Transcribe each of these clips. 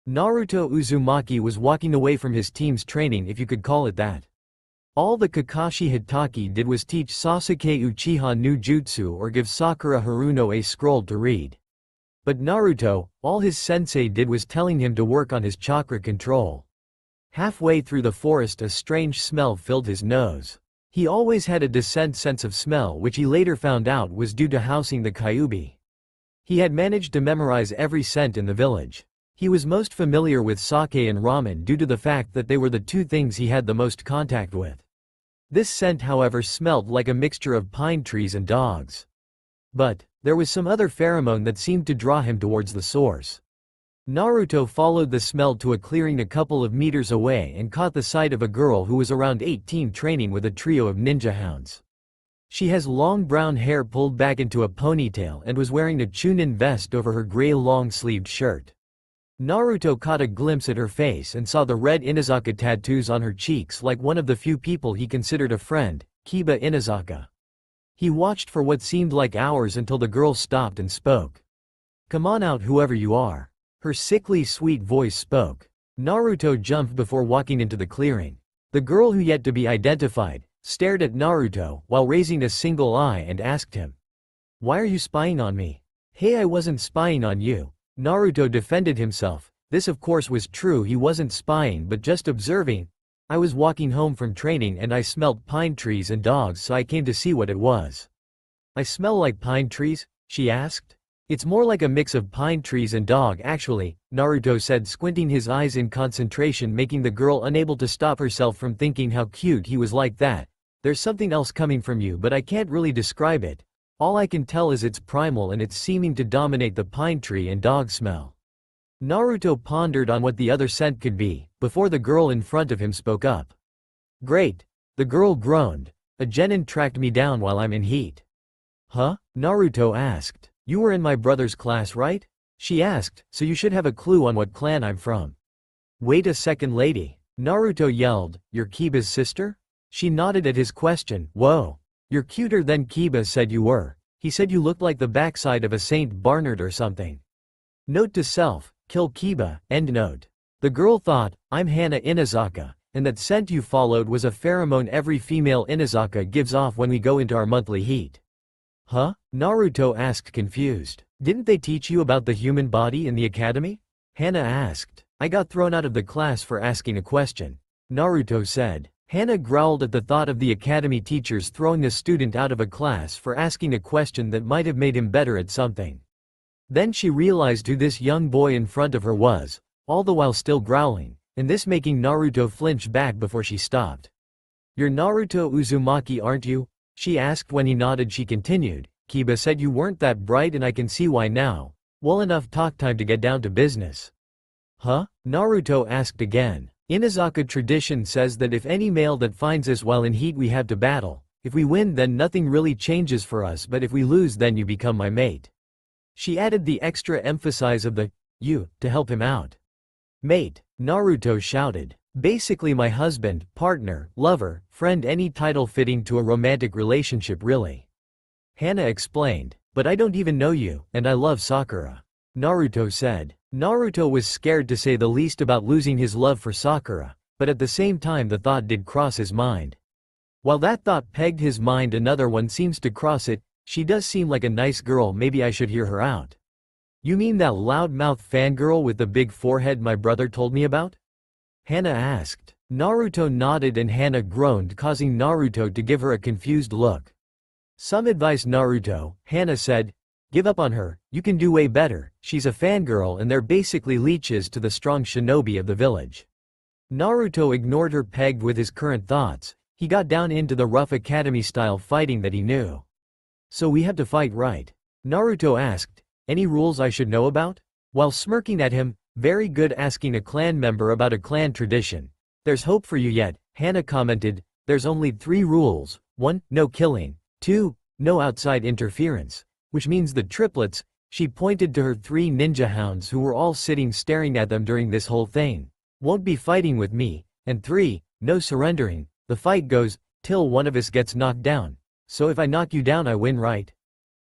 Naruto Uzumaki was walking away from his team's training, if you could call it that. All the Kakashi Hitaki did was teach Sasuke Uchiha no Jutsu or give Sakura Haruno a scroll to read. But Naruto, all his sensei did was telling him to work on his chakra control. Halfway through the forest a strange smell filled his nose. He always had a distinct sense of smell, which he later found out was due to housing the Kyuubi. He had managed to memorize every scent in the village. He was most familiar with sake and ramen due to the fact that they were the two things he had the most contact with. This scent, however, smelled like a mixture of pine trees and dogs. But there was some other pheromone that seemed to draw him towards the source. Naruto followed the smell to a clearing a couple of meters away and caught the sight of a girl who was around 18 training with a trio of ninja hounds. She has long brown hair pulled back into a ponytail and was wearing a chunin vest over her gray long-sleeved shirt. Naruto caught a glimpse at her face and saw the red Inazaka tattoos on her cheeks like one of the few people he considered a friend, Kiba Inazaka. He watched for what seemed like hours until the girl stopped and spoke. "Come on out, whoever you are." Her sickly sweet voice spoke. Naruto jumped before walking into the clearing. The girl, who yet to be identified, stared at Naruto while raising a single eye and asked him, "Why are you spying on me?" "Hey, I wasn't spying on you." Naruto defended himself. This of course was true, he wasn't spying but just observing. "I was walking home from training and I smelled pine trees and dogs, so I came to see what it was." "I smell like pine trees?" she asked. "It's more like a mix of pine trees and dog actually," Naruto said, squinting his eyes in concentration, making the girl unable to stop herself from thinking how cute he was like that. "There's something else coming from you, but I can't really describe it. All I can tell is it's primal and it's seeming to dominate the pine tree and dog smell." Naruto pondered on what the other scent could be, before the girl in front of him spoke up. "Great," the girl groaned. "A genin tracked me down while I'm in heat." "Huh?" Naruto asked. "You were in my brother's class, right?" she asked, "so you should have a clue on what clan I'm from." "Wait a second, lady," Naruto yelled, "you're Kiba's sister?" She nodded at his question. "Whoa. You're cuter than Kiba said you were. He said you looked like the backside of a Saint Bernard or something." Note to self, kill Kiba, endnote. The girl thought, "I'm Hana Inazaka, and that scent you followed was a pheromone every female Inazaka gives off when we go into our monthly heat." "Huh?" Naruto asked, confused. "Didn't they teach you about the human body in the academy?" Hana asked. "I got thrown out of the class for asking a question," Naruto said. Hana growled at the thought of the academy teachers throwing a student out of a class for asking a question that might have made him better at something. Then she realized who this young boy in front of her was, all the while still growling, and this making Naruto flinch back before she stopped. "You're Naruto Uzumaki, aren't you?" she asked. When he nodded, she continued, "Kiba said you weren't that bright and I can see why now. Well, enough talk, time to get down to business." "Huh?" Naruto asked again. "Inazaka tradition says that if any male that finds us while in heat we have to battle. If we win then nothing really changes for us, but if we lose then you become my mate." She added the extra emphasis of the "you" to help him out. "Mate," Naruto shouted. "Basically my husband, partner, lover, friend, any title fitting to a romantic relationship really." Hana explained. "But I don't even know you, and I love Sakura," Naruto said. Naruto was scared to say the least about losing his love for Sakura, but at the same time the thought did cross his mind. While that thought pegged his mind, another one seems to cross it. "She does seem like a nice girl, maybe I should hear her out." "You mean that loudmouth fangirl with the big forehead my brother told me about?" Hana asked. Naruto nodded and Hana groaned, causing Naruto to give her a confused look. "Some advice, Naruto," Hana said. "Give up on her, you can do way better. She's a fangirl and they're basically leeches to the strong shinobi of the village." Naruto ignored her, pegged with his current thoughts. He got down into the rough academy-style fighting that he knew. "So we have to fight, right?" Naruto asked. "Any rules I should know about?" While smirking at him, "Very good, asking a clan member about a clan tradition. There's hope for you yet," Hana commented. "There's only 3 rules. 1. No killing. 2. No outside interference. Which means the triplets," she pointed to her 3 ninja hounds who were all sitting staring at them during this whole thing, "won't be fighting with me. And 3. No surrendering. The fight goes till one of us gets knocked down. So if I knock you down I win, right?"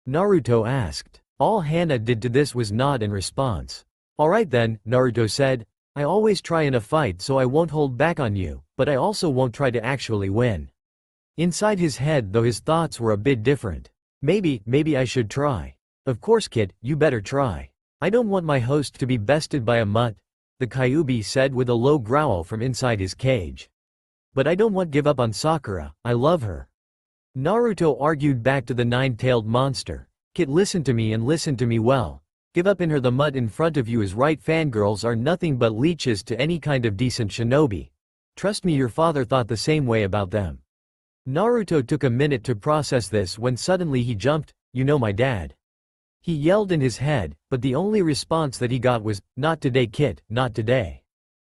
Naruto asked. All Hana did to this was nod in response. Alright then, Naruto said. I always try in a fight so I won't hold back on you, but I also won't try to actually win. Inside his head though his thoughts were a bit different. Maybe I should try. Of course kid, you better try. I don't want my host to be bested by a mutt, the Kyuubi said with a low growl from inside his cage. But I don't want give up on Sakura, I love her. Naruto argued back to the nine-tailed monster. Kid, listen to me and listen to me well. Give up in her. The mud in front of you is right. Fangirls are nothing but leeches to any kind of decent shinobi. Trust me, your father thought the same way about them. Naruto took a minute to process this when suddenly he jumped, you know my dad. He yelled in his head, but the only response that he got was, not today kid, not today.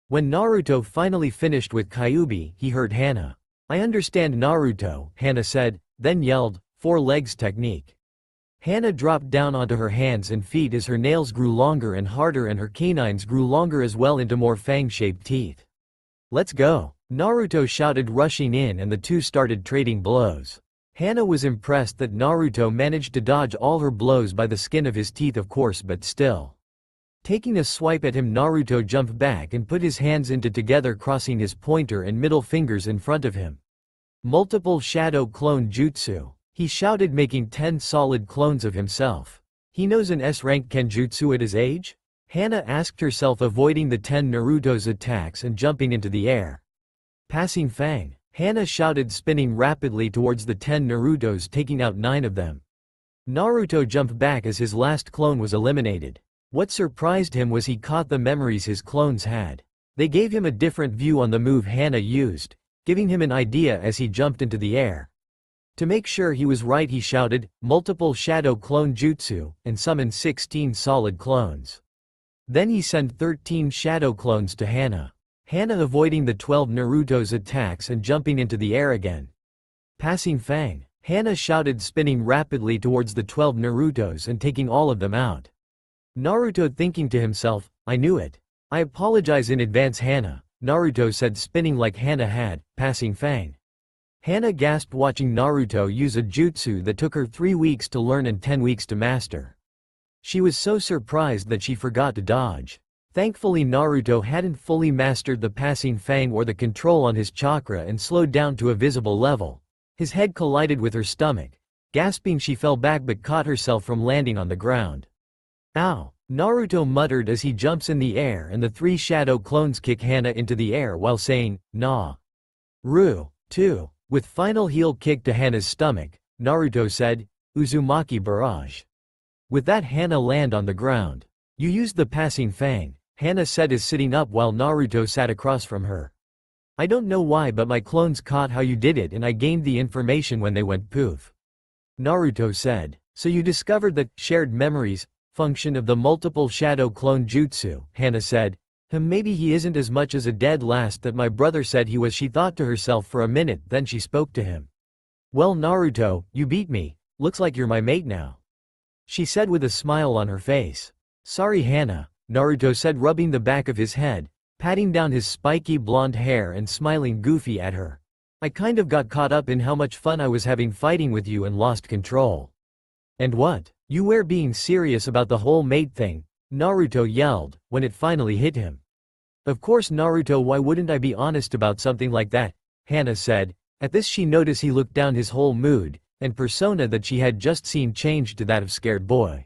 When Naruto finally finished with Kyuubi, he heard Hana. I understand Naruto, Hana said, then yelled, 4 legs technique. Hana dropped down onto her hands and feet as her nails grew longer and harder and her canines grew longer as well into more fang-shaped teeth. Let's go, Naruto shouted, rushing in, and the two started trading blows. Hana was impressed that Naruto managed to dodge all her blows by the skin of his teeth of course, but still. Taking a swipe at him, Naruto jumped back and put his hands into together, crossing his pointer and middle fingers in front of him. Multiple shadow clone jutsu, he shouted, making 10 solid clones of himself. He knows an S-rank kenjutsu at his age? Hana asked herself, avoiding the 10 Naruto's attacks and jumping into the air. Passing Fang, Hana shouted, spinning rapidly towards the 10 Naruto's, taking out 9 of them. Naruto jumped back as his last clone was eliminated. What surprised him was he caught the memories his clones had. They gave him a different view on the move Hana used, giving him an idea as he jumped into the air. To make sure he was right, he shouted, multiple shadow clone jutsu, and summoned 16 solid clones. Then he sent 13 shadow clones to Hana. Hana avoiding the 12 Naruto's attacks and jumping into the air again. Passing Fang, Hana shouted, spinning rapidly towards the 12 Naruto's and taking all of them out. Naruto thinking to himself, I knew it. I apologize in advance Hana, Naruto said, spinning like Hana had, passing Fang. Hana gasped watching Naruto use a jutsu that took her 3 weeks to learn and 10 weeks to master. She was so surprised that she forgot to dodge. Thankfully Naruto hadn't fully mastered the passing Fang or the control on his chakra and slowed down to a visible level. His head collided with her stomach. Gasping, she fell back but caught herself from landing on the ground. Ow! Naruto muttered as he jumps in the air, and the 3 shadow clones kick Hana into the air while saying, Nah. Ru, too. With final heel kick to Hana's stomach, Naruto said, Uzumaki barrage. With that, Hana land on the ground. You used the passing Fang, Hana said as sitting up while Naruto sat across from her. I don't know why, but my clones caught how you did it and I gained the information when they went poof. Naruto said. So you discovered the shared memories function of the multiple shadow clone jutsu, Hana said. Maybe he isn't as much as a dead last that my brother said he was, she thought to herself for a minute, then she spoke to him. Well Naruto, you beat me, looks like you're my mate now. She said with a smile on her face. Sorry Hana, Naruto said, rubbing the back of his head, patting down his spiky blonde hair and smiling goofy at her. I kind of got caught up in how much fun I was having fighting with you and lost control. And what? You were being serious about the whole mate thing? Naruto yelled, when it finally hit him. Of course Naruto, why wouldn't I be honest about something like that? Hana said. At this she noticed he looked down, his whole mood and persona that she had just seen changed to that of scared boy.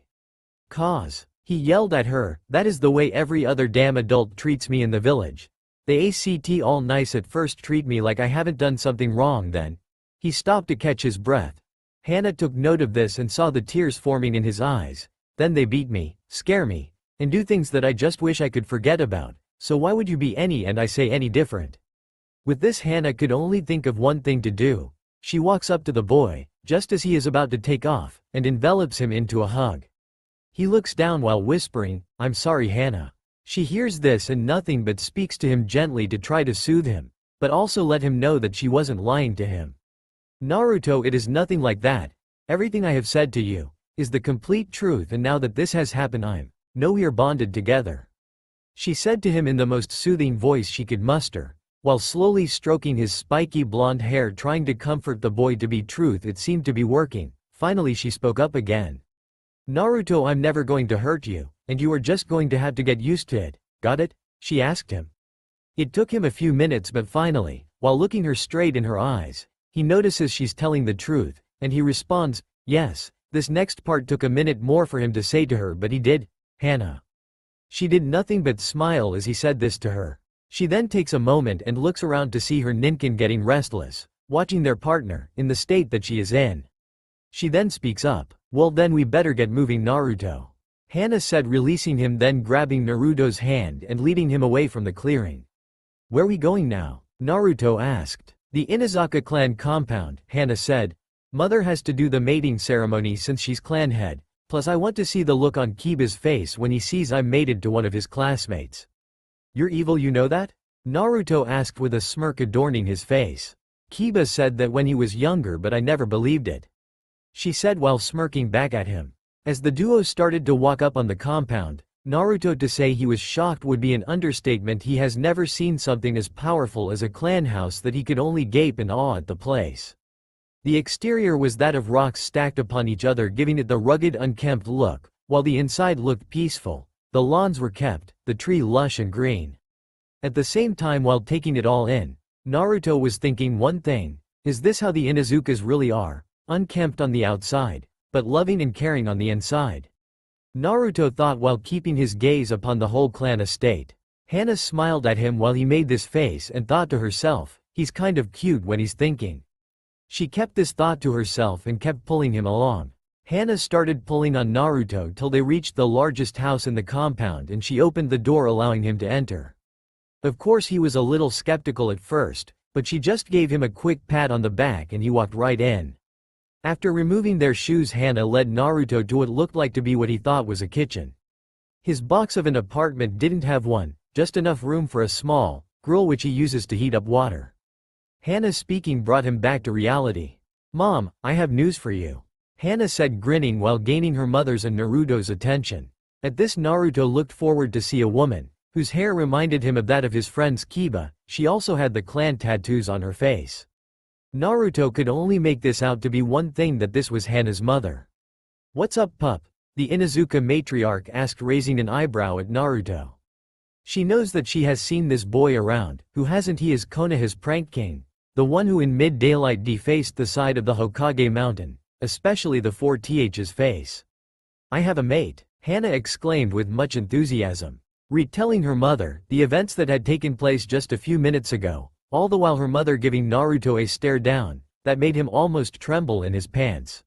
Cause. He yelled at her, that is the way every other damn adult treats me in the village. They act all nice at first, treat me like I haven't done something wrong then. He stopped to catch his breath. Hana took note of this and saw the tears forming in his eyes. Then they beat me, scare me, and do things that I just wish I could forget about. So why would you be any different? With this, Hana could only think of one thing to do. She walks up to the boy, just as he is about to take off, and envelops him into a hug. He looks down while whispering, I'm sorry Hana. She hears this and nothing but speaks to him gently to try to soothe him, but also let him know that she wasn't lying to him. Naruto, it is nothing like that. Everything I have said to you is the complete truth, and now that this has happened we are bonded together. She said to him in the most soothing voice she could muster, while slowly stroking his spiky blonde hair, trying to comfort the boy. To be truth, it seemed to be working. Finally she spoke up again. Naruto, I'm never going to hurt you. and you are just going to have to get used to it, got it? She asked him. It took him a few minutes, but finally, while looking her straight in her eyes, he notices she's telling the truth, and he responds, yes. This next part took a minute more for him to say to her, but he did. Hana. She did nothing but smile as he said this to her. She then takes a moment and looks around to see her Ninken getting restless, watching their partner, in the state that she is in. She then speaks up. Well then we better get moving, Naruto. Hana said, releasing him, then grabbing Naruto's hand and leading him away from the clearing. Where are we going now? Naruto asked. The Inazaka clan compound, Hana said. Mother has to do the mating ceremony since she's clan head, plus I want to see the look on Kiba's face when he sees I'm mated to one of his classmates. You're evil, you know that? Naruto asked with a smirk adorning his face. Kiba said that when he was younger, but I never believed it. She said while smirking back at him. As the duo started to walk up on the compound, Naruto to say he was shocked would be an understatement. He has never seen something as powerful as a clan house that he could only gape in awe at the place. The exterior was that of rocks stacked upon each other, giving it the rugged, unkempt look, while the inside looked peaceful. The lawns were kept, the tree lush and green. At the same time, while taking it all in, Naruto was thinking one thing: is this how the Inuzukas really are? Unkempt on the outside, but loving and caring on the inside. Naruto thought while keeping his gaze upon the whole clan estate. Hana smiled at him while he made this face and thought to herself, he's kind of cute when he's thinking. She kept this thought to herself and kept pulling him along. Hana started pulling on Naruto till they reached the largest house in the compound, and she opened the door allowing him to enter. Of course he was a little skeptical at first, but she just gave him a quick pat on the back and he walked right in. After removing their shoes, Hana led Naruto to what looked like to be what he thought was a kitchen. His box of an apartment didn't have one, just enough room for a small grill which he uses to heat up water. Hana speaking brought him back to reality. Mom, I have news for you. Hana said, grinning while gaining her mother's and Naruto's attention. At this, Naruto looked forward to see a woman, whose hair reminded him of that of his friend's Kiba. She also had the clan tattoos on her face. Naruto could only make this out to be one thing, that this was Hana's mother. What's up, pup? The Inuzuka matriarch asked, raising an eyebrow at Naruto. She knows that she has seen this boy around. Who hasn't? He is Konoha's prank king. The one who in mid-daylight defaced the side of the Hokage mountain, especially the 4th's face. I have a mate, Hana exclaimed with much enthusiasm, retelling her mother the events that had taken place just a few minutes ago, all the while her mother giving Naruto a stare down that made him almost tremble in his pants.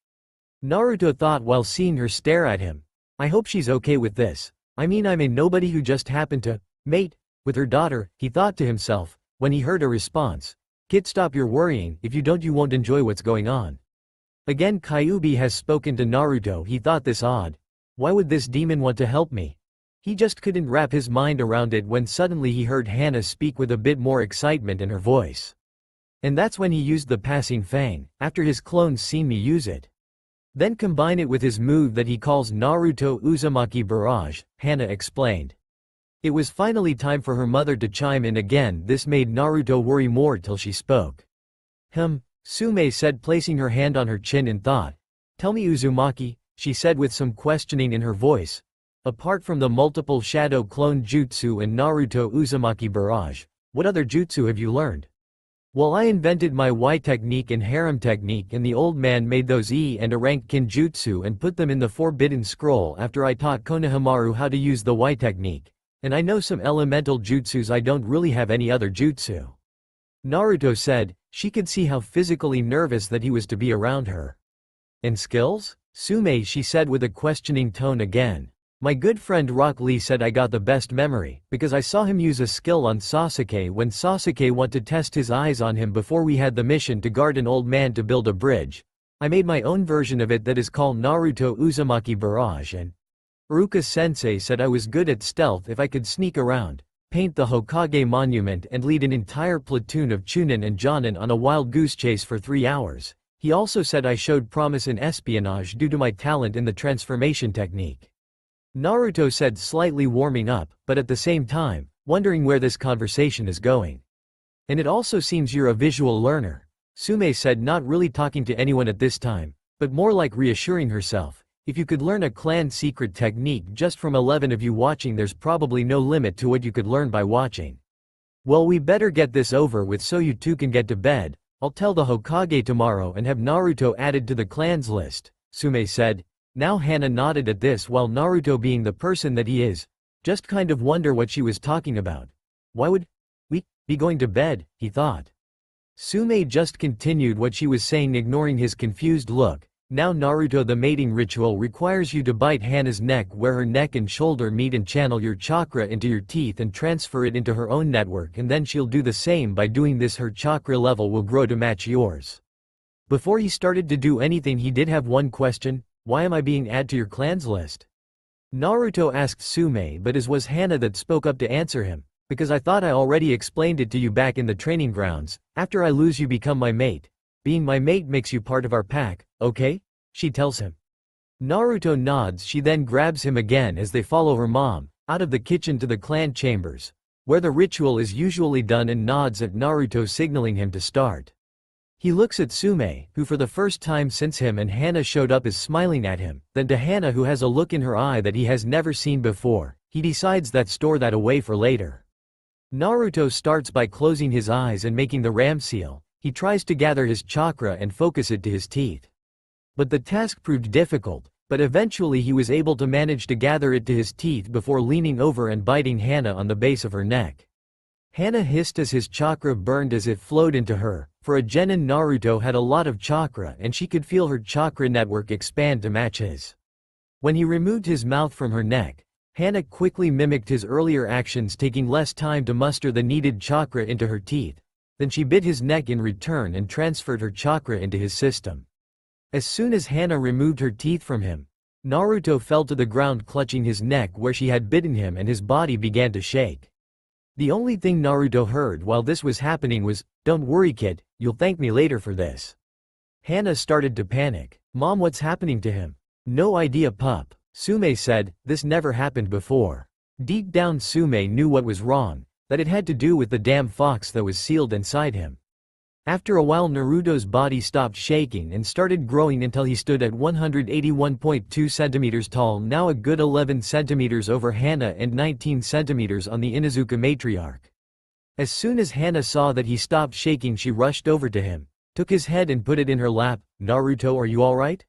Naruto thought while seeing her stare at him, I hope she's okay with this. I mean, I'm a nobody who just happened to mate with her daughter, he thought to himself, when he heard a response. Kid, stop your worrying, if you don't you won't enjoy what's going on. Again Kyuubi has spoken to Naruto. He thought this odd. Why would this demon want to help me? He just couldn't wrap his mind around it when suddenly he heard Hana speak with a bit more excitement in her voice. And that's when he used the passing fang, after his clones seen me use it. Then combine it with his move that he calls Naruto Uzumaki Barrage, Hana explained. It was finally time for her mother to chime in again. This made Naruto worry more till she spoke. Sume said, placing her hand on her chin in thought. Tell me, Uzumaki, she said with some questioning in her voice. Apart from the multiple shadow clone jutsu and Naruto Uzumaki Barrage, what other jutsu have you learned? Well, I invented my Y technique and harem technique, and the old man made those E and a rank kinjutsu and put them in the Forbidden Scroll after I taught Konohamaru how to use the Y technique. And I know some elemental jutsus. I don't really have any other jutsu. Naruto said. She could see how physically nervous that he was to be around her. And skills? Sume, she said with a questioning tone again. My good friend Rock Lee said I got the best memory, because I saw him use a skill on Sasuke when Sasuke wanted to test his eyes on him before we had the mission to guard an old man to build a bridge. I made my own version of it that is called Naruto Uzumaki Barrage, and Iruka-sensei said I was good at stealth if I could sneak around, paint the Hokage monument and lead an entire platoon of Chunin and Jonin on a wild goose chase for 3 hours. He also said I showed promise in espionage due to my talent in the transformation technique. Naruto said, slightly warming up, but at the same time, wondering where this conversation is going. And it also seems you're a visual learner. Sume said, not really talking to anyone at this time, but more like reassuring herself. If you could learn a clan secret technique just from 11 of you watching, there's probably no limit to what you could learn by watching. Well, we better get this over with so you two can get to bed. I'll tell the Hokage tomorrow and have Naruto added to the clan's list, Sume said. Now Hana nodded at this while Naruto, being the person that he is, just kind of wonder what she was talking about. Why would we be going to bed, he thought. Sume just continued what she was saying, ignoring his confused look. Now Naruto, the mating ritual requires you to bite Hana's neck where her neck and shoulder meet and channel your chakra into your teeth and transfer it into her own network, and then she'll do the same. By doing this, her chakra level will grow to match yours. Before he started to do anything, he did have one question. Why am I being added to your clan's list? Naruto asked Sume, but it was Hana that spoke up to answer him. Because I thought I already explained it to you back in the training grounds. After I lose, you become my mate. Being my mate makes you part of our pack, okay? She tells him. Naruto nods. She then grabs him again as they follow her mom out of the kitchen to the clan chambers, where the ritual is usually done, and nods at Naruto, signaling him to start. He looks at Sume, who for the first time since him and Hana showed up is smiling at him, then to Hana, who has a look in her eye that he has never seen before. He decides that store that away for later. Naruto starts by closing his eyes and making the ram seal. He tries to gather his chakra and focus it to his teeth. But the task proved difficult, but eventually he was able to manage to gather it to his teeth before leaning over and biting Hana on the base of her neck. Hana hissed as his chakra burned as it flowed into her. For a genin, Naruto had a lot of chakra and she could feel her chakra network expand to match his. When he removed his mouth from her neck, Hana quickly mimicked his earlier actions, taking less time to muster the needed chakra into her teeth. Then she bit his neck in return and transferred her chakra into his system. As soon as Hana removed her teeth from him, Naruto fell to the ground, clutching his neck where she had bitten him, and his body began to shake. The only thing Naruto heard while this was happening was, "Don't worry, kid, you'll thank me later for this." Hana started to panic. "Mom, what's happening to him?" "No idea, pup," Sume said. This never happened before. Deep down Sume knew what was wrong, that it had to do with the damn fox that was sealed inside him. After a while, Naruto's body stopped shaking and started growing until he stood at 181.2 centimeters tall, now a good 11 centimeters over Hana and 19 centimeters on the Inuzuka matriarch. As soon as Hana saw that he stopped shaking, she rushed over to him, took his head and put it in her lap. "Naruto, are you alright?"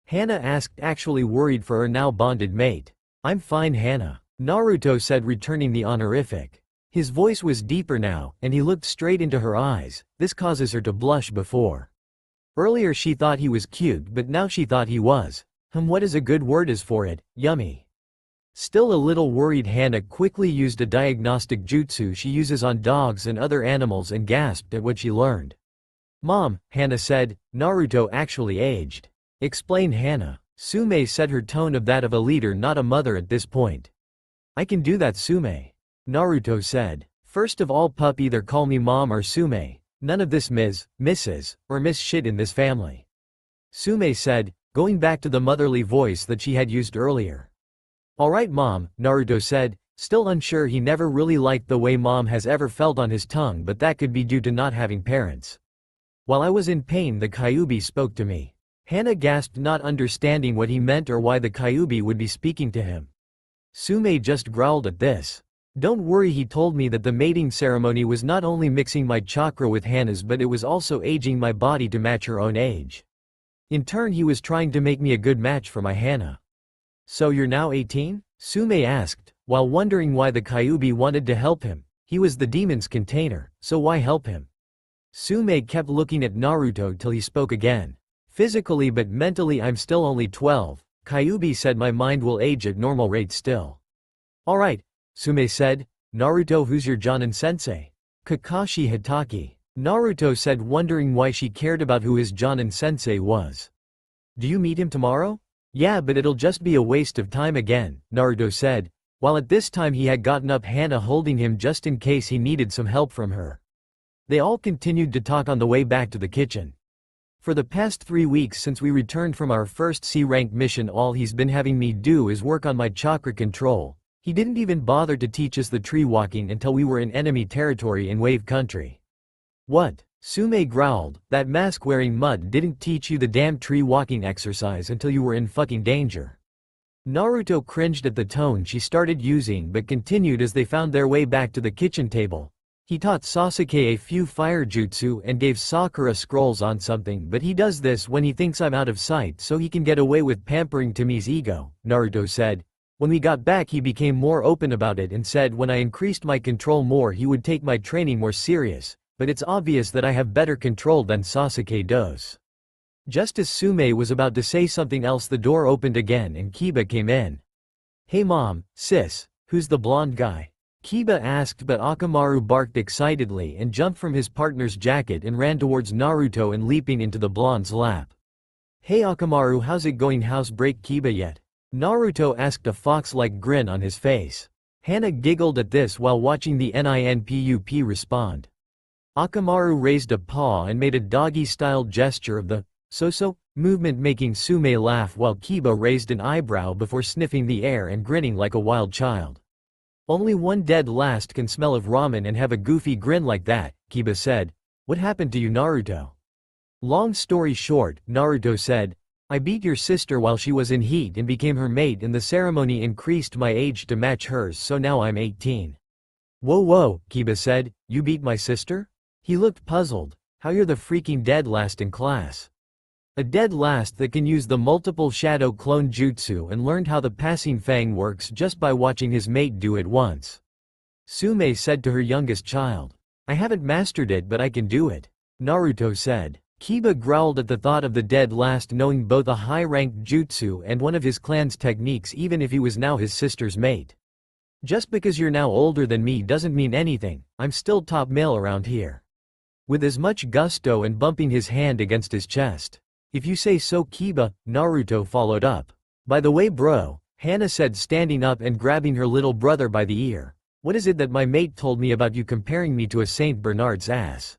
Hana asked, actually worried for her now bonded mate. "I'm fine, Hana," Naruto said, returning the honorific. His voice was deeper now, and he looked straight into her eyes. This causes her to blush. Before. Earlier she thought he was cute, but now she thought he was. What is a good word is for it? Yummy. Still a little worried, Hana quickly used a diagnostic jutsu she uses on dogs and other animals and gasped at what she learned. "Mom," Hana said, "Naruto actually aged." "Explain, Hana." Sume said, her tone of that of a leader, not a mother at this point. "I can do that, Sume," Naruto said. "First of all, pup, either call me mom or Sume. None of this Ms., Mrs., or Miss shit in this family," Sume said, going back to the motherly voice that she had used earlier. "Alright, mom," Naruto said, still unsure. He never really liked the way mom has ever felt on his tongue, but that could be due to not having parents. "While I was in pain, the Kyuubi spoke to me." Hana gasped, not understanding what he meant or why the Kyuubi would be speaking to him. Sume just growled at this. "Don't worry, he told me that the mating ceremony was not only mixing my chakra with Hana's, but it was also aging my body to match her own age. In turn, he was trying to make me a good match for my Hana." "So you're now 18? Sume asked, while wondering why the Kyuubi wanted to help him. He was the demon's container, so why help him? Sume kept looking at Naruto till he spoke again. "Physically, but mentally I'm still only 12. Kyuubi said my mind will age at normal rate still." "Alright," Sume said. "Naruto, who's your Jonin sensei?" "Kakashi Hitaki," Naruto said, wondering why she cared about who his Jonin sensei was. "Do you meet him tomorrow?" "Yeah, but it'll just be a waste of time again," Naruto said, while at this time he had gotten up, Hana holding him just in case he needed some help from her. They all continued to talk on the way back to the kitchen. "For the past 3 weeks since we returned from our first C-rank mission, all he's been having me do is work on my chakra control. He didn't even bother to teach us the tree walking until we were in enemy territory in Wave Country." "What?" Sume growled, that mask-wearing mud didn't teach you the damn tree-walking exercise until you were in fucking danger. Naruto cringed at the tone she started using but continued as they found their way back to the kitchen table. He taught Sasuke a few fire jutsu and gave Sakura scrolls on something, but he does this when he thinks I'm out of sight so he can get away with pampering Tomi's ego, Naruto said. When we got back he became more open about it and said when I increased my control more he would take my training more serious, but it's obvious that I have better control than Sasuke does. Just as Sume was about to say something else the door opened again and Kiba came in. Hey mom, sis, who's the blonde guy? Kiba asked but Akamaru barked excitedly and jumped from his partner's jacket and ran towards Naruto and leaping into the blonde's lap. Hey Akamaru, how's it going? Housebreak Kiba yet? Naruto asked, a fox-like grin on his face. Hana giggled at this while watching the ninpup respond. Akamaru raised a paw and made a doggy-style gesture of the so-so movement, making Sume laugh while Kiba raised an eyebrow before sniffing the air and grinning like a wild child. Only one dead last can smell of ramen and have a goofy grin like that, Kiba said. What happened to you, Naruto? Long story short, Naruto said, I beat your sister while she was in heat and became her mate, and the ceremony increased my age to match hers, so now I'm 18. Whoa, Kiba said, you beat my sister? He looked puzzled. How you're the freaking dead last in class? A dead last that can use the multiple shadow clone jutsu and learned how the passing fang works just by watching his mate do it once. Sume said to her youngest child. I haven't mastered it but I can do it, Naruto said. Kiba growled at the thought of the dead last knowing both a high-ranked jutsu and one of his clan's techniques even if he was now his sister's mate. Just because you're now older than me doesn't mean anything, I'm still top male around here. With as much gusto and bumping his hand against his chest. If you say so, Kiba, Naruto followed up. By the way bro, Hana said, standing up and grabbing her little brother by the ear. What is it that my mate told me about you comparing me to a Saint Bernard's ass?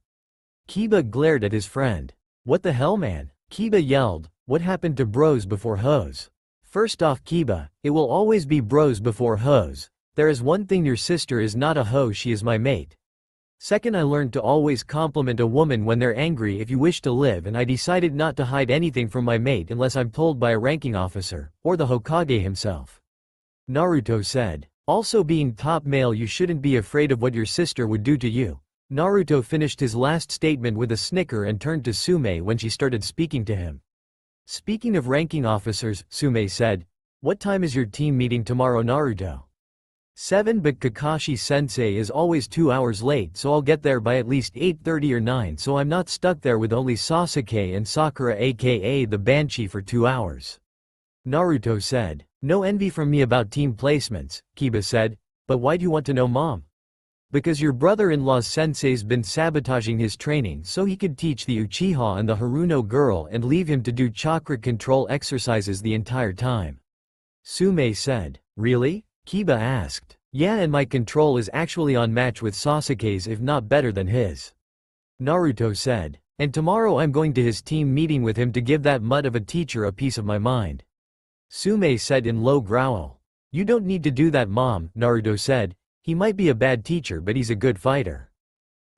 Kiba glared at his friend. What the hell man? Kiba yelled, what happened to bros before hoes? First off Kiba, it will always be bros before hoes. There is one thing, your sister is not a hoe, she is my mate. Second, I learned to always compliment a woman when they're angry if you wish to live, and I decided not to hide anything from my mate unless I'm told by a ranking officer, or the Hokage himself. Naruto said. Also being top male, you shouldn't be afraid of what your sister would do to you. Naruto finished his last statement with a snicker and turned to Sume when she started speaking to him. Speaking of ranking officers, Sume said, what time is your team meeting tomorrow, Naruto? 7, but Kakashi-sensei is always 2 hours late, so I'll get there by at least 8:30 or 9, so I'm not stuck there with only Sasuke and Sakura aka the Banshee for 2 hours. Naruto said. No envy from me about team placements, Kiba said, but why do you want to know mom? Because your brother-in-law's sensei's been sabotaging his training so he could teach the Uchiha and the Haruno girl and leave him to do chakra control exercises the entire time. Sume said. Really? Kiba asked. Yeah, and my control is actually on match with Sasuke's, if not better than his. Naruto said. And tomorrow I'm going to his team meeting with him to give that mutt of a teacher a piece of my mind. Sume said in low growl. You don't need to do that mom, Naruto said. He might be a bad teacher but he's a good fighter.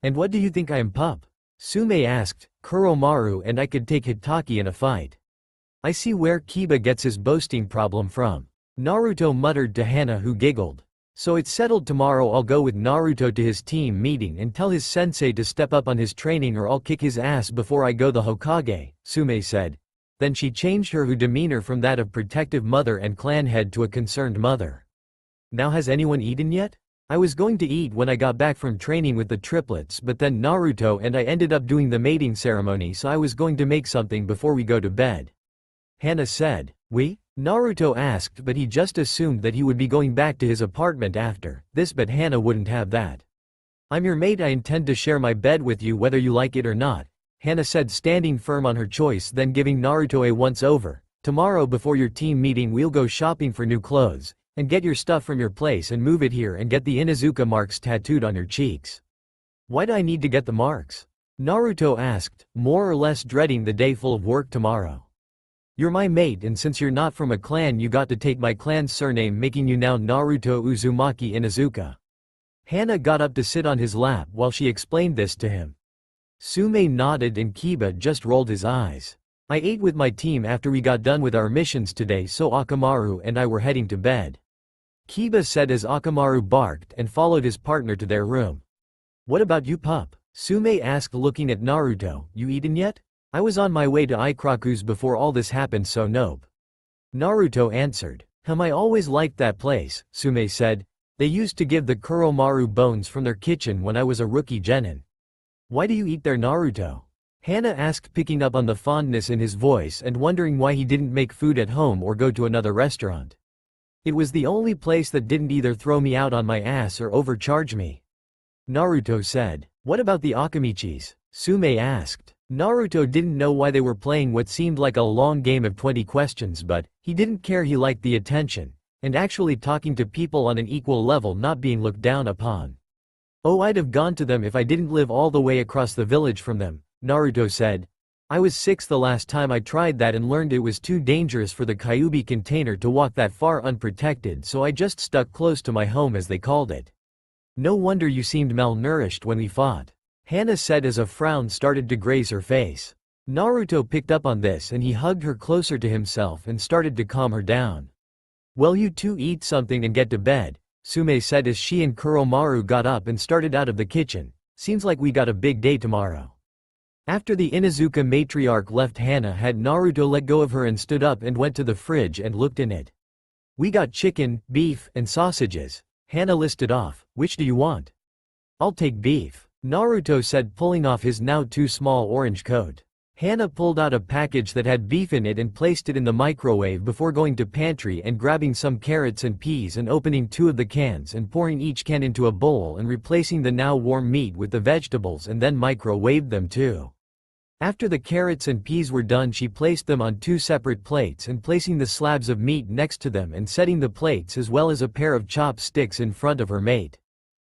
And what do you think I am, pup? Sume asked. Kuromaru and I could take Hitaki in a fight. I see where Kiba gets his boasting problem from. Naruto muttered to Hana, who giggled. So it's settled, tomorrow I'll go with Naruto to his team meeting and tell his sensei to step up on his training or I'll kick his ass before I go the Hokage, Sume said. Then she changed her demeanor from that of protective mother and clan head to a concerned mother. Now has anyone eaten yet? I was going to eat when I got back from training with the triplets, but then Naruto and I ended up doing the mating ceremony, so I was going to make something before we go to bed. Hana said. We? Naruto asked, but he just assumed that he would be going back to his apartment after this, but Hana wouldn't have that. I'm your mate, I intend to share my bed with you whether you like it or not, Hana said, standing firm on her choice, then giving Naruto a once-over. Tomorrow before your team meeting we'll go shopping for new clothes, and get your stuff from your place and move it here and get the Inuzuka marks tattooed on your cheeks. Why do I need to get the marks? Naruto asked, more or less dreading the day full of work tomorrow. You're my mate, and since you're not from a clan you got to take my clan's surname, making you now Naruto Uzumaki Inuzuka. Hana got up to sit on his lap while she explained this to him. Sume nodded and Kiba just rolled his eyes. I ate with my team after we got done with our missions today, so Akamaru and I were heading to bed. Kiba said as Akamaru barked and followed his partner to their room. What about you, pup? Sume asked looking at Naruto. You eaten yet? I was on my way to Ikraku's before all this happened, so nope. Naruto answered. I always liked that place, Sume said. They used to give the Kuromaru bones from their kitchen when I was a rookie genin. Why do you eat there, Naruto? Hana asked, picking up on the fondness in his voice and wondering why he didn't make food at home or go to another restaurant. It was the only place that didn't either throw me out on my ass or overcharge me. Naruto said. What about the Akamichis? Sume asked. Naruto didn't know why they were playing what seemed like a long game of 20 questions, but he didn't care. He liked the attention, and actually talking to people on an equal level, not being looked down upon. Oh, I'd have gone to them if I didn't live all the way across the village from them, Naruto said. I was 6 the last time I tried that and learned it was too dangerous for the Kyuubi container to walk that far unprotected, so I just stuck close to my home, as they called it. No wonder you seemed malnourished when we fought, Hana said as a frown started to graze her face. Naruto picked up on this and he hugged her closer to himself and started to calm her down. Well, you two eat something and get to bed, Sume said as she and Kuromaru got up and started out of the kitchen. Seems like we got a big day tomorrow. After the Inuzuka matriarch left, Hana had Naruto let go of her and stood up and went to the fridge and looked in it. We got chicken, beef, and sausages, Hana listed off. Which do you want? I'll take beef, Naruto said, pulling off his now too small orange coat. Hana pulled out a package that had beef in it and placed it in the microwave before going to pantry and grabbing some carrots and peas and opening 2 of the cans and pouring each can into a bowl and replacing the now warm meat with the vegetables and then microwaved them too. After the carrots and peas were done, she placed them on 2 separate plates and placing the slabs of meat next to them and setting the plates as well as a pair of chopsticks in front of her mate.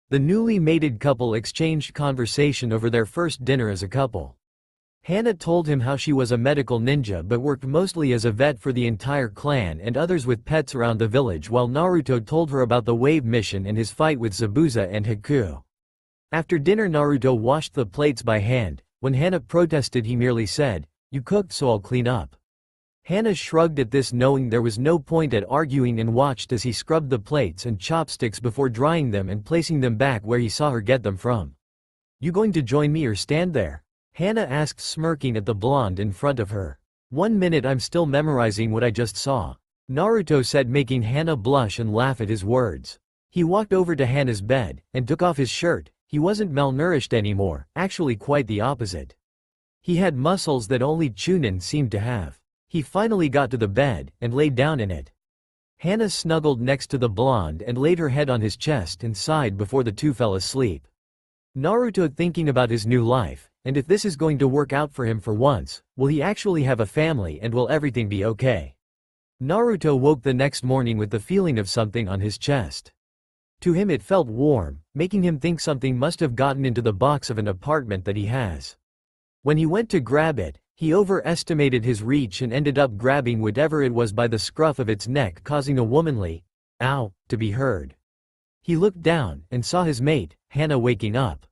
The newly mated couple exchanged conversation over their first dinner as a couple. Hana told him how she was a medical ninja but worked mostly as a vet for the entire clan and others with pets around the village, while Naruto told her about the wave mission and his fight with Zabuza and Haku. After dinner, Naruto washed the plates by hand. When Hana protested, he merely said, "You cooked, so I'll clean up." Hana shrugged at this, knowing there was no point at arguing, and watched as he scrubbed the plates and chopsticks before drying them and placing them back where he saw her get them from. "You going to join me or stand there?" Hana asked, smirking at the blonde in front of her. "1 minute, I'm still memorizing what I just saw," Naruto said, making Hana blush and laugh at his words. He walked over to Hana's bed and took off his shirt. He wasn't malnourished anymore, actually quite the opposite. He had muscles that only Chunin seemed to have. He finally got to the bed and lay down in it. Hana snuggled next to the blonde and laid her head on his chest and sighed before the two fell asleep. Naruto, thinking about his new life, and if this is going to work out for him for once, will he actually have a family and will everything be okay? Naruto woke the next morning with the feeling of something on his chest. To him it felt warm, making him think something must have gotten into the box of an apartment that he has. When he went to grab it, he overestimated his reach and ended up grabbing whatever it was by the scruff of its neck, causing a womanly "ow" to be heard. He looked down and saw his mate, Hana, waking up.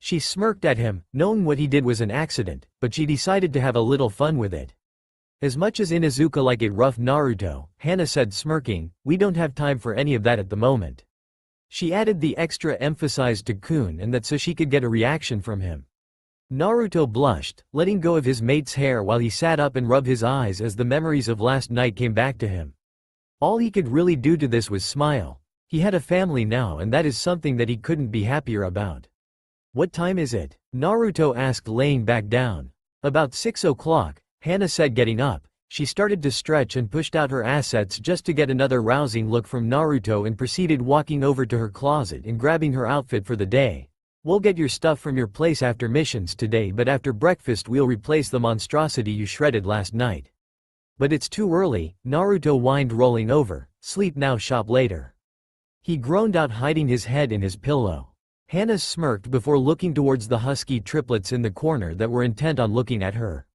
She smirked at him, knowing what he did was an accident, but she decided to have a little fun with it. "As much as Inuzuka like it rough, Naruto," Hana said, smirking, "we don't have time for any of that at the moment." She added the extra emphasis to Kun, and that so she could get a reaction from him. Naruto blushed, letting go of his mate's hair while he sat up and rubbed his eyes as the memories of last night came back to him. All he could really do to this was smile. He had a family now, and that is something that he couldn't be happier about. "What time is it?" Naruto asked, laying back down. "About 6 o'clock, Hana said, getting up. She started to stretch and pushed out her assets just to get another rousing look from Naruto and proceeded walking over to her closet and grabbing her outfit for the day. "We'll get your stuff from your place after missions today, but after breakfast we'll replace the monstrosity you shredded last night." "But it's too early," Naruto whined, rolling over. "Sleep now, shop later." He groaned out, hiding his head in his pillow. Hana smirked before looking towards the husky triplets in the corner that were intent on looking at her.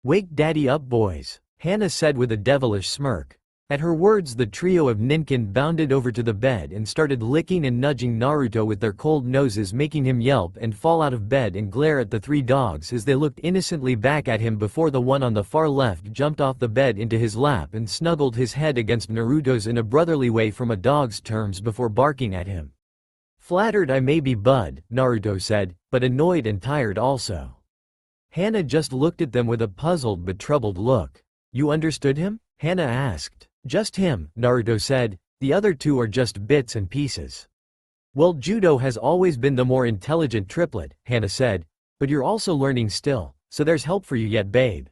"Wake daddy up, boys," Hana said with a devilish smirk. At her words, the trio of ninkin bounded over to the bed and started licking and nudging Naruto with their cold noses, making him yelp and fall out of bed and glare at the three dogs as they looked innocently back at him before the one on the far left jumped off the bed into his lap and snuggled his head against Naruto's in a brotherly way from a dog's terms before barking at him. "Flattered I may be, bud," Naruto said, "but annoyed and tired also." Hana just looked at them with a puzzled but troubled look. "You understood him?" Hana asked. "Just him," Naruto said, "the other two are just bits and pieces." "Well, judo has always been the more intelligent triplet," Hana said, "but you're also learning still, so there's help for you yet, babe."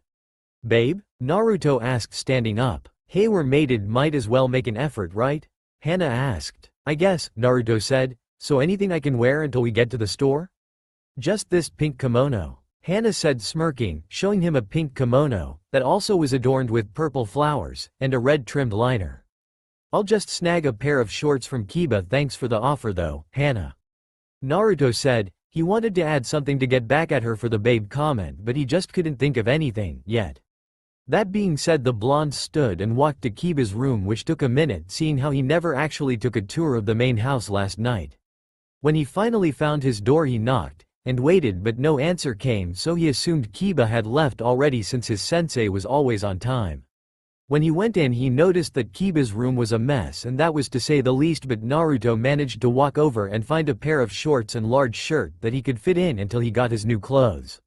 "Babe?" Naruto asked, standing up. "Hey, we're mated, might as well make an effort, right?" Hana asked. "I guess," Naruto said, "so anything I can wear until we get to the store?" "Just this pink kimono," Hana said, smirking, showing him a pink kimono that also was adorned with purple flowers and a red trimmed liner. "I'll just snag a pair of shorts from Kiba, thanks for the offer though, Hana." Naruto said. He wanted to add something to get back at her for the babe comment, but he just couldn't think of anything yet. That being said, the blonde stood and walked to Kiba's room, which took a minute, seeing how he never actually took a tour of the main house last night. When he finally found his door, he knocked and waited, but no answer came, so he assumed Kiba had left already since his sensei was always on time. When he went in, he noticed that Kiba's room was a mess, and that was to say the least, but Naruto managed to walk over and find a pair of shorts and large shirt that he could fit in until he got his new clothes.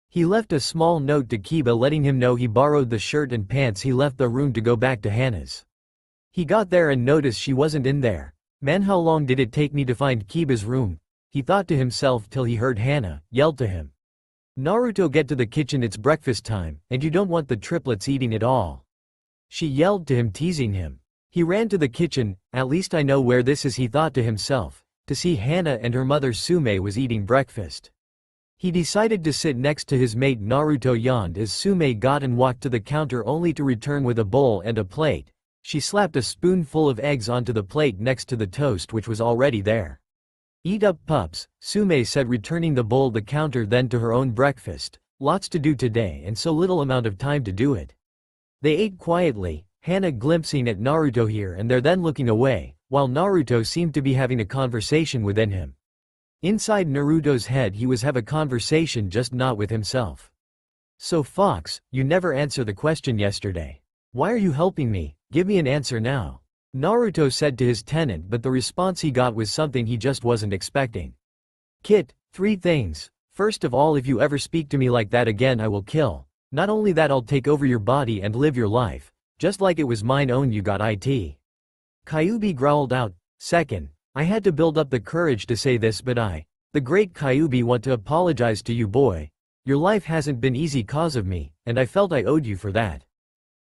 He left a small note to Kiba letting him know he borrowed the shirt and pants. He left the room to go back to Hana's. He got there and noticed she wasn't in there. "Man, how long did it take me to find Kiba's room?" he thought to himself, till he heard Hana yell to him. "Naruto, get to the kitchen, it's breakfast time, and you don't want the triplets eating it all," she yelled to him, teasing him. He ran to the kitchen. "At least I know where this is," he thought to himself, to see Hana and her mother Sume was eating breakfast. He decided to sit next to his mate. Naruto yawned as Sume got and walked to the counter, only to return with a bowl and a plate. She slapped a spoonful of eggs onto the plate next to the toast, which was already there. "Eat up, pups," Sume said, returning the bowl to the counter, then to her own breakfast. "Lots to do today and so little amount of time to do it." They ate quietly, Hana glimpsing at Naruto here and there, then looking away, while Naruto seemed to be having a conversation within him. Inside Naruto's head he was have a conversation, just not with himself. "So Fox, you never answer the question yesterday. Why are you helping me? Give me an answer now," Naruto said to his tenant, but the response he got was something he just wasn't expecting. "Kit, 3 things. First of all, if you ever speak to me like that again, I will kill. Not only that, I'll take over your body and live your life, just like it was mine own. You got it?" Kyuubi growled out. "Second, I had to build up the courage to say this, but I, the great Kyuubi, want to apologize to you, boy. Your life hasn't been easy cause of me, and I felt I owed you for that.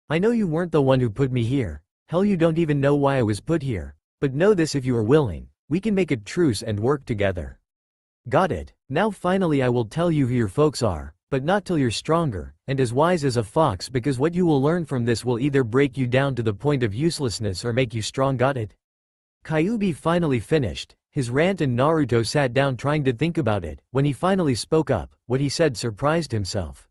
I know you weren't the one who put me here. Hell, you don't even know why I was put here. But know this, if you are willing, we can make a truce and work together. Got it? Now finally I will tell you who your folks are, but not till you're stronger, and as wise as a fox, because what you will learn from this will either break you down to the point of uselessness or make you strong. Got it?" Kyuubi finally finished his rant and Naruto sat down trying to think about it. When he finally spoke up, what he said surprised himself.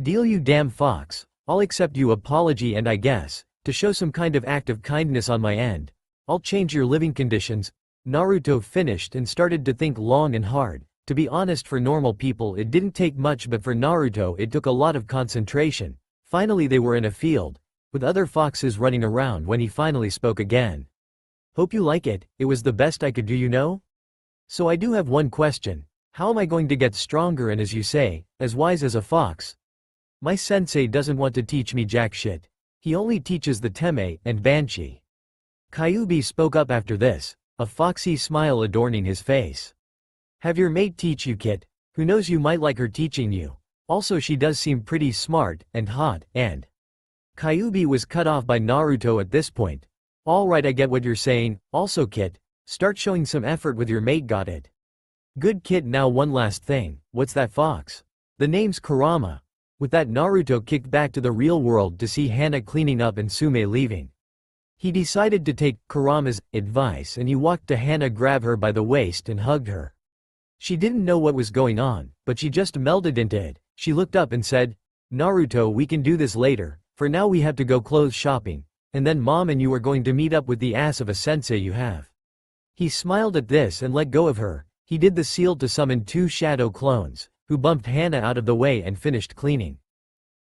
"Deal, you damn fox. I'll accept your apology, and I guess, to show some kind of act of kindness on my end, I'll change your living conditions." Naruto finished and started to think long and hard. To be honest, for normal people it didn't take much, but for Naruto it took a lot of concentration. Finally they were in a field, with other foxes running around, when he finally spoke again. "Hope you like it. It was the best I could do, you know? So I do have one question. How am I going to get stronger and, as you say, as wise as a fox? My sensei doesn't want to teach me jack shit. He only teaches the teme and banshee." Kyuubi spoke up after this, a foxy smile adorning his face. "Have your mate teach you, Kit. Who knows, you might like her teaching you. Also, she does seem pretty smart and hot, and..." Kyuubi was cut off by Naruto at this point. "Alright, I get what you're saying. Also, Kit, start showing some effort with your mate. Got it? Good, Kit. Now one last thing. What's that fox? The name's Kurama." With that, Naruto kicked back to the real world to see Hana cleaning up and Sume leaving. He decided to take Kurama's advice and he walked to Hana, grabbed her by the waist and hugged her. She didn't know what was going on, but she just melded into it. She looked up and said, "Naruto, we can do this later. For now we have to go clothes shopping. and then mom and you are going to meet up with the ass of a sensei you have." He smiled at this and let go of her. He did the seal to summon 2 shadow clones, who bumped Hana out of the way and finished cleaning.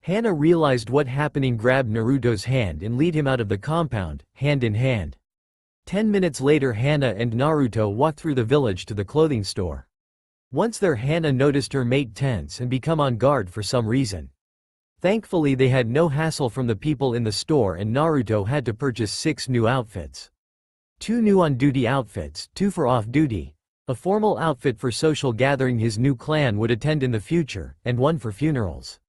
Hana realized what happening, grabbed Naruto's hand and lead him out of the compound, hand in hand. 10 minutes later Hana and Naruto walked through the village to the clothing store. Once there Hana noticed her mate tense and become on guard for some reason. Thankfully they had no hassle from the people in the store and Naruto had to purchase 6 new outfits. 2 new on-duty outfits, 2 for off-duty, a formal outfit for social gathering his new clan would attend in the future, and 1 for funerals.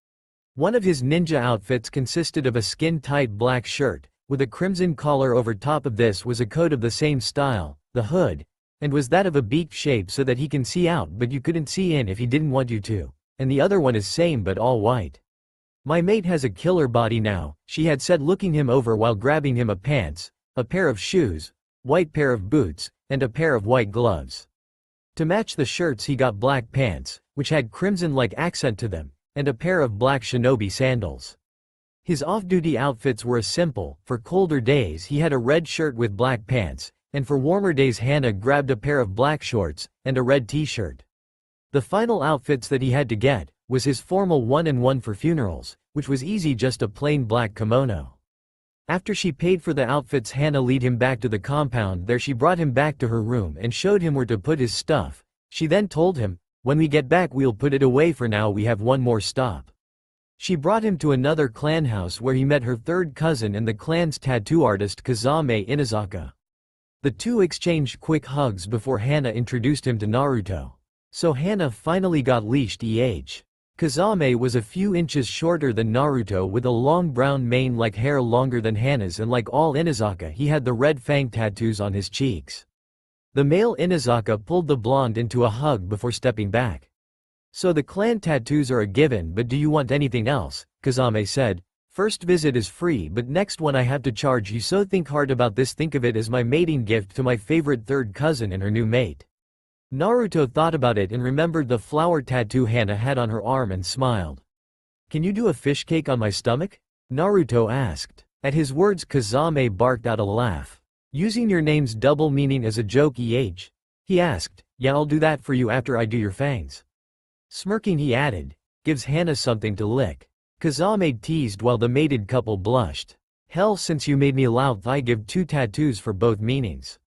One of his ninja outfits consisted of a skin-tight black shirt, with a crimson collar. Over top of this was a coat of the same style, the hood, and was that of a beak shape so that he can see out but you couldn't see in if he didn't want you to, and the other one is same but all white. "My mate has a killer body now," she had said, looking him over while grabbing him a pants, a pair of shoes, white pair of boots, and a pair of white gloves. To match the shirts he got black pants, which had crimson-like accent to them, and a pair of black shinobi sandals. His off-duty outfits were simple. For colder days he had a red shirt with black pants, and for warmer days Hana grabbed a pair of black shorts, and a red t-shirt. The final outfits that he had to get was his formal 1-in-1 for funerals, which was easy, just a plain black kimono. After she paid for the outfits Hana lead him back to the compound. There she brought him back to her room and showed him where to put his stuff. She then told him, "When we get back we'll put it away, for now we have one more stop." She brought him to another clan house where he met her 3rd cousin and the clan's tattoo artist Kazame Inazaka. The two exchanged quick hugs before Hana introduced him to Naruto. So Hana finally got leashed age. Kazame was a few inches shorter than Naruto with a long brown mane like hair longer than Hana's, and like all Inazaka he had the red fang tattoos on his cheeks. The male Inazaka pulled the blonde into a hug before stepping back. "So the clan tattoos are a given, but do you want anything else?" Kazame said. "First visit is free, but next one I have to charge you, so think hard about this. Think of it as my mating gift to my favorite 3rd cousin and her new mate." Naruto thought about it and remembered the flower tattoo Hana had on her arm and smiled. "Can you do a fish cake on my stomach?" Naruto asked. At his words Kazame barked out a laugh. "Using your name's double meaning as a joke, he asked. "Yeah, I'll do that for you after I do your fangs." Smirking he added, "Gives Hana something to lick." Kazame teased while the mated couple blushed. "Hell, since you made me laugh I give 2 tattoos for both meanings."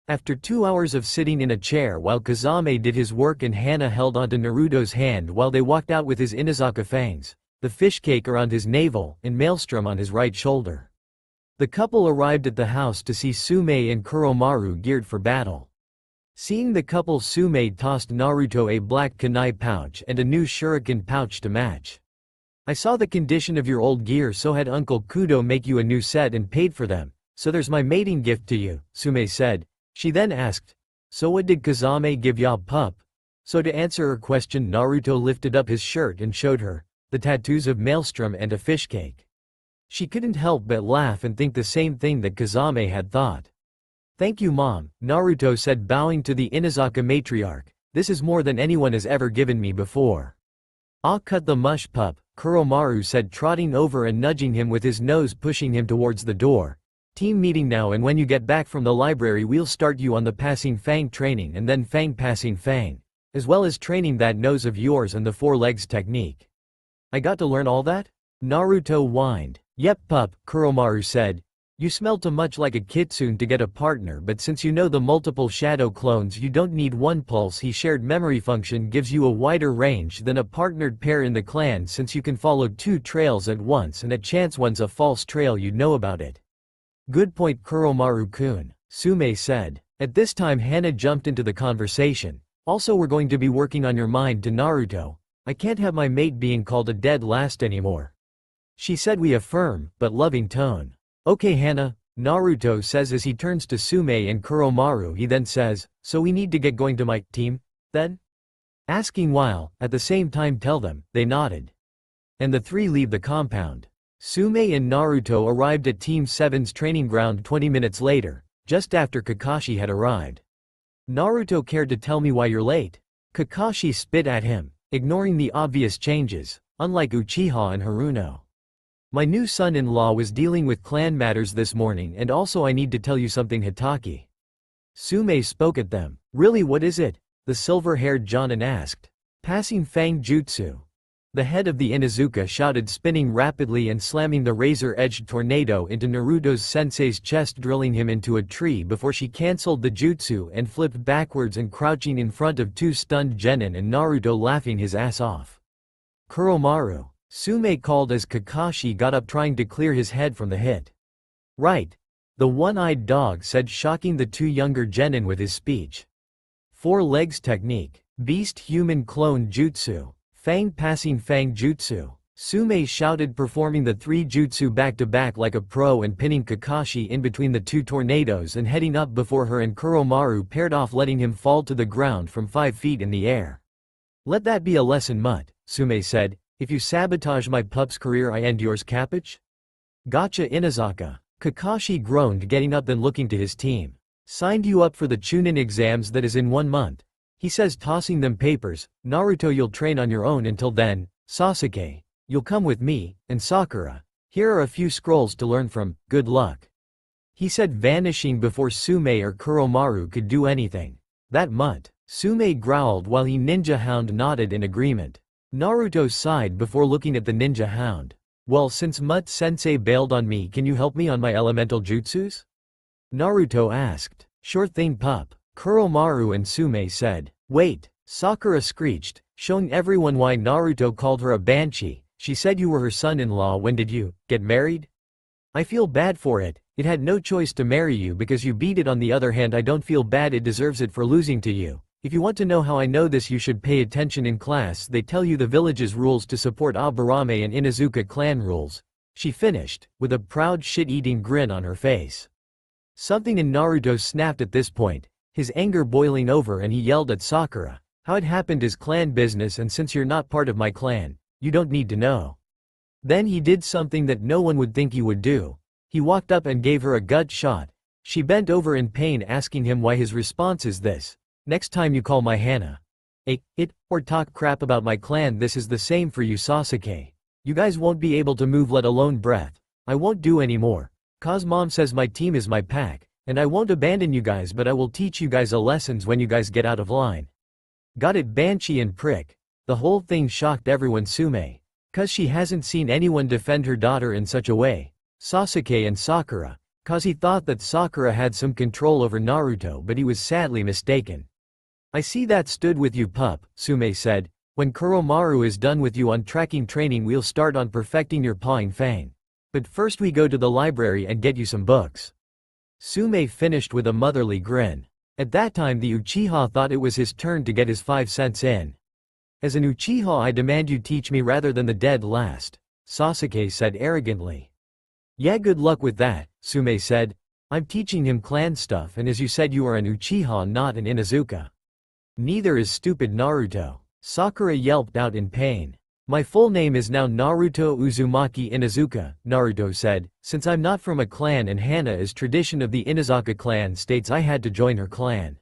After 2 hours of sitting in a chair while Kazame did his work and Hana held onto Naruto's hand while they walked out with his Inazaka fangs, the fish cake around his navel, and maelstrom on his right shoulder. The couple arrived at the house to see Sume and Kuromaru geared for battle. Seeing the couple, Sume tossed Naruto a black kunai pouch and a new shuriken pouch to match. "I saw the condition of your old gear, so had Uncle Kudo make you a new set and paid for them, so there's my mating gift to you," Sume said. She then asked, "So what did Kazame give ya, pup?" So to answer her question Naruto lifted up his shirt and showed her the tattoos of maelstrom and a fish cake. She couldn't help but laugh and think the same thing that Kazame had thought. "Thank you, Mom," Naruto said, bowing to the Inazaka matriarch. "This is more than anyone has ever given me before." "Ah, cut the mush, pup," Kuromaru said, trotting over and nudging him with his nose, pushing him towards the door. "Team meeting now, and when you get back from the library we'll start you on the passing fang training and then fang passing fang, as well as training that nose of yours and the 4 legs technique." "I got to learn all that?" Naruto whined. "Yep, pup," Kuromaru said. "You smell too much like a kitsune to get a partner, but since you know the multiple shadow clones you don't need one pulse. He shared memory function gives you a wider range than a partnered pair in the clan, since you can follow 2 trails at once and a chance one's a false trail you'd know about it." "Good point, Kuromaru-kun," Sume said. At this time Hana jumped into the conversation. "Also, we're going to be working on your mind to Naruto. I can't have my mate being called a dead last anymore," she said with a firm, but loving tone. "Okay, Hana," Naruto says as he turns to Sume and Kuromaru. He then says, "So we need to get going to my team, then?" Asking while, at the same time tell them, they nodded. And the 3 leave the compound. Sume and Naruto arrived at Team 7's training ground 20 minutes later, just after Kakashi had arrived. "Naruto cared to tell me why you're late?" Kakashi spit at him, ignoring the obvious changes, unlike Uchiha and Haruno. My new son-in-law was dealing with clan matters this morning, and also I need to tell you something, Hitaki. Sume spoke at them. Really, what is it? The silver-haired Jonin asked. Passing Fang Jutsu. The head of the Inuzuka shouted, spinning rapidly and slamming the razor-edged tornado into Naruto's sensei's chest, drilling him into a tree before she cancelled the jutsu and flipped backwards and crouching in front of two stunned genin and Naruto laughing his ass off. Kuromaru. Sume called as Kakashi got up, trying to clear his head from the hit. Right. The one-eyed dog said, shocking the two younger genin with his speech. Four legs technique. Beast human clone jutsu. Fang passing Fang jutsu. Sume shouted, performing the three jutsu back-to-back like a pro and pinning Kakashi in between the two tornadoes and heading up before her, and Kuromaru paired off, letting him fall to the ground from 5 feet in the air. Let that be a lesson, Mutt, Sume said. If you sabotage my pup's career, I end yours, Capiche? Gotcha, Inazaka. Kakashi groaned, getting up and looking to his team. Signed you up for the Chunin exams that is in 1 month. He says, tossing them papers. Naruto, you'll train on your own until then. Sasuke, you'll come with me, and Sakura. Here are a few scrolls to learn from, good luck. He said, vanishing before Sume or Kuromaru could do anything. That Mutt. Sume growled while he Ninja Hound nodded in agreement. Naruto sighed before looking at the Ninja Hound. Well, since Mutt sensei bailed on me, can you help me on my elemental jutsus? Naruto asked. Sure thing, pup. Kuromaru and Sume said. Wait, Sakura screeched, showing everyone why Naruto called her a banshee. She said you were her son-in-law. When did you get married? I feel bad for it. It had no choice to marry you because you beat it. On the other hand, I don't feel bad, it deserves it for losing to you. If you want to know how I know this, you should pay attention in class. They tell you the village's rules to support Aburame and Inuzuka clan rules. She finished, with a proud shit-eating grin on her face. Something in Naruto snapped at this point, his anger boiling over, and he yelled at Sakura. How it happened is clan business, and since you're not part of my clan, you don't need to know. Then he did something that no one would think he would do. He walked up and gave her a gut shot. She bent over in pain, asking him why. His response is this. Next time you call my Hana or talk crap about my clan, this is the same for you, Sasuke. You guys won't be able to move, let alone breath. I won't do anymore. Cause mom says my team is my pack, and I won't abandon you guys, but I will teach you guys a lessons when you guys get out of line. Got it, banshee and prick? The whole thing shocked everyone. Sume, cause she hasn't seen anyone defend her daughter in such a way. Sasuke and Sakura, cause he thought that Sakura had some control over Naruto, but he was sadly mistaken. I see that stood with you, pup, Sume said. When Kuromaru is done with you on tracking training, we'll start on perfecting your pawing fang. But first we go to the library and get you some books. Sume finished with a motherly grin. At that time the Uchiha thought it was his turn to get his 5 cents in. As an Uchiha, I demand you teach me rather than the dead last, Sasuke said arrogantly. Yeah, good luck with that, Sume said. I'm teaching him clan stuff, and as you said, you are an Uchiha, not an Inuzuka. Neither is stupid Naruto. Sakura yelped out in pain. My full name is now Naruto Uzumaki Inuzuka, Naruto said. Since I'm not from a clan and Hana is tradition of the Inazaka clan states, I had to join her clan.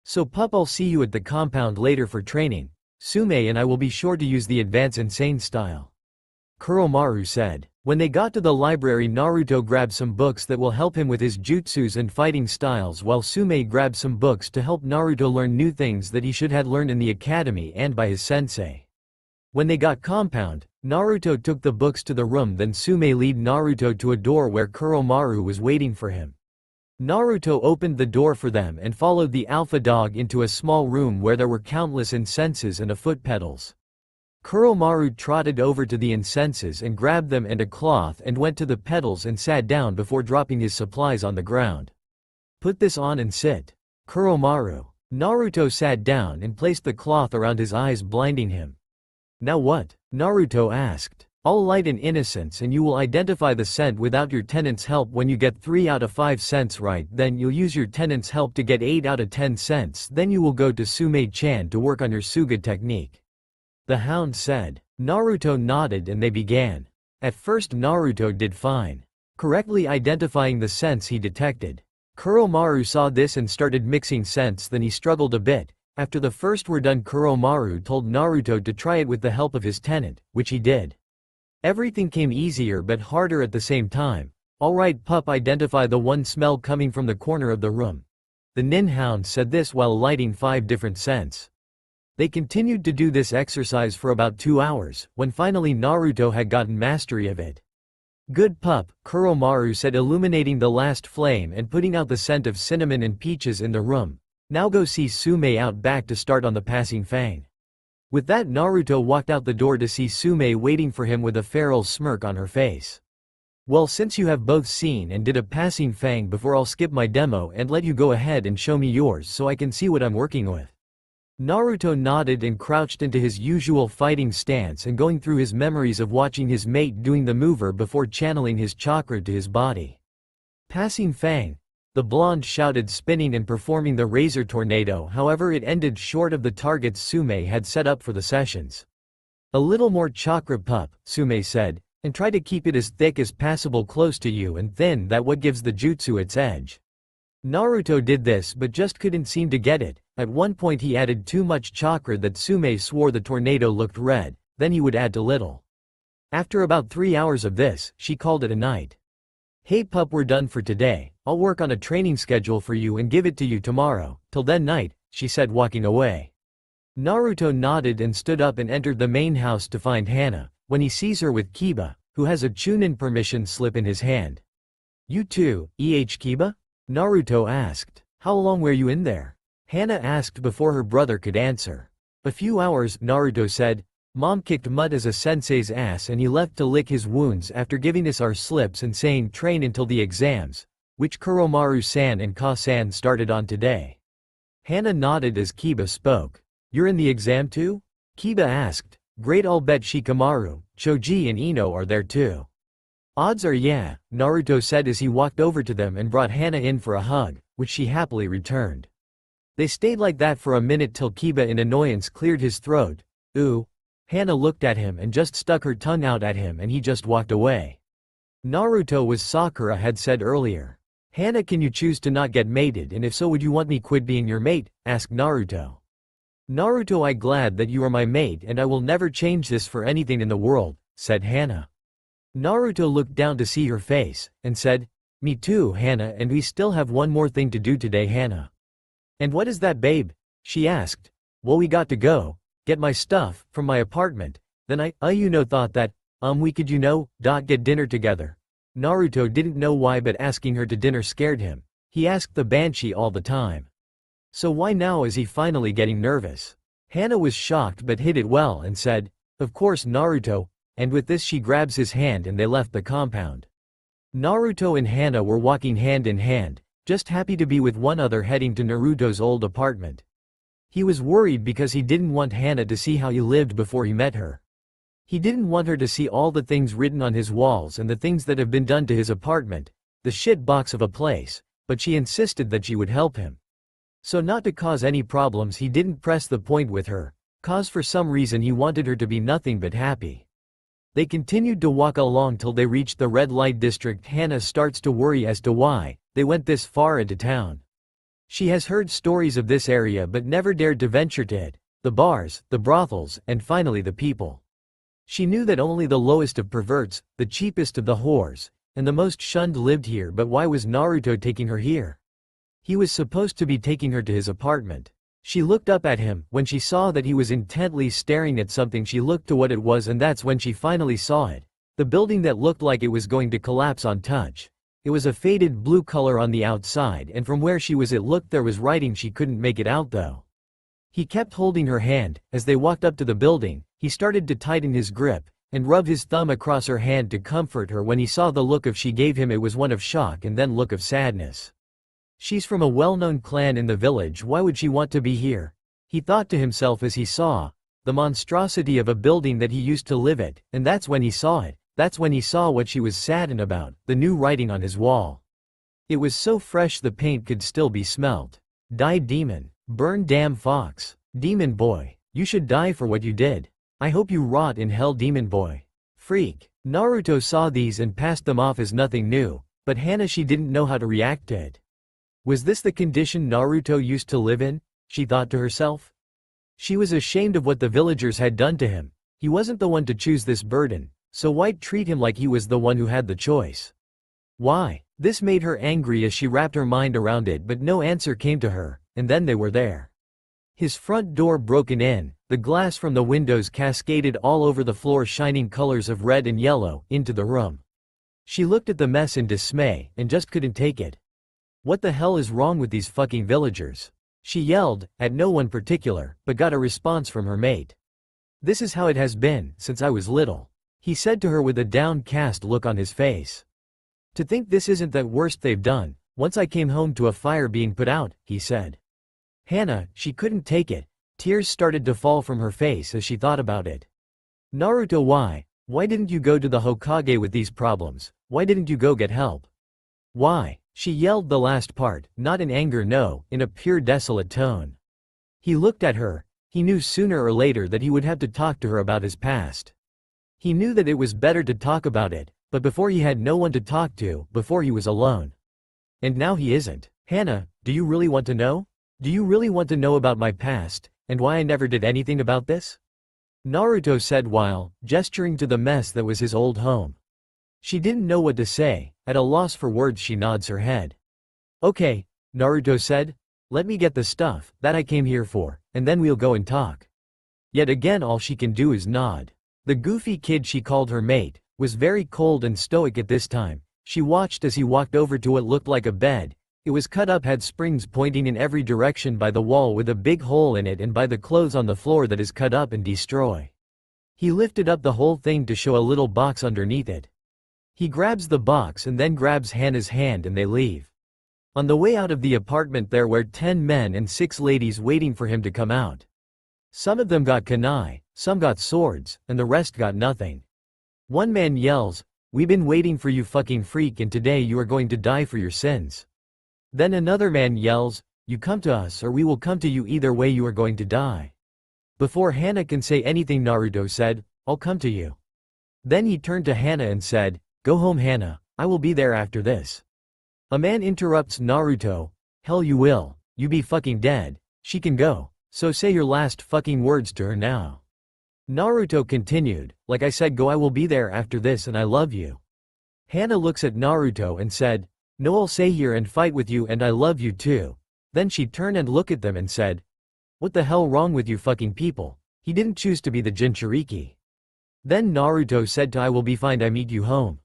So pup, I'll see you at the compound later for training. Sume and I will be sure to use the advance insane style. Kuromaru said. When they got to the library, Naruto grabbed some books that will help him with his jutsus and fighting styles, while Sume grabbed some books to help Naruto learn new things that he should have learned in the academy and by his sensei. When they got compound, Naruto took the books to the room, then Sume led Naruto to a door where Kuromaru was waiting for him. Naruto opened the door for them and followed the alpha dog into a small room where there were countless incenses and foot pedals. Kuromaru trotted over to the incenses and grabbed them and a cloth and went to the pedals and sat down before dropping his supplies on the ground. Put this on and sit. Kuromaru. Naruto sat down and placed the cloth around his eyes, blinding him. Now what? Naruto asked. All light and innocence, and you will identify the scent without your tenant's help. When you get 3 out of 5 cents right, then you'll use your tenant's help to get 8 out of 10 cents. Then you will go to Sume-chan to work on your Suga technique. The hound said. Naruto nodded and they began. At first Naruto did fine, correctly identifying the scents he detected. Kuromaru saw this and started mixing scents, then he struggled a bit. After the first were done, Kuromaru told Naruto to try it with the help of his tenant, which he did. Everything came easier but harder at the same time. "Alright pup, identify the one smell coming from the corner of the room." The nin hound said this while lighting 5 different scents. They continued to do this exercise for about 2 hours, when finally Naruto had gotten mastery of it. "Good pup," Kuromaru said, illuminating the last flame and putting out the scent of cinnamon and peaches in the room. "Now go see Sume out back to start on the passing fang." With that, Naruto walked out the door to see Sume waiting for him with a feral smirk on her face. "Well, since you have both seen and did a passing fang before, I'll skip my demo and let you go ahead and show me yours so I can see what I'm working with." Naruto nodded and crouched into his usual fighting stance and going through his memories of watching his mate doing the mover before channeling his chakra to his body. "Passing fang," the blonde shouted, spinning and performing the razor tornado. However, it ended short of the targets Sume had set up for the sessions. "A little more chakra pup," Sume said, "and try to keep it as thick as possible close to you and thin, that what gives the jutsu its edge." Naruto did this but just couldn't seem to get it. At one point he added too much chakra that Sume swore the tornado looked red, then he would add too little. After about 3 hours of this, she called it a night. "Hey pup, we're done for today. I'll work on a training schedule for you and give it to you tomorrow. Till then, night," she said, walking away. Naruto nodded and stood up and entered the main house to find Hana, when he sees her with Kiba, who has a Chunin permission slip in his hand. "You too, Kiba?" Naruto asked. "How long were you in there?" Hana asked before her brother could answer. "A few hours," Naruto said. "Mom kicked mud as a sensei's ass and he left to lick his wounds after giving us our slips and saying train until the exams, which Kuromaru-san and Ka-san started on today." Hana nodded as Kiba spoke. "You're in the exam too?" Kiba asked. "Great, I'll bet Shikamaru, Choji and Ino are there too." "Odds are yeah," Naruto said as he walked over to them and brought Hana in for a hug, which she happily returned. They stayed like that for a minute till Kiba in annoyance cleared his throat. "Ooh." Hana looked at him and just stuck her tongue out at him and he just walked away. Naruto was Sakura had said earlier. "Hana, can you choose to not get mated, and if so, would you want me quit being your mate?" asked Naruto. "Naruto, I glad that you are my mate and I will never change this for anything in the world," said Hana. Naruto looked down to see her face, and said, "Me too, Hana, and we still have one more thing to do today, Hana." "And what is that, babe?" she asked. "Well, we got to go get my stuff from my apartment, then I thought that, we could get dinner together." Naruto didn't know why, but asking her to dinner scared him. He asked the banshee all the time. So why now is he finally getting nervous? Hana was shocked but hid it well and said, "Of course, Naruto," and with this she grabs his hand and they left the compound. Naruto and Hana were walking hand in hand, just happy to be with one another, heading to Naruto's old apartment. He was worried because he didn't want Hana to see how he lived before he met her. He didn't want her to see all the things written on his walls and the things that have been done to his apartment, the shit box of a place, but she insisted that she would help him. So not to cause any problems, he didn't press the point with her, cause for some reason he wanted her to be nothing but happy. They continued to walk along till they reached the red light district. Hana starts to worry as to why they went this far into town. She has heard stories of this area but never dared to venture to it, the bars, the brothels, and finally the people. She knew that only the lowest of perverts, the cheapest of the whores, and the most shunned lived here, but why was Naruto taking her here? He was supposed to be taking her to his apartment. She looked up at him. When she saw that he was intently staring at something, she looked to what it was, and that's when she finally saw it. The building that looked like it was going to collapse on touch. It was a faded blue color on the outside, and from where she was it looked there was writing. She couldn't make it out though. He kept holding her hand. As they walked up to the building, he started to tighten his grip, and rub his thumb across her hand to comfort her. When he saw the look she gave him, it was one of shock and then look of sadness. She's from a well-known clan in the village, why would she want to be here? He thought to himself as he saw the monstrosity of a building that he used to live at, and that's when he saw it. That's when he saw what she was saddened about, the new writing on his wall. It was so fresh the paint could still be smelt. Die demon. Burn damn fox. Demon boy. You should die for what you did. I hope you rot in hell, demon boy. Freak. Naruto saw these and passed them off as nothing new, but Hana, she didn't know how to react to it. Was this the condition Naruto used to live in? She thought to herself. She was ashamed of what the villagers had done to him. He wasn't the one to choose this burden, So why'd treat him like he was the one who had the choice? Why? This made her angry as she wrapped her mind around it, but no answer came to her, and then they were there. His front door broken in, the glass from the windows cascaded all over the floor, shining colors of red and yellow, into the room. She looked at the mess in dismay, and just couldn't take it. What the hell is wrong with these fucking villagers? She yelled, at no one particular, but got a response from her mate. This is how it has been, since I was little, he said to her with a downcast look on his face. To think this isn't the worst they've done. Once I came home to a fire being put out, he said. Hana, she couldn't take it. Tears started to fall from her face as she thought about it. Naruto, why didn't you go to the Hokage with these problems? Why didn't you go get help? Why? She yelled the last part, not in anger, no, in a pure desolate tone. He looked at her. He knew sooner or later that he would have to talk to her about his past. He knew that it was better to talk about it, but before he had no one to talk to, before he was alone. And now he isn't. Hana, do you really want to know? Do you really want to know about my past, and why I never did anything about this? Naruto said while gesturing to the mess that was his old home. She didn't know what to say. At a loss for words, she nods her head. Okay, Naruto said. Let me get the stuff that I came here for, and then we'll go and talk. Yet again all she can do is nod. The goofy kid she called her mate was very cold and stoic at this time. She watched as he walked over to what looked like a bed. It was cut up, had springs pointing in every direction by the wall with a big hole in it, and by the clothes on the floor that is cut up and destroy. He lifted up the whole thing to show a little box underneath it. He grabs the box and then grabs Hana's hand and they leave. On the way out of the apartment there were 10 men and 6 ladies waiting for him to come out. Some of them got kunai, some got swords, and the rest got nothing. One man yells, "We've been waiting for you, fucking freak, and today you are going to die for your sins." Then another man yells, "You come to us or we will come to you, either way you are going to die." Before Hana can say anything, Naruto said, "I'll come to you." Then he turned to Hana and said, "Go home, Hana, I will be there after this." A man interrupts Naruto, "Hell you will, you be fucking dead, she can go, so say your last fucking words to her now." Naruto continued, "Like I said, go, I will be there after this and I love you." Hana looks at Naruto and said, "No, I'll stay here and fight with you and I love you too." Then she turned and looked at them and said, "What the hell wrong with you fucking people? He didn't choose to be the Jinchuriki." Then Naruto said to I will be fine, I meet you home.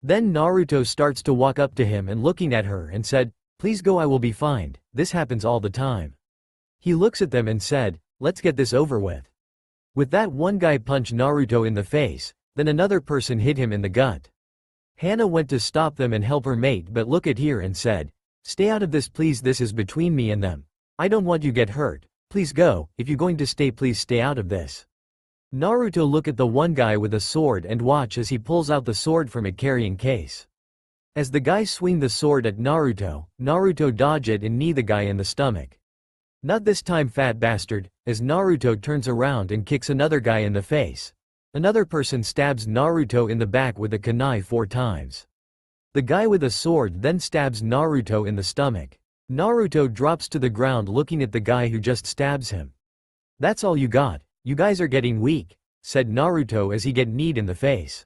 Then Naruto starts to walk up to him and looking at her and said, "Please go, I will be fine, this happens all the time." He looks at them and said, "Let's get this over with." With that, one guy punched Naruto in the face, then another person hit him in the gut. Hana went to stop them and help her mate, but look at here and said, "Stay out of this please, this is between me and them. I don't want you get hurt, please go, if you going to stay please stay out of this." Naruto look at the one guy with a sword and watch as he pulls out the sword from a carrying case. As the guy swing the sword at Naruto, Naruto dodge it and knee the guy in the stomach. "Not this time, fat bastard," as Naruto turns around and kicks another guy in the face. Another person stabs Naruto in the back with a kunai 4 times. The guy with a sword then stabs Naruto in the stomach. Naruto drops to the ground looking at the guy who just stabs him. "That's all you got? You guys are getting weak," said Naruto as he get kneed in the face.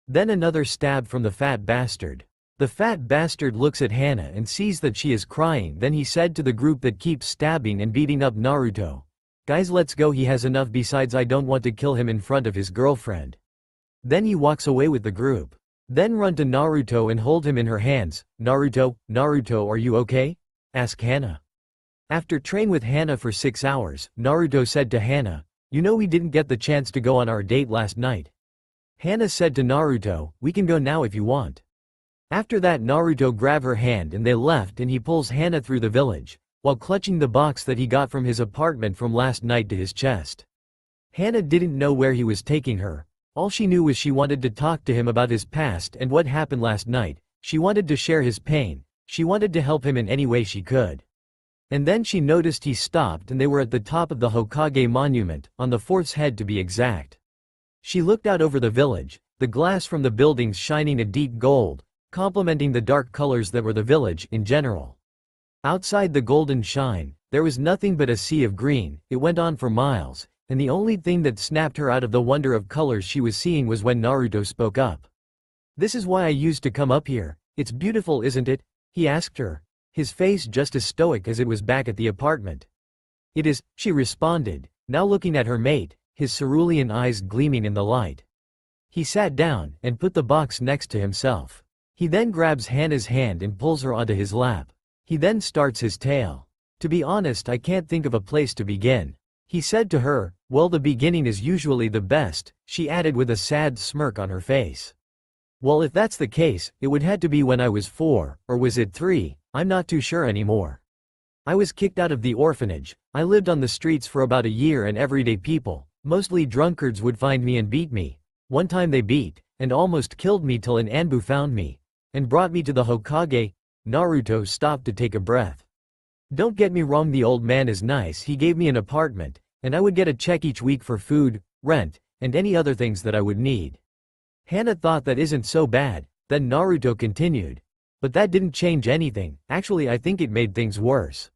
Then another stab from the fat bastard. The fat bastard looks at Hana and sees that she is crying, then he said to the group that keeps stabbing and beating up Naruto, "Guys, let's go, he has enough, besides I don't want to kill him in front of his girlfriend." Then he walks away with the group. Then run to Naruto and hold him in her hands. "Naruto, are you okay?" asked Hana. After train with Hana for 6 hours, Naruto said to Hana, "You know we didn't get the chance to go on our date last night." Hana said to Naruto, "We can go now if you want." After that, Naruto grabbed her hand and they left, and he pulls Hana through the village, while clutching the box that he got from his apartment from last night to his chest. Hana didn't know where he was taking her. All she knew was she wanted to talk to him about his past and what happened last night. She wanted to share his pain. She wanted to help him in any way she could. And then she noticed he stopped and they were at the top of the Hokage monument, on the 4th head to be exact. She looked out over the village, the glass from the buildings shining a deep gold, complementing the dark colors that were the village in general. Outside the golden shine, there was nothing but a sea of green. It went on for miles. and the only thing that snapped her out of the wonder of colors she was seeing was when Naruto spoke up. "This is why I used to come up here. It's beautiful, isn't it?" he asked her, his face just as stoic as it was back at the apartment. "It is," she responded, now looking at her mate, his cerulean eyes gleaming in the light. He sat down and put the box next to himself. He then grabs Hana's hand and pulls her onto his lap. He then starts his tale. "To be honest, I can't think of a place to begin," he said to her. "Well, the beginning is usually the best," she added with a sad smirk on her face. "Well, if that's the case, it would had to be when I was 4, or was it 3, I'm not too sure anymore. I was kicked out of the orphanage. I lived on the streets for about a year and everyday people, mostly drunkards, would find me and beat me. One time they beat and almost killed me till an Anbu found me and brought me to the Hokage." Naruto stopped to take a breath. "Don't get me wrong, the old man is nice. He gave me an apartment, and I would get a check each week for food, rent, and any other things that I would need." Hana thought that isn't so bad. Then Naruto continued. "But that didn't change anything. Actually, I think it made things worse.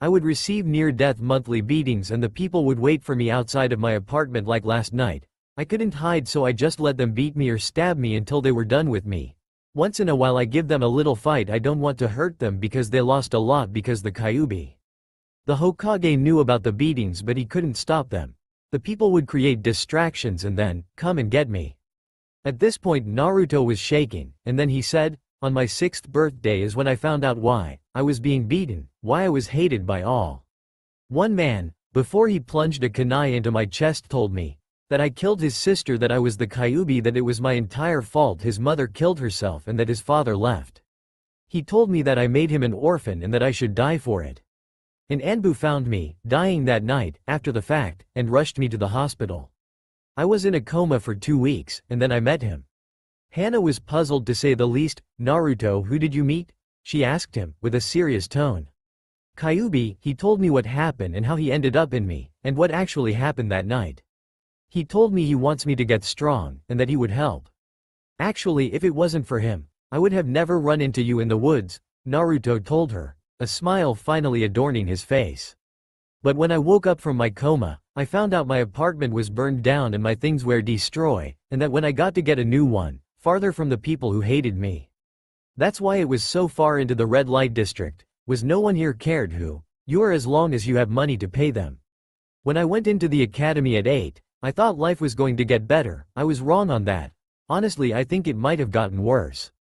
I would receive near-death monthly beatings and the people would wait for me outside of my apartment like last night. I couldn't hide, so I just let them beat me or stab me until they were done with me. Once in a while I give them a little fight. I don't want to hurt them because they lost a lot because the Kyuubi." The Hokage knew about the beatings, but he couldn't stop them. The people would create distractions and then come and get me. At this point Naruto was shaking, and then he said, "On my 6th birthday is when I found out why I was being beaten, why I was hated by all. One man, before he plunged a kunai into my chest, told me that I killed his sister, that I was the Kyuubi, that it was my entire fault his mother killed herself and that his father left. He told me that I made him an orphan and that I should die for it. An Anbu found me, dying that night, after the fact, and rushed me to the hospital. I was in a coma for 2 weeks, and then I met him." Hana was puzzled to say the least. "Naruto, who did you meet?" she asked him, with a serious tone. "Kyuubi, he told me what happened and how he ended up in me, and what actually happened that night. He told me he wants me to get strong, and that he would help. Actually, if it wasn't for him, I would have never run into you in the woods," Naruto told her, a smile finally adorning his face. "But when I woke up from my coma, I found out my apartment was burned down and my things were destroyed, and that when I got to get a new one, farther from the people who hated me. That's why it was so far into the red light district, was no one here cared who you are as long as you have money to pay them. When I went into the academy at 8, I thought life was going to get better. I was wrong on that. Honestly, I think it might have gotten worse.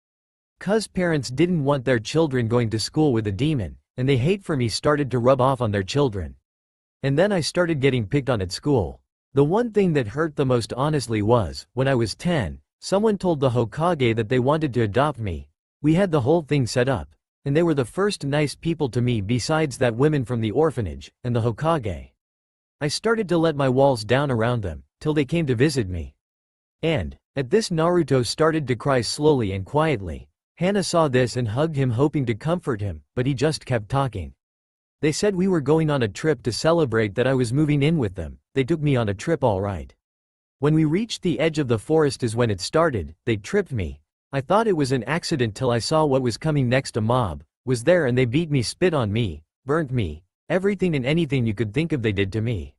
'Cause parents didn't want their children going to school with a demon, and they hate for me started to rub off on their children. And then I started getting picked on at school. The one thing that hurt the most honestly was, when I was 10, someone told the Hokage that they wanted to adopt me. We had the whole thing set up, and they were the first nice people to me besides that women from the orphanage, and the Hokage. I started to let my walls down around them, till they came to visit me. And, at this Naruto started to cry slowly and quietly. Hana saw this and hugged him hoping to comfort him, but he just kept talking. They said we were going on a trip to celebrate that I was moving in with them. They took me on a trip all right. When we reached the edge of the forest is when it started. They tripped me. I thought it was an accident till I saw what was coming next. A mob was there and they beat me, spit on me, burnt me, everything and anything you could think of they did to me.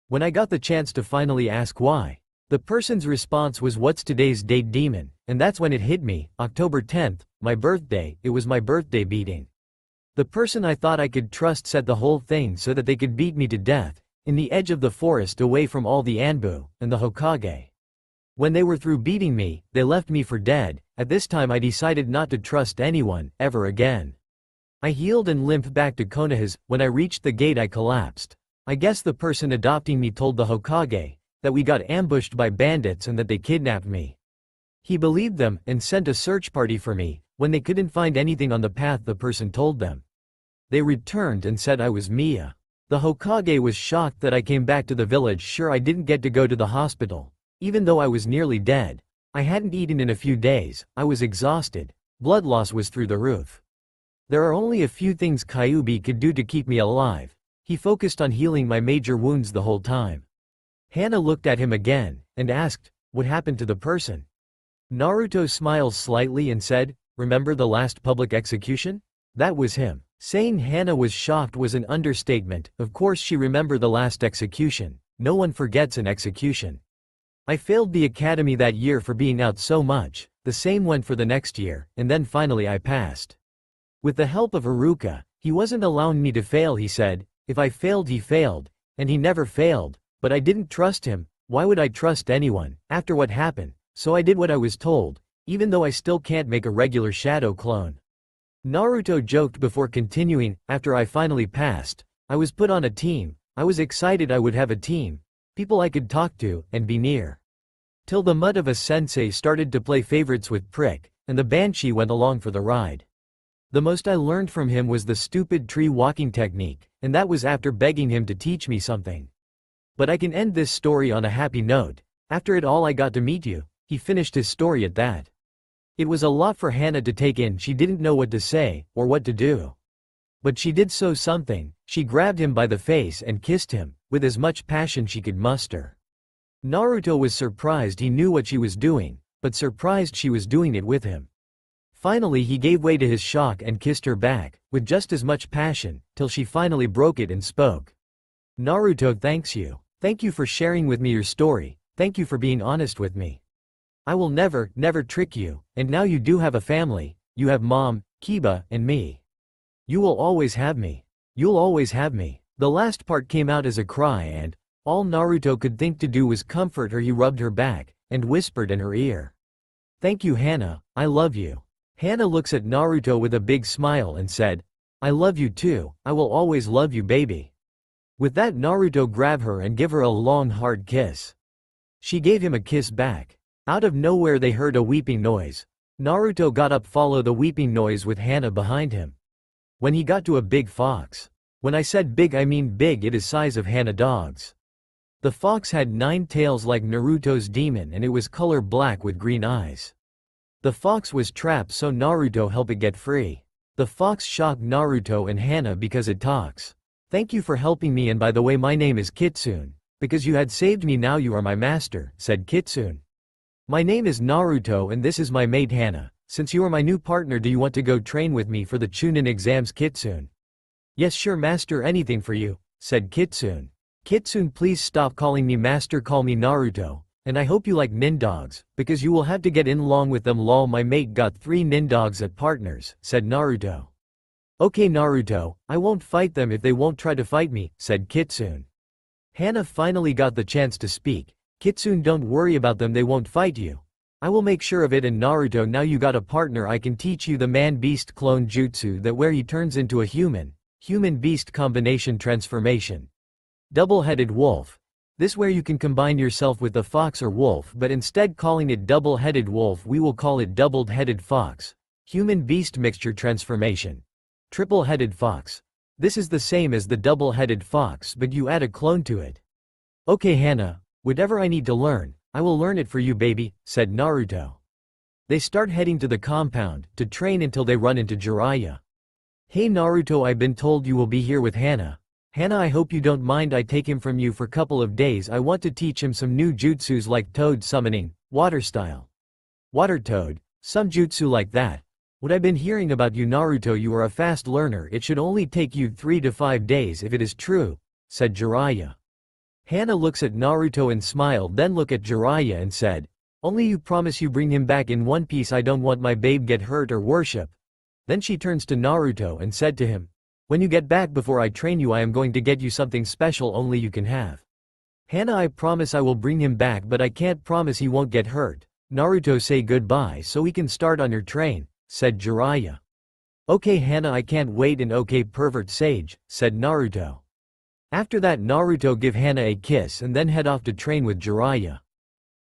When I got the chance to finally ask why, the person's response was, "What's today's date, demon?" And that's when it hit me. October 10th, my birthday. It was my birthday beating. The person I thought I could trust set the whole thing so that they could beat me to death, in the edge of the forest away from all the Anbu and the Hokage. When they were through beating me, they left me for dead. At this time I decided not to trust anyone, ever again. I healed and limped back to Konoha's. When I reached the gate I collapsed. I guess the person adopting me told the Hokage that we got ambushed by bandits and that they kidnapped me. He believed them and sent a search party for me. When they couldn't find anything on the path the person told them, they returned and said I was Mia. The Hokage was shocked that I came back to the village. Sure, I didn't get to go to the hospital, even though I was nearly dead. I hadn't eaten in a few days. I was exhausted. Blood loss was through the roof. There are only a few things Kyuubi could do to keep me alive. He focused on healing my major wounds the whole time. Hana looked at him again and asked, "What happened to the person?" Naruto smiled slightly and said, "Remember the last public execution? That was him." Saying Hana was shocked was an understatement. Of course she remembered the last execution. No one forgets an execution. I failed the academy that year for being out so much, the same went for the next year, and then finally I passed. With the help of Haruka, he wasn't allowing me to fail, he said. If I failed, he failed, and he never failed, but I didn't trust him. Why would I trust anyone, after what happened? So I did what I was told, even though I still can't make a regular shadow clone. Naruto joked before continuing, after I finally passed, I was put on a team. I was excited I would have a team, people I could talk to, and be near. Till the mud of a sensei started to play favorites with Prick, and the Banshee went along for the ride. The most I learned from him was the stupid tree walking technique, and that was after begging him to teach me something. But I can end this story on a happy note. After it all I got to meet you. He finished his story at that. It was a lot for Hana to take in. She didn't know what to say, or what to do. But she did something. She grabbed him by the face and kissed him, with as much passion she could muster. Naruto was surprised he knew what she was doing, but surprised she was doing it with him. Finally he gave way to his shock and kissed her back, with just as much passion, till she finally broke it and spoke. Naruto, thanks you. Thank you for sharing with me your story, thank you for being honest with me. I will never trick you, and now you do have a family, you have Mom, Kiba, and me. You will always have me. You'll always have me. The last part came out as a cry and, all Naruto could think to do was comfort her. He rubbed her back, and whispered in her ear. Thank you Hana, I love you. Hana looks at Naruto with a big smile and said, I love you too, I will always love you baby. With that Naruto grabbed her and gave her a long hard kiss. She gave him a kiss back. Out of nowhere they heard a weeping noise. Naruto got up, follow the weeping noise with Hana behind him. When he got to a big fox. When I said big I mean big, it is size of Hana dogs. The fox had 9 tails like Naruto's demon and it was color black with green eyes. The fox was trapped so Naruto helped it get free. The fox shocked Naruto and Hana because it talks. Thank you for helping me, and by the way my name is Kitsune. Because you had saved me now you are my master, said Kitsune. My name is Naruto and this is my mate Hana. Since you are my new partner, do you want to go train with me for the Chunin exams, Kitsune? Yes sure master, anything for you, said Kitsune. Kitsune, please stop calling me master, call me Naruto. And I hope you like nindogs, because you will have to get in along with them lol. My mate got 3 nindogs at partners, said Naruto. Okay Naruto, I won't fight them if they won't try to fight me, said Kitsune. Hana finally got the chance to speak. Kitsune, don't worry about them, they won't fight you. I will make sure of it. And Naruto, now you got a partner, I can teach you the man-beast clone jutsu, that where he turns into a human-beast combination transformation. Double-headed wolf. This where you can combine yourself with the fox or wolf, but instead calling it double-headed wolf we will call it double-headed fox. Human-beast mixture transformation. Triple-headed fox. This is the same as the double-headed fox but you add a clone to it. Okay Hana, whatever I need to learn, I will learn it for you baby, said Naruto. They start heading to the compound, to train until they run into Jiraiya. Hey Naruto, I've been told you will be here with Hana. Hana, I hope you don't mind I take him from you for couple of days. I want to teach him some new jutsus like toad summoning, water style. Water toad, some jutsu like that. What I've been hearing about you Naruto, you are a fast learner, it should only take you 3 to 5 days if it is true, said Jiraiya. Hana looks at Naruto and smiled, then looked at Jiraiya and said, only you promise you bring him back in one piece, I don't want my babe get hurt or worship. Then she turns to Naruto and said to him, when you get back before I train you I am going to get you something special only you can have. Hana, I promise I will bring him back but I can't promise he won't get hurt. Naruto, say goodbye so we can start on your train, said Jiraiya. Okay Hana, I can't wait. And okay pervert sage, said Naruto. After that Naruto give Hana a kiss and then head off to train with Jiraiya.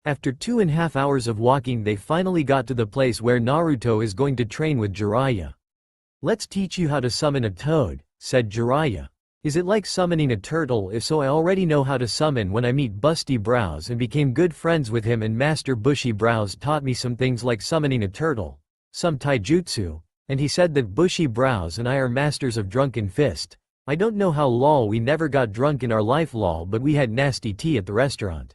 After 2.5 hours of walking they finally got to the place where Naruto is going to train with Jiraiya. Let's teach you how to summon a toad, said Jiraiya. Is it like summoning a turtle? If so I already know how to summon when I meet Busty Brows and became good friends with him, and Master Bushy Brows taught me some things like summoning a turtle, some taijutsu, and he said that Bushy Brows and I are masters of drunken fist. I don't know how lol we never got drunk in our life lol, but we had nasty tea at the restaurant,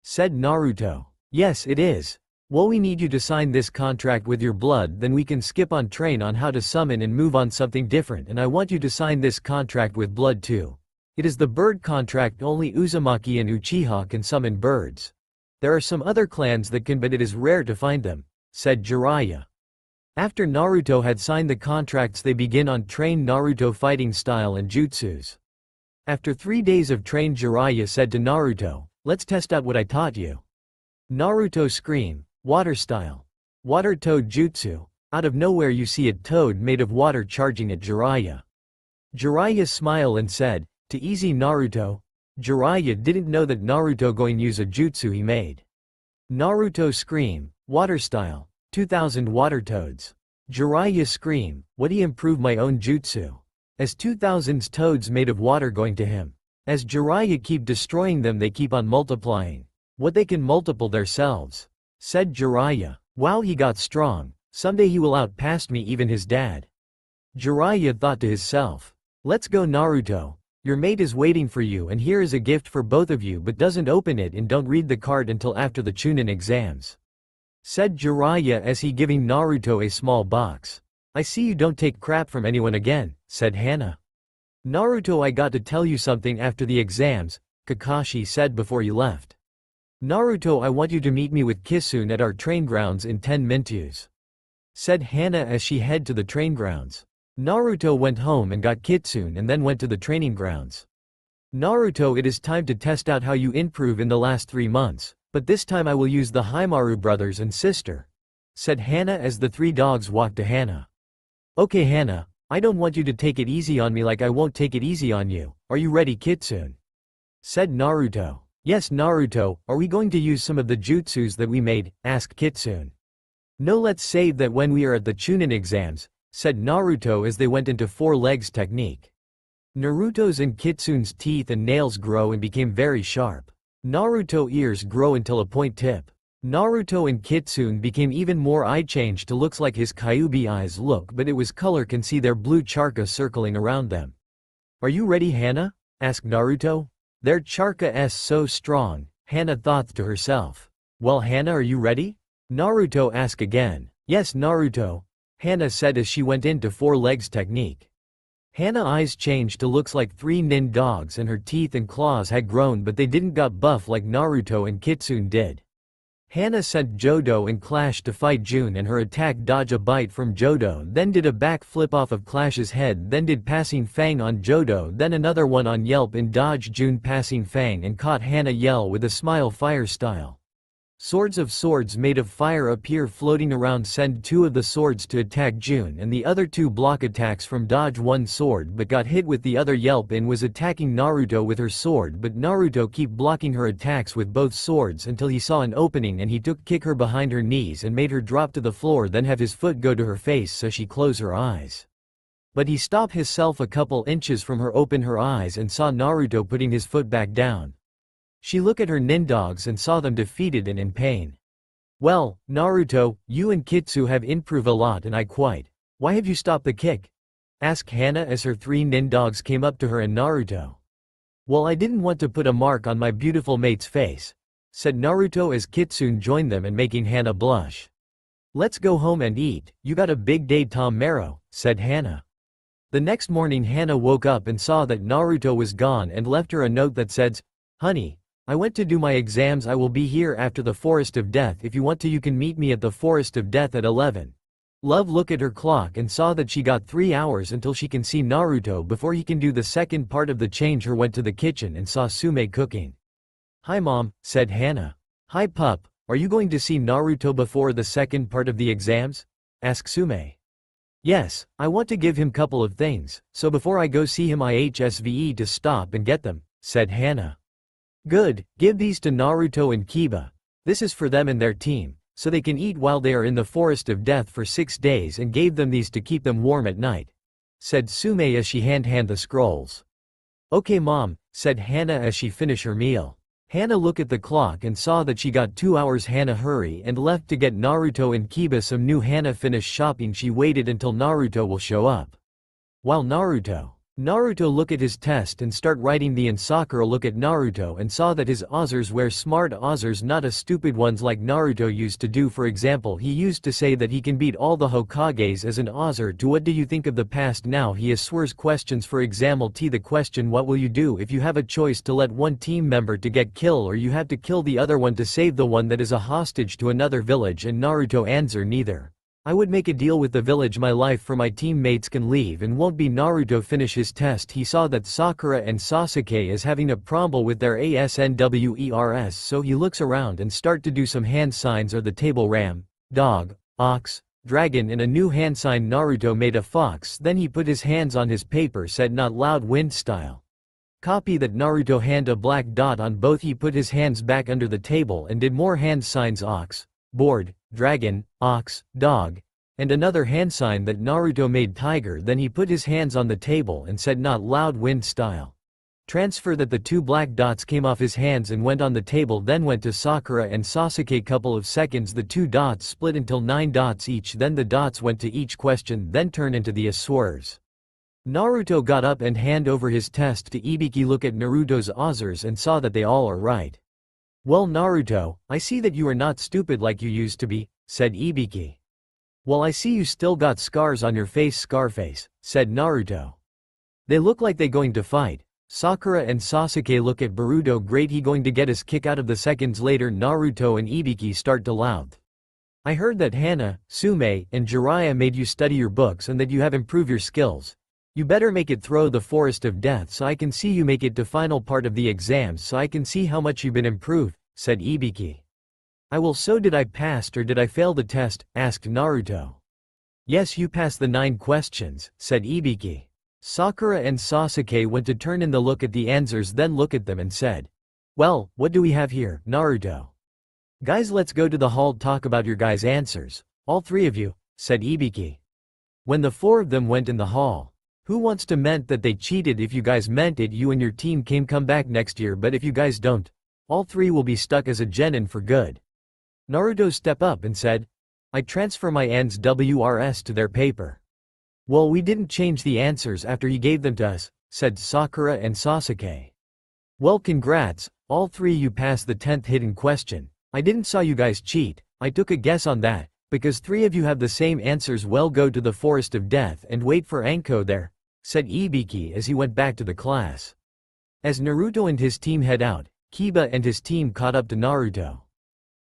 said Naruto. Yes it is. Well, we need you to sign this contract with your blood, then we can skip on train on how to summon and move on something different, and I want you to sign this contract with blood too. It is the bird contract only Uzumaki and Uchiha can summon birds. There are some other clans that can, but it is rare to find them, said Jiraiya. After Naruto had signed the contracts, they begin on train Naruto fighting style and jutsus. After 3 days of train, Jiraiya said to Naruto, "Let's test out what I taught you." Naruto scream, "Water style. Water toad jutsu." Out of nowhere you see a toad made of water charging at Jiraiya. Jiraiya smiled and said, "To easy Naruto." Jiraiya didn't know that Naruto going use a jutsu he made. Naruto scream, "Water style. 2000 water toads." Jiraiya scream, "What he improve my own jutsu?" As 2000 toads made of water going to him. As Jiraiya keep destroying them, they keep on multiplying. What they can multiple themselves, said Jiraiya. Wow, he got strong. Someday he will outpass me, even his dad. Jiraiya thought to himself. Let's go Naruto. Your mate is waiting for you, and here is a gift for both of you, but doesn't open it and don't read the card until after the Chunin exams, said Jiraiya as he giving Naruto a small box. I see you don't take crap from anyone again, said Hana. Naruto, I got to tell you something after the exams, Kakashi said before he left. Naruto, I want you to meet me with Kitsune at our train grounds in 10 minutes, said Hana as she head to the train grounds. Naruto went home and got Kitsune and then went to the training grounds. Naruto, it is time to test out how you improve in the last 3 months, but this time I will use the Haimaru brothers and sister, said Hana as the 3 dogs walked to Hana. Okay Hana, I don't want you to take it easy on me like I won't take it easy on you. Are you ready Kitsune? Said Naruto. Yes Naruto, are we going to use some of the jutsus that we made? Asked Kitsune. No, let's save that when we are at the Chunin exams, said Naruto as they went into 4 legs technique. Naruto's and Kitsune's teeth and nails grow and became very sharp. Naruto ears grow until a point tip. Naruto and Kitsune became even more eye change to looks like his Kyuubi eyes look, but it was color can see their blue charka circling around them. Are you ready Hana? Asked Naruto. Their charka is so strong, Hana thought to herself. Well Hana, are you ready? Naruto asked again. Yes Naruto, Hana said as she went into 4 legs technique. Hana eyes changed to looks like 3 nin dogs and her teeth and claws had grown, but they didn't got buff like Naruto and Kitsune did. Hana sent Jodo and Clash to fight June, and her attack dodge a bite from Jodo, then did a back flip off of Clash's head, then did passing Fang on Jodo, then another one on Yelp and dodged June passing Fang and caught Hana Yell with a smile fire style. Swords of swords made of fire appear floating around, send 2 of the swords to attack June and the other 2 block attacks from dodge 1 sword but got hit with the other. Yelp and was attacking Naruto with her sword, but Naruto keep blocking her attacks with both swords until he saw an opening and he took kick her behind her knees and made her drop to the floor, then have his foot go to her face so she close her eyes. But he stopped himself a couple inches from her, open her eyes and saw Naruto putting his foot back down. She looked at her nindogs and saw them defeated and in pain. Well, Naruto, you and Kitsune have improved a lot and I quite. Why have you stopped the kick? Asked Hana as her 3 nindogs came up to her and Naruto. Well, I didn't want to put a mark on my beautiful mate's face, said Naruto as Kitsune joined them and making Hana blush. Let's go home and eat, you got a big day Tom Marrow, said Hana. The next morning Hana woke up and saw that Naruto was gone and left her a note that said, Honey, I went to do my exams. I will be here after the Forest of Death. If you want to, you can meet me at the Forest of Death at 11. Love looked at her clock and saw that she got 3 hours until she can see Naruto before he can do the second part of the change. Her went to the kitchen and saw Sume cooking. Hi mom, said Hana. Hi pup, are you going to see Naruto before the second part of the exams? Asked Sume. Yes, I want to give him couple of things, so before I go see him I HSVE to stop and get them, said Hana. Good, give these to Naruto and Kiba. This is for them and their team, so they can eat while they are in the Forest of Death for 6 days, and gave them these to keep them warm at night, said Sume as she hand the scrolls. Okay mom, said Hana as she finished her meal. Hana looked at the clock and saw that she got 2 hours. Hana hurry and left to get Naruto and Kiba some new. Hana finished shopping. She waited until Naruto will show up. While Naruto Naruto look at his test and start writing the and Sakura look at Naruto and saw that his Ozers were smart Ozers, not a stupid ones like Naruto used to do. For example, he used to say that he can beat all the Hokages as an Ozer. To what do you think of the past now? He swears questions. For example, the question, what will you do if you have a choice to let one team member to get killed or you have to kill the other one to save the one that is a hostage to another village? And Naruto answer, neither. I would make a deal with the village, my life for my teammates can leave and won't be. Naruto finish his test. He saw that Sakura and Sasuke is having a problem with their ASNWERS, so he looks around and start to do some hand signs or the table ram, dog, ox, dragon in a new hand sign. Naruto made a fox, then he put his hands on his paper, said not loud wind style. Copy that. Naruto hand a black dot on both. He put his hands back under the table and did more hand signs, ox, board, dragon, ox, dog, and another hand sign that Naruto made tiger. Then he put his hands on the table and said not loud wind style. Transfer that. The two black dots came off his hands and went on the table, then went to Sakura and Sasuke. Couple of seconds, the two dots split until 9 dots each, then the dots went to each question, then turned into the Aswers. Naruto got up and hand over his test to Ibiki. Look at Naruto's Ozers and saw that they all are right. Well Naruto, I see that you are not stupid like you used to be, said Ibiki. Well, I see you still got scars on your face, Scarface, said Naruto. They look like they going to fight. Sakura and Sasuke look at Boruto. Great, he going to get his kick out of the. Seconds later, Naruto and Ibiki start to loud. I heard that Hana, Sume, and Jiraiya made you study your books and that you have improved your skills. You better make it through the forest of death so I can see you make it to final part of the exams so I can see how much you've been improved, said Ibiki. I will. So did I pass or did I fail the test, asked Naruto. Yes, you passed the 9 questions, said Ibiki. Sakura and Sasuke went to turn in the look at the answers, then look at them and said, well, what do we have here, Naruto? Guys, let's go to the hall, talk about your guys' answers. All 3 of you, said Ibiki. When the 4 of them went in the hall, who wants to meant that they cheated? If you guys meant it, you and your team can come back next year, but if you guys don't, all 3 will be stuck as a genin for good. Naruto stepped up and said, I transfer my ANSWRS to their paper. Well, we didn't change the answers after he gave them to us, said Sakura and Sasuke. Well, congrats, all 3 you passed the 10th hidden question. I didn't saw you guys cheat, I took a guess on that, because 3 of you have the same answers. Well, go to the forest of death and wait for Anko there, said Ibiki as he went back to the class. As Naruto and his team head out, Kiba and his team caught up to Naruto.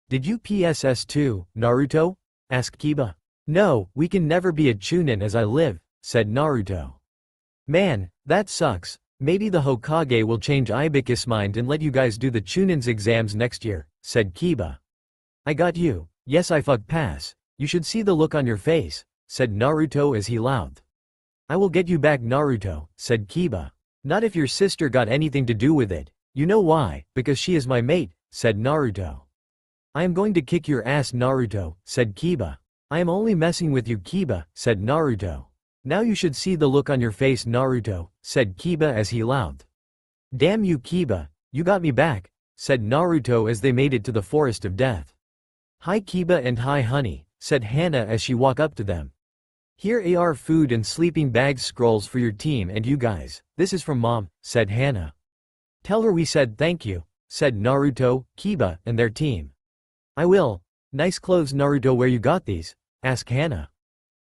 Did you PSS too, Naruto? asked Kiba. No, we can never be a Chunin as I live, said Naruto. Man, that sucks. Maybe the Hokage will change Ibika's mind and let you guys do the Chunin's exams next year, said Kiba. I got you. Yes, I fuck pass. You should see the look on your face, said Naruto as he laughed. I will get you back, Naruto, said Kiba. Not if your sister got anything to do with it. You know why? Because she is my mate, said Naruto. I am going to kick your ass, Naruto, said Kiba. I am only messing with you, Kiba, said Naruto. Now you should see the look on your face, Naruto, said Kiba as he laughed. Damn you, Kiba, you got me back, said Naruto as they made it to the forest of death. Hi Kiba and hi honey, said Hana as she walked up to them. Here are food and sleeping bags, scrolls for your team and you guys. This is from mom, said Hana. Tell her we said thank you, said Naruto, Kiba, and their team. I will. Nice clothes, Naruto. Where you got these? asked Hana.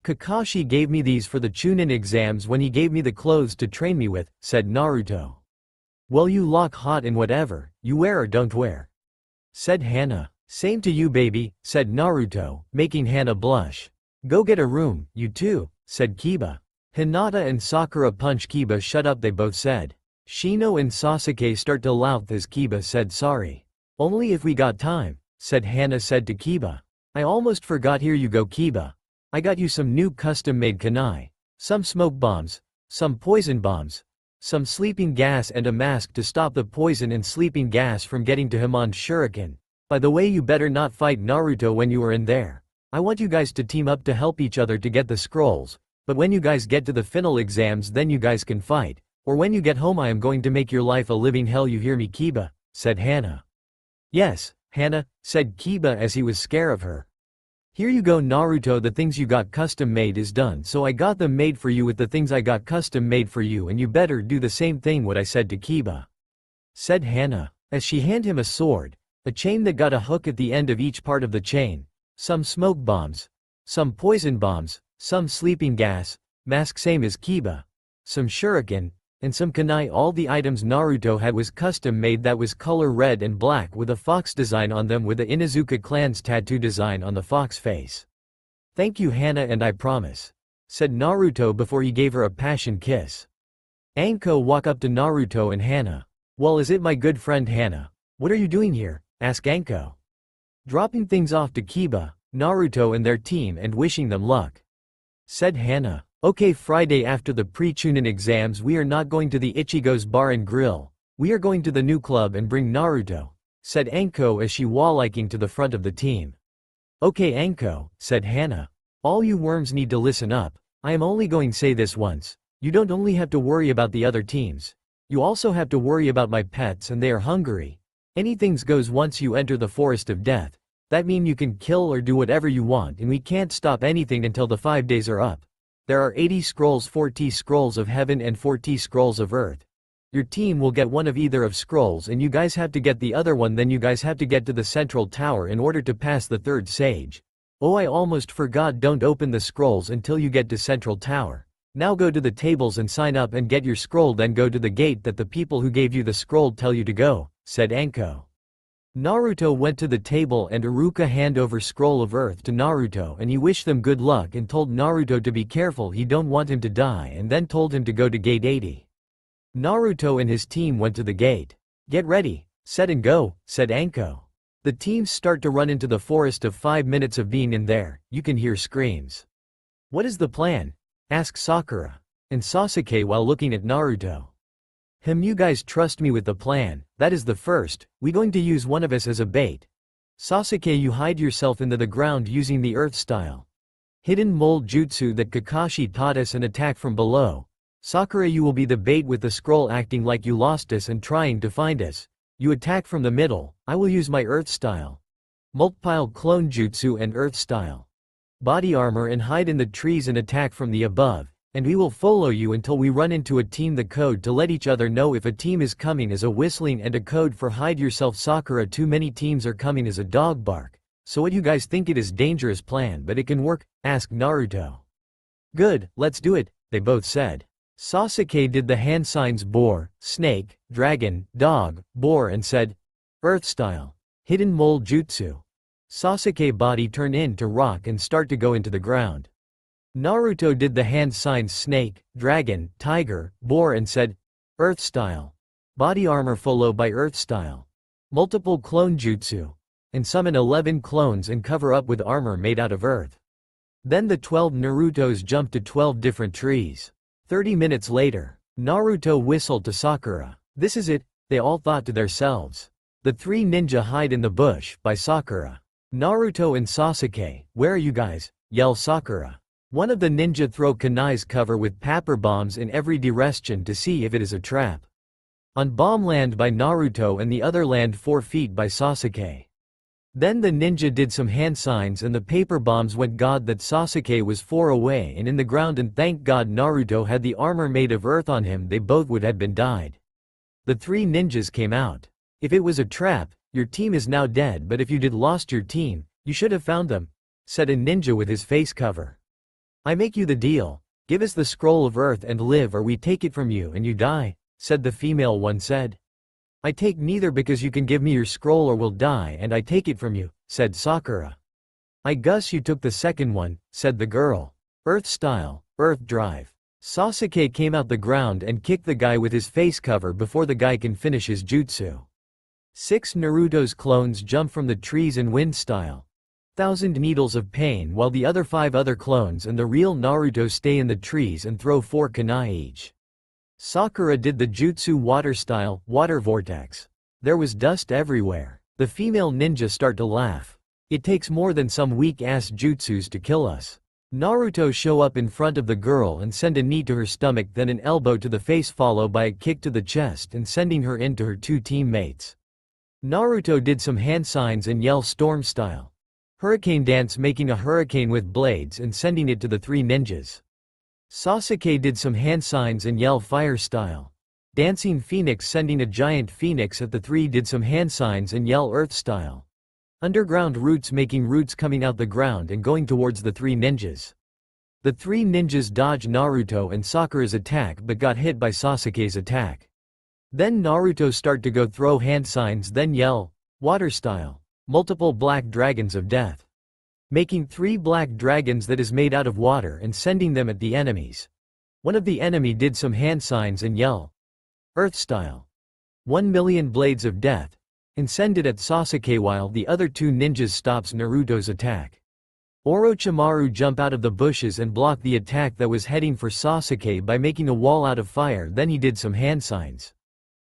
Kakashi gave me these for the Chunin exams when he gave me the clothes to train me with, said Naruto. Well, you look hot in whatever you wear or don't wear, said Hana. Same to you, baby, said Naruto, making Hana blush. Go get a room, you two, said Kiba. Hinata and Sakura punch Kiba. Shut up, they both said. Shino and Sasuke start to laugh as Kiba said sorry. Only if we got time, said Hana said to Kiba. I almost forgot. Here you go, Kiba. I got you some new custom-made kunai. Some smoke bombs, some poison bombs, some sleeping gas and a mask to stop the poison and sleeping gas from getting to him on shuriken. By the way, you better not fight Naruto when you are in there. I want you guys to team up to help each other to get the scrolls, but when you guys get to the final exams then you guys can fight, or when you get home I am going to make your life a living hell. You hear me, Kiba? said Hana. Yes, Hana, said Kiba as he was scared of her. Here you go Naruto, the things you got custom made is done, so I got them made for you with the things I got custom made for you, and you better do the same thing what I said to Kiba," said Hana, as she handed him a sword, a chain that got a hook at the end of each part of the chain, some smoke bombs, some poison bombs, some sleeping gas, mask same as Kiba, some shuriken, and some kunai. All the items Naruto had was custom made, that was color red and black with a fox design on them with the Inuzuka clan's tattoo design on the fox face. "Thank you Hana, and I promise," said Naruto before he gave her a passion kiss. Anko walked up to Naruto and Hana. "Well, is it my good friend Hana? What are you doing here?" asked Anko. "Dropping things off to Kiba, Naruto and their team and wishing them luck," said Hana. "Okay, Friday after the pre-chunin exams we are not going to the Ichigo's bar and grill, we are going to the new club and bring Naruto," said Anko as she walking to the front of the team. "Okay Anko," said Hana. "All you worms need to listen up, I am only going to say this once, you don't only have to worry about the other teams, you also have to worry about my pets, and they are hungry. Anything goes once you enter the forest of death, that mean you can kill or do whatever you want, and we can't stop anything until the 5 days are up. There are 80 scrolls, 40 scrolls of heaven and 40 scrolls of earth. Your team will get one of either of scrolls and you guys have to get the other one, then you guys have to get to the central tower in order to pass the third sage. Oh, I almost forgot, don't open the scrolls until you get to central tower. Now go to the tables and sign up and get your scroll, then go to the gate that the people who gave you the scroll tell you to go," said Anko. Naruto went to the table and Iruka handed over scroll of earth to Naruto, and he wished them good luck and told Naruto to be careful, he don't want him to die, and then told him to go to gate 80. Naruto and his team went to the gate. "Get ready, set and go," said Anko. The teams start to run into the forest. Of 5 minutes of being in there, you can hear screams. "What is the plan?" asked Sakura and Sasuke while looking at Naruto. You guys trust me with the plan, that is the first, we going to use one of us as a bait. Sasuke, you hide yourself into the ground using the earth style hidden mold jutsu that Kakashi taught us and attack from below. Sakura, you will be the bait with the scroll, acting like you lost us and trying to find us. You attack from the middle, I will use my earth style multiple clone jutsu and earth style body armor and hide in the trees and attack from the above, and we will follow you until we run into a team. The code to let each other know if a team is coming is a whistling, and a code for hide yourself. Sakura, too many teams are coming is a dog bark. So what you guys think? It is dangerous plan, but it can work? Asked Naruto. Good, let's do it, they both said. Sasuke did the hand signs boar, snake, dragon, dog, boar and said, earth style hidden mold jutsu. Sasuke body turned into rock and start to go into the ground. Naruto did the hand signs snake, dragon, tiger, boar and said, earth style body armor followed by earth style multiple clone jutsu, and summon 11 clones and cover up with armor made out of earth. Then the 12 Narutos jumped to 12 different trees. 30 minutes later, Naruto whistled to Sakura. This is it, they all thought to themselves. The 3 ninja hide in the bush by Sakura. Naruto and Sasuke, where are you guys? Yelled Sakura. One of the ninja throw kunai's cover with pepper bombs in every direction to see if it is a trap. On bomb land by Naruto and the other land 4 feet by Sasuke. Then the ninja did some hand signs and the paper bombs went. God that Sasuke was 4 away and in the ground, and thank God Naruto had the armor made of earth on him, they both would have been died. The 3 ninjas came out. If it was a trap, your team is now dead, but if you did lost your team, you should have found them, said a ninja with his face cover. I make you the deal, give us the scroll of earth and live, or we take it from you and you die, said the female one said. I take neither, because you can give me your scroll or will die, and I take it from you, said Sakura. I guess you took the second one, said the girl. Earth style, earth drive. Sasuke came out the ground and kicked the guy with his face cover before the guy can finish his jutsu. 6 Naruto's clones jump from the trees in wind style 1,000 needles of pain, while the other 5 other clones and the real Naruto stay in the trees and throw 4 kunai each. Sakura did the jutsu water style, water vortex. There was dust everywhere. The female ninja start to laugh. It takes more than some weak-ass jutsus to kill us. Naruto show up in front of the girl and send a knee to her stomach, then an elbow to the face followed by a kick to the chest and sending her into her 2 teammates. Naruto did some hand signs and yell storm style. Hurricane dance, making a hurricane with blades and sending it to the three ninjas. Sasuke did some hand signs and yell fire style. Dancing phoenix, sending a giant phoenix at the three, did some hand signs and yell earth style. Underground roots, making roots coming out the ground and going towards the three ninjas. The three ninjas dodged Naruto and Sakura's attack but got hit by Sasuke's attack. Then Naruto start to go throw hand signs, then yell water style. Multiple black dragons of death. Making three black dragons that is made out of water and sending them at the enemies. One of the enemy did some hand signs and yell earth style. 1,000,000 blades of death. And send it at Sasuke while the other two ninjas stops Naruto's attack. Orochimaru jump out of the bushes and block the attack that was heading for Sasuke by making a wall out of fire, then he did some hand signs.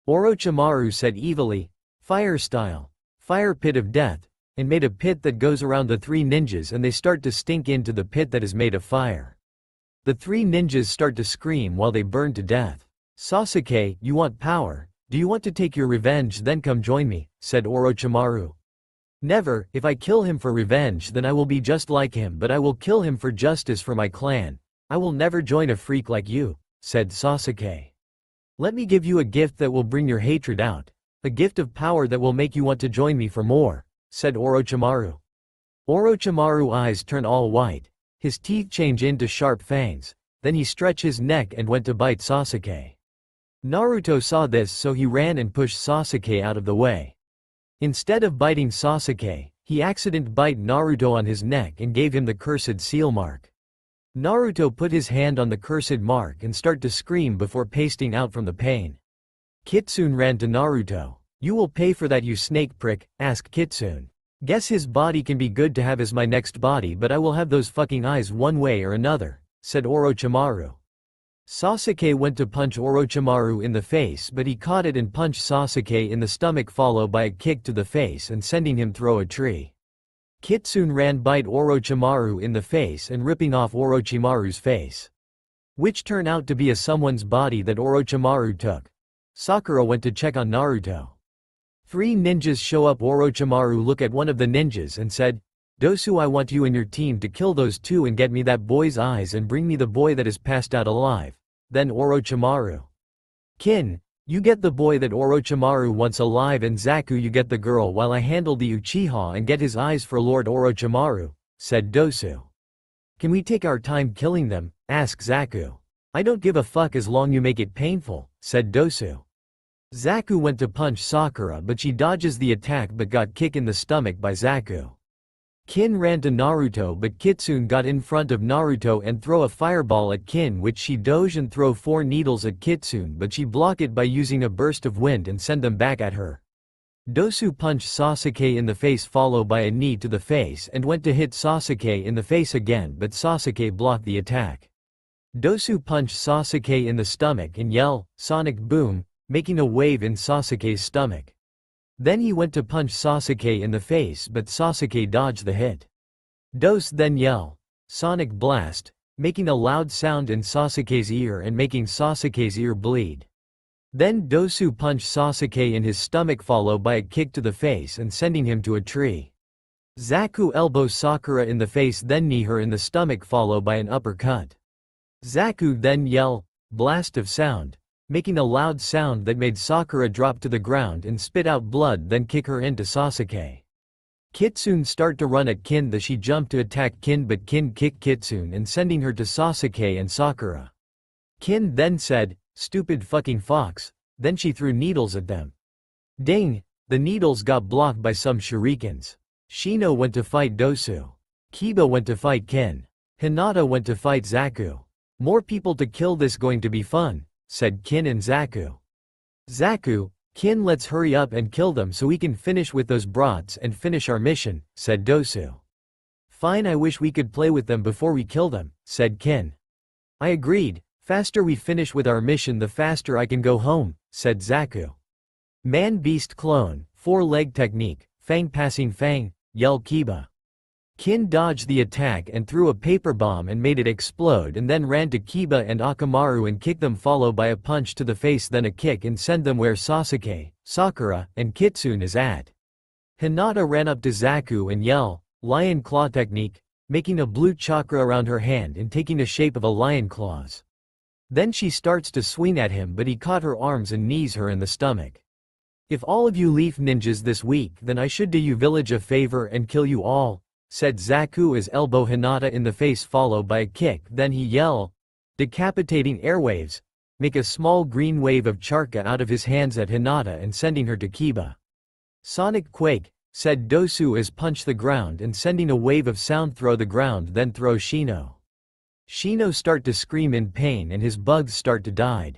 Orochimaru said evilly, fire style, fire pit of death, and made a pit that goes around the three ninjas and they start to stink into the pit that is made of fire. The three ninjas start to scream while they burn to death. Sasuke, you want power? Do you want to take your revenge? Then come join me, said Orochimaru. Never. If I kill him for revenge then I will be just like him, but I will kill him for justice for my clan. I will never join a freak like you, said Sasuke. Let me give you a gift that will bring your hatred out. A gift of power that will make you want to join me for more, said Orochimaru. Orochimaru's eyes turn all white. His teeth change into sharp fangs. Then he stretched his neck and went to bite Sasuke. Naruto saw this, so he ran and pushed Sasuke out of the way. Instead of biting Sasuke, he accidentally bite Naruto on his neck and gave him the cursed seal mark. Naruto put his hand on the cursed mark and started to scream before pasting out from the pain. Kitsune ran to Naruto. You will pay for that, you snake prick, asked Kitsune. Guess his body can be good to have as my next body, but I will have those fucking eyes one way or another, said Orochimaru. Sasuke went to punch Orochimaru in the face, but he caught it and punched Sasuke in the stomach, followed by a kick to the face and sending him throw a tree. Kitsune ran bite Orochimaru in the face and ripping off Orochimaru's face, which turned out to be a someone's body that Orochimaru took. Sakura went to check on Naruto. Three ninjas show up. Orochimaru looked at one of the ninjas and said, Dosu, I want you and your team to kill those two and get me that boy's eyes and bring me the boy that is passed out alive. Then Orochimaru. Kin, you get the boy that Orochimaru wants alive, and Zaku, you get the girl, while I handle the Uchiha and get his eyes for Lord Orochimaru, said Dosu. Can we take our time killing them? Asked Zaku. I don't give a fuck as long you make it painful, said Dosu. Zaku went to punch Sakura, but she dodges the attack but got kicked in the stomach by Zaku. Kin ran to Naruto, but Kitsune got in front of Naruto and throw a fireball at Kin, which she dodged and throw 4 needles at Kitsune, but she blocked it by using a burst of wind and send them back at her. Dosu punched Sasuke in the face, followed by a knee to the face, and went to hit Sasuke in the face again, but Sasuke blocked the attack. Dosu punched Sasuke in the stomach and yelled, Sonic Boom, making a wave in Sasuke's stomach. Then he went to punch Sasuke in the face, but Sasuke dodged the hit. Dose then yelled, Sonic Blast, making a loud sound in Sasuke's ear and making Sasuke's ear bleed. Then Dosu punched Sasuke in his stomach, followed by a kick to the face and sending him to a tree. Zaku elbows Sakura in the face, then knee her in the stomach, followed by an uppercut. Zaku then yelled, Blast of sound, making a loud sound that made Sakura drop to the ground and spit out blood, then kick her into Sasuke. Kitsune start to run at Kin, she jumped to attack Kin, but Kin kicked Kitsune and sending her to Sasuke and Sakura. Kin then said, Stupid fucking fox, then she threw needles at them. Ding! The needles got blocked by some shurikens. Shino went to fight Dosu. Kiba went to fight Kin. Hinata went to fight Zaku. More people to kill, this going to be fun, said Kin and Zaku. Zaku, Kin, let's hurry up and kill them so we can finish with those brats and finish our mission, said Dosu. Fine, I wish we could play with them before we kill them, said Kin. I agreed, faster we finish with our mission the faster I can go home, said Zaku. Man beast clone, 4-leg technique, fang passing fang, yelled Kiba. Kin dodged the attack and threw a paper bomb and made it explode, and then ran to Kiba and Akamaru and kicked them, followed by a punch to the face, then a kick and send them where Sasuke, Sakura, and Kitsune is at. Hinata ran up to Zaku and yelled, lion claw technique, making a blue chakra around her hand and taking the shape of a lion claws. Then she starts to swing at him, but he caught her arms and knees her in the stomach. If all of you leaf ninjas this week, then I should do you village a favor and kill you all, said Zaku as elbow Hinata in the face followed by a kick. Then he yell, decapitating airwaves, make a small green wave of charka out of his hands at Hinata and sending her to Kiba. Sonic quake, said Dosu as punch the ground and sending a wave of sound throw the ground, then throw Shino. Shino start to scream in pain and his bugs start to die.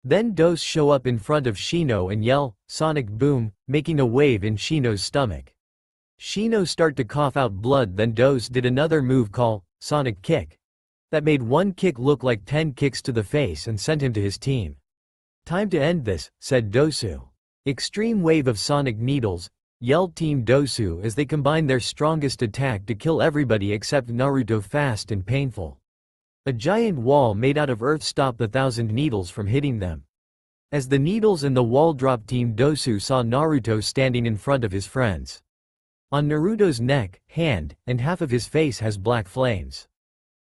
Then Dose show up in front of Shino and yell, Sonic boom, making a wave in Shino's stomach. Shino start to cough out blood. Then Dose did another move called Sonic kick. That made one kick look like 10 kicks to the face and sent him to his team. Time to end this, said Dosu. Extreme wave of Sonic needles, yelled Team Dosu as they combined their strongest attack to kill everybody except Naruto fast and painful. A giant wall made out of earth stopped the 1,000 needles from hitting them. As the needles and the wall dropped, Team Dosu saw Naruto standing in front of his friends. On Naruto's neck, hand, and half of his face has black flames.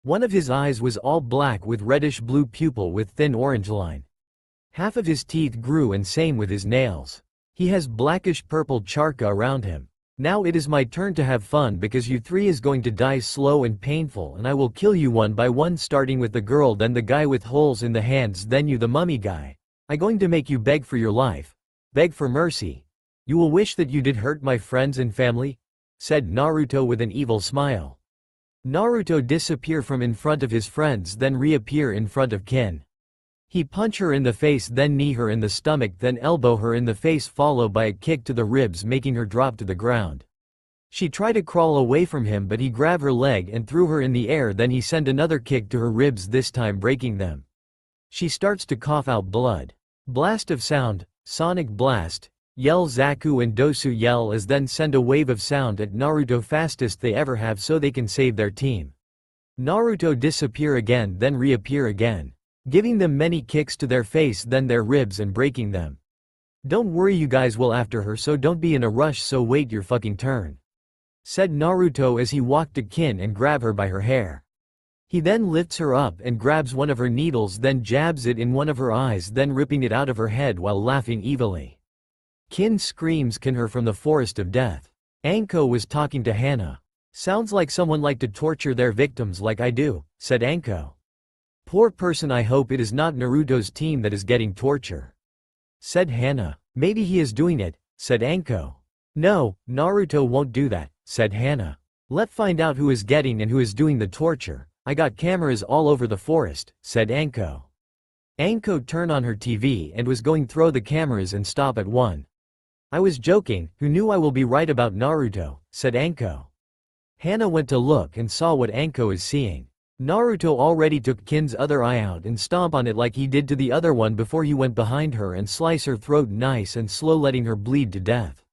One of his eyes was all black with reddish-blue pupil with thin orange line. Half of his teeth grew and same with his nails. He has blackish-purple charka around him. Now it is my turn to have fun because you three is going to die slow and painful and I will kill you one by one, starting with the girl, then the guy with holes in the hands, then you the mummy guy. I going to make you beg for your life. Beg for mercy. You will wish that you did hurt my friends and family? Said Naruto with an evil smile. Naruto disappear from in front of his friends, then reappear in front of Kin. He punch her in the face, then knee her in the stomach, then elbow her in the face followed by a kick to the ribs making her drop to the ground. She tried to crawl away from him but he grabbed her leg and threw her in the air, then he sent another kick to her ribs, this time breaking them. She starts to cough out blood. Blast of sound, Sonic blast, yell Zaku and Dosu yell as then send a wave of sound at Naruto fastest they ever have so they can save their team. Naruto disappear again then reappear again, giving them many kicks to their face then their ribs and breaking them. Don't worry, you guys will after her, so don't be in a rush, so wait your fucking turn, said Naruto as he walked to Kin and grabbed her by her hair. He then lifts her up and grabs one of her needles, then jabs it in one of her eyes, then ripping it out of her head while laughing evilly. Kin screams Kin her from the forest of death. Anko was talking to Hana. Sounds like someone like to torture their victims like I do, said Anko. Poor person, I hope it is not Naruto's team that is getting torture, said Hana. Maybe he is doing it, said Anko. No, Naruto won't do that, said Hana. Let's find out who is getting and who is doing the torture. I got cameras all over the forest, said Anko. Anko turned on her TV and was going throw the cameras and stop at one. I was joking, who knew I will be right about Naruto, said Anko. Hana went to look and saw what Anko is seeing. Naruto already took Kin's other eye out and stomp on it like he did to the other one before he went behind her and slice her throat nice and slow, letting her bleed to death.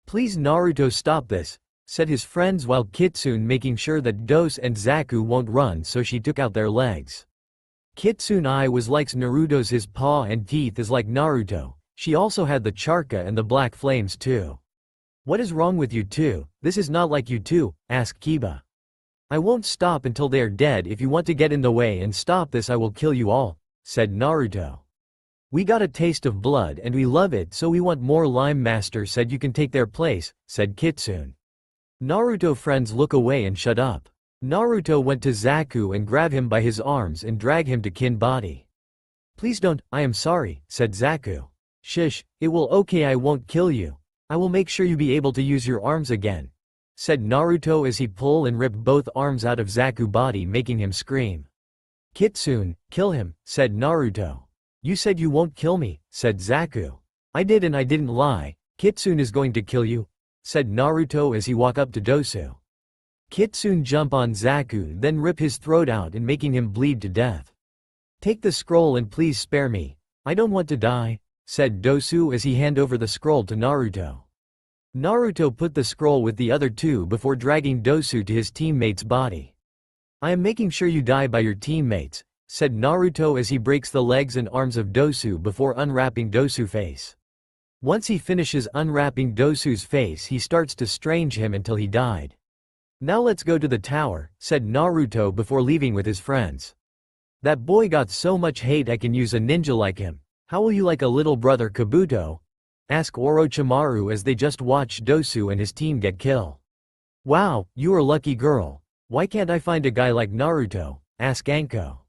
Please Naruto, stop this, said his friends, while Kitsune making sure that Dose and Zaku won't run, so she took out their legs. Kitsune eye was like Naruto's, his paw and teeth is like Naruto. She also had the charka and the black flames too. What is wrong with you two? This is not like you two, asked Kiba. I won't stop until they are dead. If you want to get in the way and stop this, I will kill you all, said Naruto. We got a taste of blood and we love it, so we want more. Lime Master said you can take their place, said Kitsune. Naruto friends look away and shut up. Naruto went to Zaku and grabbed him by his arms and dragged him to Kin body. Please don't, I am sorry, said Zaku. Shish, it will okay, I won't kill you. I will make sure you be able to use your arms again, said Naruto as he pulled and ripped both arms out of Zaku body making him scream. Kitsune, kill him, said Naruto. You said you won't kill me, said Zaku. I did and I didn't lie. Kitsune is going to kill you, said Naruto as he walked up to Dosu. Kitsune jump on Zaku then rip his throat out and making him bleed to death. Take the scroll and please spare me. I don't want to die, said Dosu as he hand over the scroll to Naruto. Naruto put the scroll with the other two before dragging Dosu to his teammate's body. I am making sure you die by your teammates, said Naruto as he breaks the legs and arms of Dosu before unwrapping Dosu's face. Once he finishes unwrapping Dosu's face, he starts to strange him until he died. Now let's go to the tower, said Naruto before leaving with his friends. That boy got so much hate I can use a ninja like him. How will you like a little brother Kabuto? Ask Orochimaru as they just watched Dosu and his team get killed. Wow, you are lucky girl. Why can't I find a guy like Naruto? Ask Anko.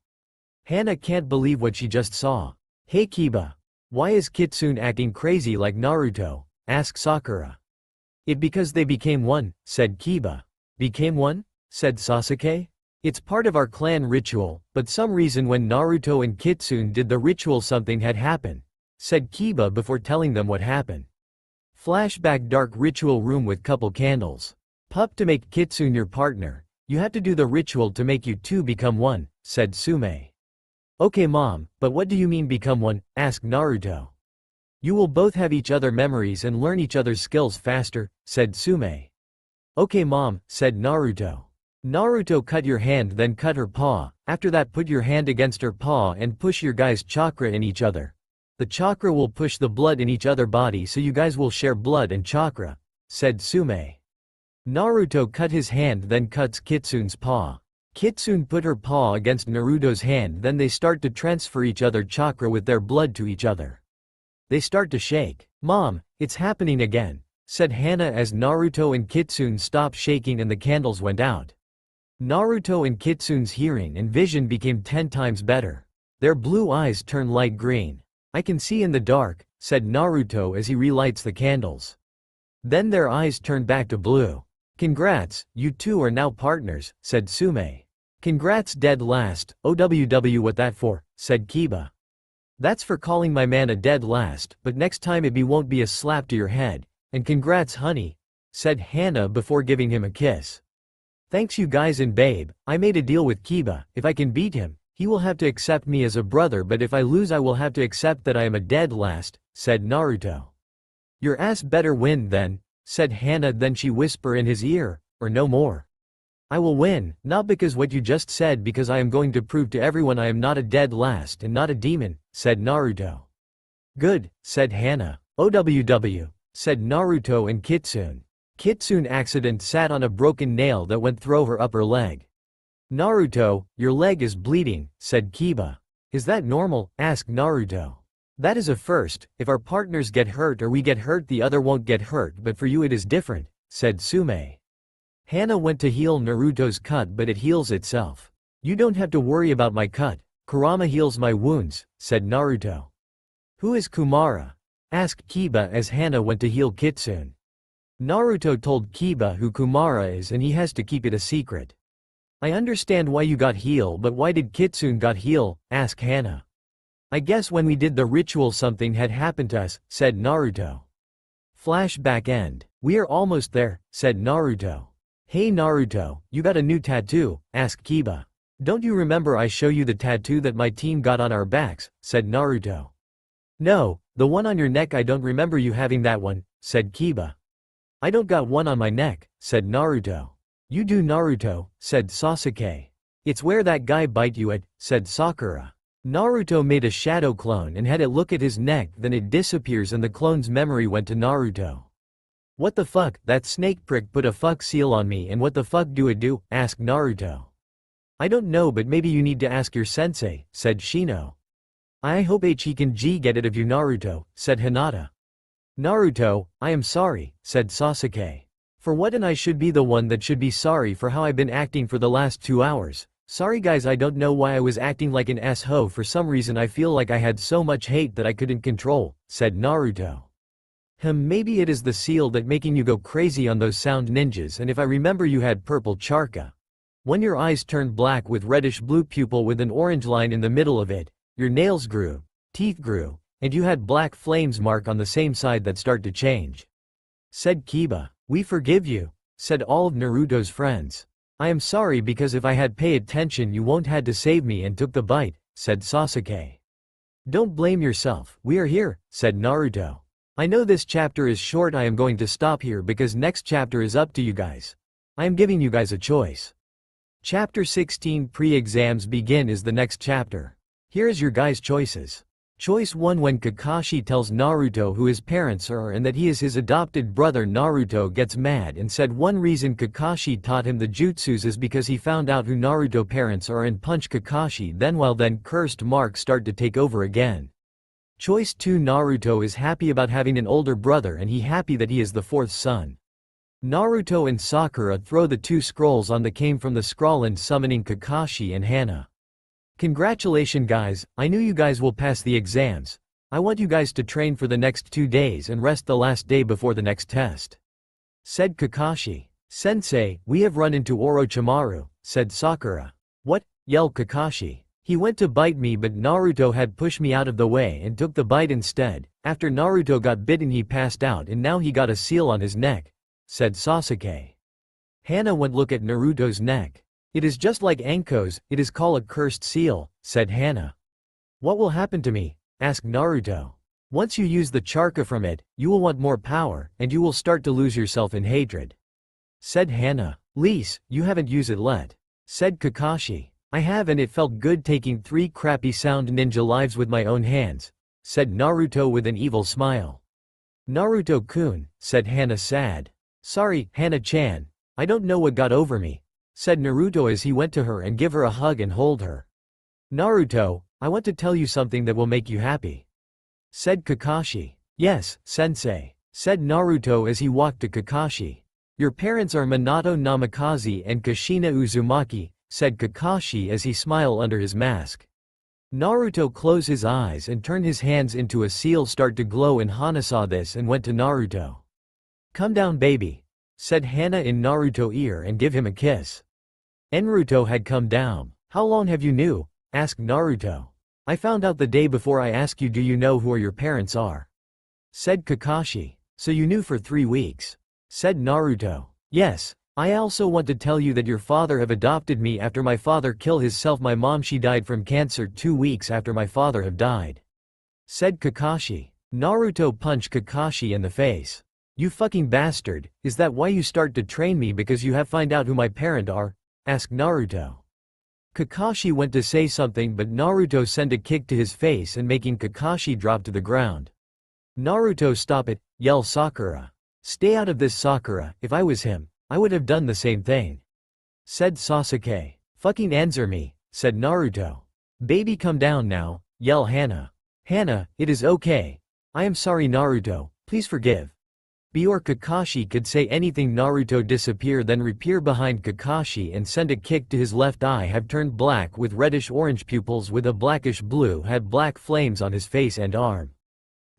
Hana can't believe what she just saw. Hey Kiba. Why is Kitsune acting crazy like Naruto? Ask Sakura. It because they became one, said Kiba. Became one? Said Sasuke. It's part of our clan ritual, but some reason when Naruto and Kitsune did the ritual something had happened, said Kiba before telling them what happened. Flashback dark ritual room with couple candles. Pup to make Kitsune your partner, you have to do the ritual to make you two become one, said Sume. Okay mom, but what do you mean become one? Asked Naruto. You will both have each other memories and learn each other's skills faster, said Sume. Okay mom, said Naruto. Naruto cut your hand then cut her paw, after that put your hand against her paw and push your guys' chakra in each other. The chakra will push the blood in each other body so you guys will share blood and chakra, said Sume. Naruto cut his hand then cuts Kitsune's paw. Kitsune put her paw against Naruto's hand then they start to transfer each other chakra with their blood to each other. They start to shake. Mom, it's happening again, said Hana as Naruto and Kitsune stopped shaking and the candles went out. Naruto and Kitsune's hearing and vision became 10 times better. Their blue eyes turned light green. I can see in the dark, said Naruto as he relights the candles. Then their eyes turned back to blue. Congrats, you two are now partners, said Sume. Congrats dead last, OWW what that for, said Kiba. That's for calling my man a dead last, but next time it won't be a slap to your head. And congrats honey, said Hana before giving him a kiss. Thanks you guys and babe, I made a deal with Kiba, if I can beat him, he will have to accept me as a brother but if I lose I will have to accept that I am a dead last, said Naruto. Your ass better win then, said Hana then she whisper in his ear, or no more. I will win, not because what you just said because I am going to prove to everyone I am not a dead last and not a demon, said Naruto. Good, said Hana. OWW, said Naruto and Kitsune. Kitsune accident sat on a broken nail that went through her upper leg. Naruto, your leg is bleeding, said Kiba. Is that normal? Asked Naruto. That is a first, if our partners get hurt or we get hurt the other won't get hurt but for you it is different, said Sume. Hana went to heal Naruto's cut but it heals itself. You don't have to worry about my cut, Kurama heals my wounds, said Naruto. Who is Kumara? Asked Kiba as Hana went to heal Kitsune. Naruto told Kiba who Kumara is and he has to keep it a secret. I understand why you got heal but why did Kitsune got heal? Asked Hana. I guess when we did the ritual something had happened to us, said Naruto. Flashback end. We are almost there, said Naruto. Hey Naruto, you got a new tattoo? Asked Kiba. Don't you remember I show you the tattoo that my team got on our backs? Said Naruto. No, the one on your neck I don't remember you having that one, said Kiba. I don't got one on my neck, said Naruto. You do Naruto, said Sasuke. It's where that guy bite you at, said Sakura. Naruto made a shadow clone and had it look at his neck then it disappears and the clone's memory went to Naruto. What the fuck, that snake prick put a fuck seal on me and what the fuck do it do? Asked Naruto. I don't know but maybe you need to ask your sensei, said Shino. I hope he can get it of you Naruto, said Hinata. Naruto, I am sorry, said Sasuke. For what and I should be the one that should be sorry for how I've been acting for the last 2 hours. Sorry guys I don't know why I was acting like an s-ho for some reason I feel like I had so much hate that I couldn't control, said Naruto. Maybe it is the seal that making you go crazy on those sound ninjas and if I remember you had purple charka. When your eyes turned black with reddish blue pupil with an orange line in the middle of it, your nails grew, teeth grew, and you had black flames mark on the same side that start to change. Said Kiba. We forgive you, said all of Naruto's friends. I am sorry because if I had paid attention you won't had to save me and took the bite, said Sasuke. Don't blame yourself, we are here, said Naruto. I know this chapter is short I am going to stop here because next chapter is up to you guys. I am giving you guys a choice. Chapter 16 Pre-exams begin is the next chapter. Here is your guys' choices. Choice 1. When Kakashi tells Naruto who his parents are and that he is his adopted brother, Naruto gets mad and said one reason Kakashi taught him the jutsus is because he found out who Naruto parents are and punch Kakashi. Then cursed marks start to take over again. Choice 2. Naruto is happy about having an older brother and he happy that he is the fourth son. Naruto and Sakura throw the 2 scrolls on the came from the scroll summoning Kakashi and Hana. Congratulations guys, I knew you guys will pass the exams. I want you guys to train for the next 2 days and rest the last day before the next test. Said Kakashi. Sensei, we have run into Orochimaru, said Sakura. What? Yelled Kakashi. He went to bite me but Naruto had pushed me out of the way and took the bite instead. After Naruto got bitten he passed out and now he got a seal on his neck, said Sasuke. Hana went look at Naruto's neck. It is just like Anko's, it is called a cursed seal, said Hana. What will happen to me? Asked Naruto. Once you use the chakra from it, you will want more power, and you will start to lose yourself in hatred. Said Hana. Lise, you haven't used it yet. Said Kakashi. I have and it felt good taking 3 crappy sound ninja lives with my own hands, said Naruto with an evil smile. Naruto-kun, said Hana sad. Sorry, Hana-chan, I don't know what got over me, said Naruto as he went to her and give her a hug and hold her. Naruto, I want to tell you something that will make you happy, said Kakashi. Yes, sensei, said Naruto as he walked to Kakashi. Your parents are Minato Namikaze and Kushina Uzumaki, said Kakashi as he smiled under his mask. Naruto closed his eyes and turned his hands into a seal start to glow and Hana saw this and went to Naruto. Come down baby, said Hana in Naruto's ear and give him a kiss. Naruto had come down. How long have you knew? Asked Naruto. I found out the day before I asked you do you know who your parents are? Said Kakashi. So you knew for 3 weeks. Said Naruto. Yes, I also want to tell you that your father have adopted me after my father killed himself. My mom she died from cancer 2 weeks after my father have died. Said Kakashi. Naruto punched Kakashi in the face. You fucking bastard, is that why you start to train me because you have find out who my parents are? Asked Naruto. Kakashi went to say something but Naruto sent a kick to his face and making Kakashi drop to the ground. Naruto stop it, yelled Sakura. Stay out of this Sakura, if I was him, I would have done the same thing. Said Sasuke. Fucking answer me, said Naruto. Baby come down now, yelled Hana. Hana, it is okay. I am sorry Naruto, please forgive. Before Kakashi could say anything Naruto disappear then reappear behind Kakashi and send a kick to his left eye have turned black with reddish orange pupils with a blackish blue had black flames on his face and arm.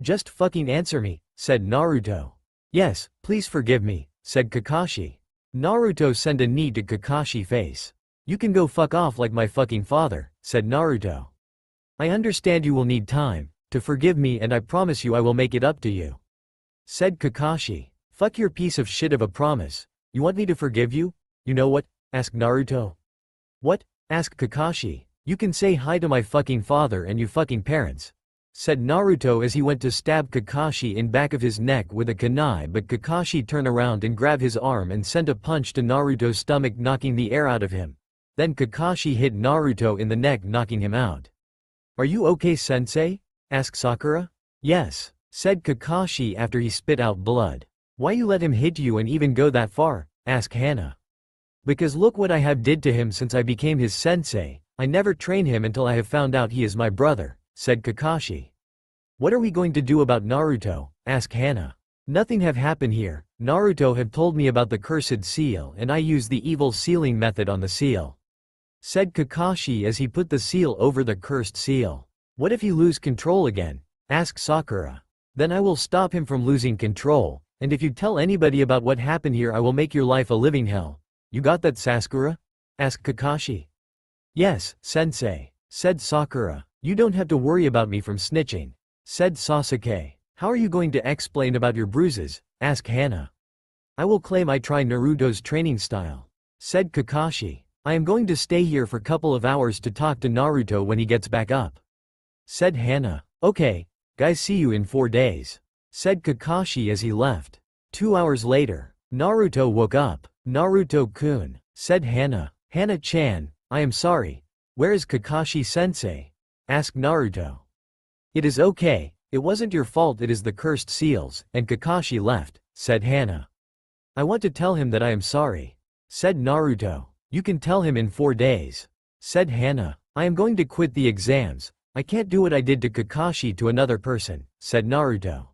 Just fucking answer me, said Naruto. Yes, please forgive me, said Kakashi. Naruto sent a knee to Kakashi face. You can go fuck off like my fucking father, said Naruto. I understand you will need time to forgive me and I promise you I will make it up to you. Said Kakashi. Fuck your piece of shit of a promise. You want me to forgive you? You know what? Asked Naruto. What? Asked Kakashi. You can say hi to my fucking father and you fucking parents. Said Naruto as he went to stab Kakashi in back of his neck with a kunai but Kakashi turned around and grabbed his arm and sent a punch to Naruto's stomach knocking the air out of him. Then Kakashi hit Naruto in the neck knocking him out. Are you okay sensei? Asked Sakura. Yes, said Kakashi after he spit out blood. Why you let him hit you and even go that far? Asked Hana. Because look what I have did to him since I became his sensei. I never train him until I have found out he is my brother, said Kakashi. What are we going to do about Naruto? Asked Hana. Nothing have happened here. Naruto have told me about the cursed seal and I used the evil sealing method on the seal. Said Kakashi as he put the seal over the cursed seal. What if he lose control again? Asked Sakura. Then I will stop him from losing control, and if you tell anybody about what happened here I will make your life a living hell. You got that Sakura? Asked Kakashi. Yes, sensei, said Sakura. You don't have to worry about me from snitching, said Sasuke. How are you going to explain about your bruises? Asked Hana. I will claim I try Naruto's training style, said Kakashi. I am going to stay here for couple of hours to talk to Naruto when he gets back up, said Hana. Okay, guys see you in 4 days, said Kakashi as he left. 2 hours later, Naruto woke up. Naruto-kun, said Hana. Hana-chan, I am sorry. Where is Kakashi-sensei? Asked Naruto. It is okay, it wasn't your fault, it is the cursed seals, and Kakashi left, said Hana. I want to tell him that I am sorry, said Naruto. You can tell him in 4 days, said Hana. I am going to quit the exams, I can't do what I did to Kakashi to another person, said Naruto.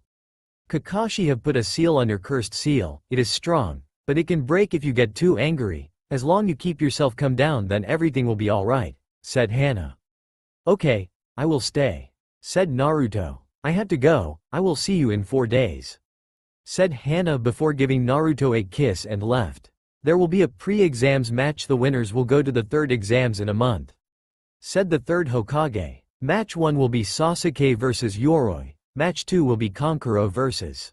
Kakashi have put a seal on your cursed seal, it is strong, but it can break if you get too angry, as long you keep yourself calm down then everything will be alright, said Hana. Okay, I will stay, said Naruto. I had to go, I will see you in 4 days, said Hana before giving Naruto a kiss and left. There will be a pre-exams match, the winners will go to the 3rd exams in a month, said the 3rd Hokage. Match 1 will be Sasuke vs Yoroi, Match 2 will be Kankuro vs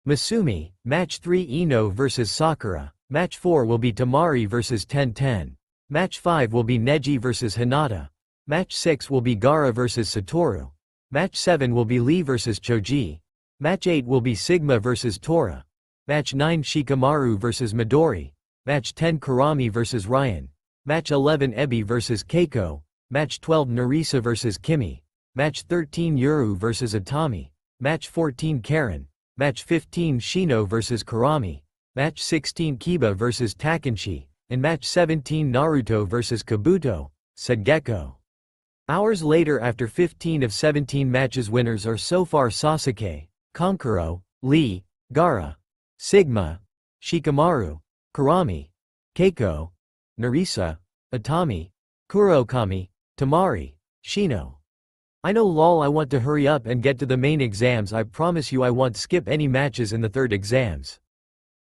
Masumi, Match 3 Ino vs Sakura, Match 4 will be Temari vs Tenten, Match 5 will be Neji vs Hinata, Match 6 will be Gaara vs Satoru, Match 7 will be Lee vs Choji, Match 8 will be Sigma vs Tora, Match 9 Shikamaru vs Midori, Match 10 Kurami vs Ryan, Match 11 Ebi vs Keiko, Match 12 Narisa vs Kimi, Match 13 Yuru vs Atami, Match 14 Karen, Match 15 Shino vs Kurami, Match 16 Kiba vs Takenshi, and Match 17 Naruto vs Kabuto, said Gekko. Hours later, after 15 of 17 matches, winners are so far Sasuke, Kankuro, Lee, Gaara, Sigma, Shikamaru, Kurami, Keiko, Narisa, Atami, Kurokami, Temari, Shino. I know lol, I want to hurry up and get to the main exams, I promise you I won't skip any matches in the 3rd exams.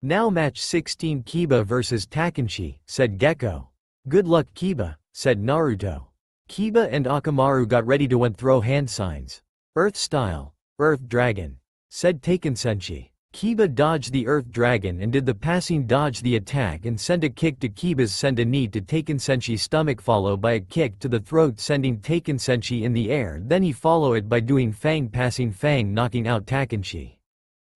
Now match 16 Kiba vs Takenshi, said Gekko. Good luck Kiba, said Naruto. Kiba and Akamaru got ready to throw hand signs. Earth style, Earth Dragon, said Takensenshi. Kiba dodged the Earth Dragon and did the passing dodge the attack and send a kick to Kiba's send a knee to Takensenshi's stomach followed by a kick to the throat sending Takensenshi in the air, then he follow it by doing Fang passing Fang knocking out Takenshi.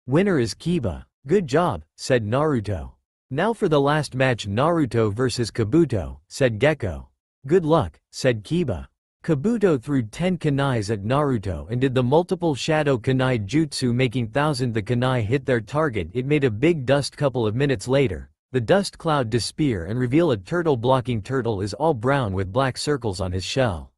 Winner is Kiba. Good job, said Naruto. Now for the last match, Naruto vs Kabuto, said Gekko. Good luck, said Kiba. Kabuto threw 10 kunais at Naruto and did the multiple shadow kunai jutsu making 1000 the kunai hit their target. It made a big dust. Couple of minutes later, the dust cloud disappear and reveal a turtle. Blocking turtle is all brown with black circles on his shell.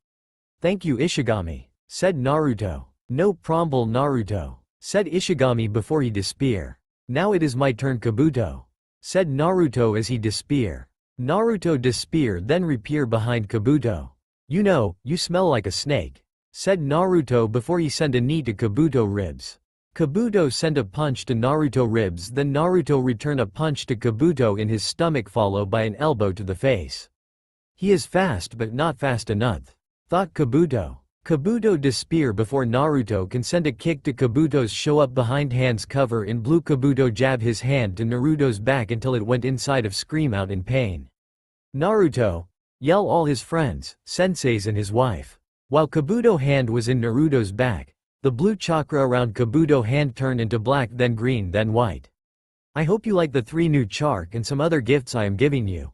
Thank you Ishigami, said Naruto. No problem Naruto, said Ishigami before he disappear. Now it is my turn Kabuto, said Naruto as he disappear. Naruto disappear then reappear behind Kabuto. You know, you smell like a snake, said Naruto before he sent a knee to Kabuto ribs. Kabuto sent a punch to Naruto ribs, then Naruto returned a punch to Kabuto in his stomach followed by an elbow to the face. He is fast but not fast enough, thought Kabuto. Kabuto disappear before Naruto can send a kick to Kabuto's show up behind hands cover in blue. Kabuto jab his hand to Naruto's back until it went inside of scream out in pain. Naruto, yell all his friends, senseis and his wife. While Kabuto hand was in Naruto's back, the blue chakra around Kabuto hand turned into black then green then white. I hope you like the 3 new chark and some other gifts I am giving you,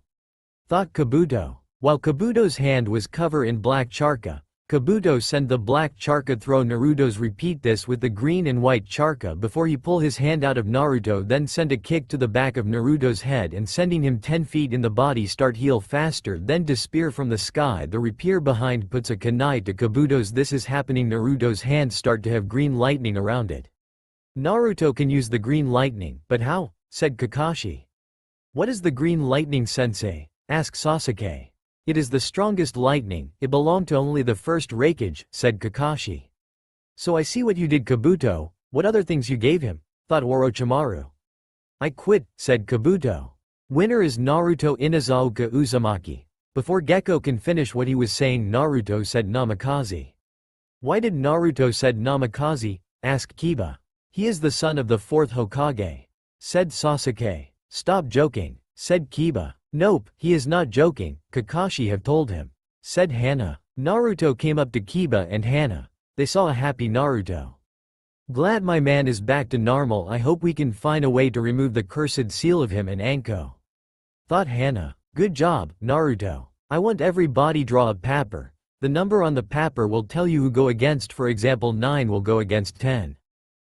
thought Kabuto. While Kabuto's hand was covered in black charka, Kabuto send the black charka throw Naruto's repeat this with the green and white charka before he pull his hand out of Naruto then send a kick to the back of Naruto's head and sending him 10 feet in the body start heal faster then disappear from the sky. The reappear behind puts a kunai to Kabuto's. This is happening Naruto's hand start to have green lightning around it. Naruto can use the green lightning, but how? Said Kakashi. What is the green lightning sensei? Asked Sasuke. It is the strongest lightning, it belonged to only the first Raikage, said Kakashi. So I see what you did Kabuto, what other things you gave him, thought Orochimaru. I quit, said Kabuto. Winner is Naruto Inazuka Uzumaki. Before Gekko can finish what he was saying Naruto said Namikaze. Why did Naruto said Namikaze? Asked Kiba. He is the son of the 4th Hokage, said Sasuke. Stop joking, said Kiba. Nope, he is not joking, Kakashi have told him, said Hana. Naruto came up to Kiba and Hana. They saw a happy Naruto. Glad my man is back to normal, I hope we can find a way to remove the cursed seal of him and Anko, thought Hana. Good job, Naruto. I want everybody draw a paper, The number on the paper will tell you who go against, for example 9 will go against 10.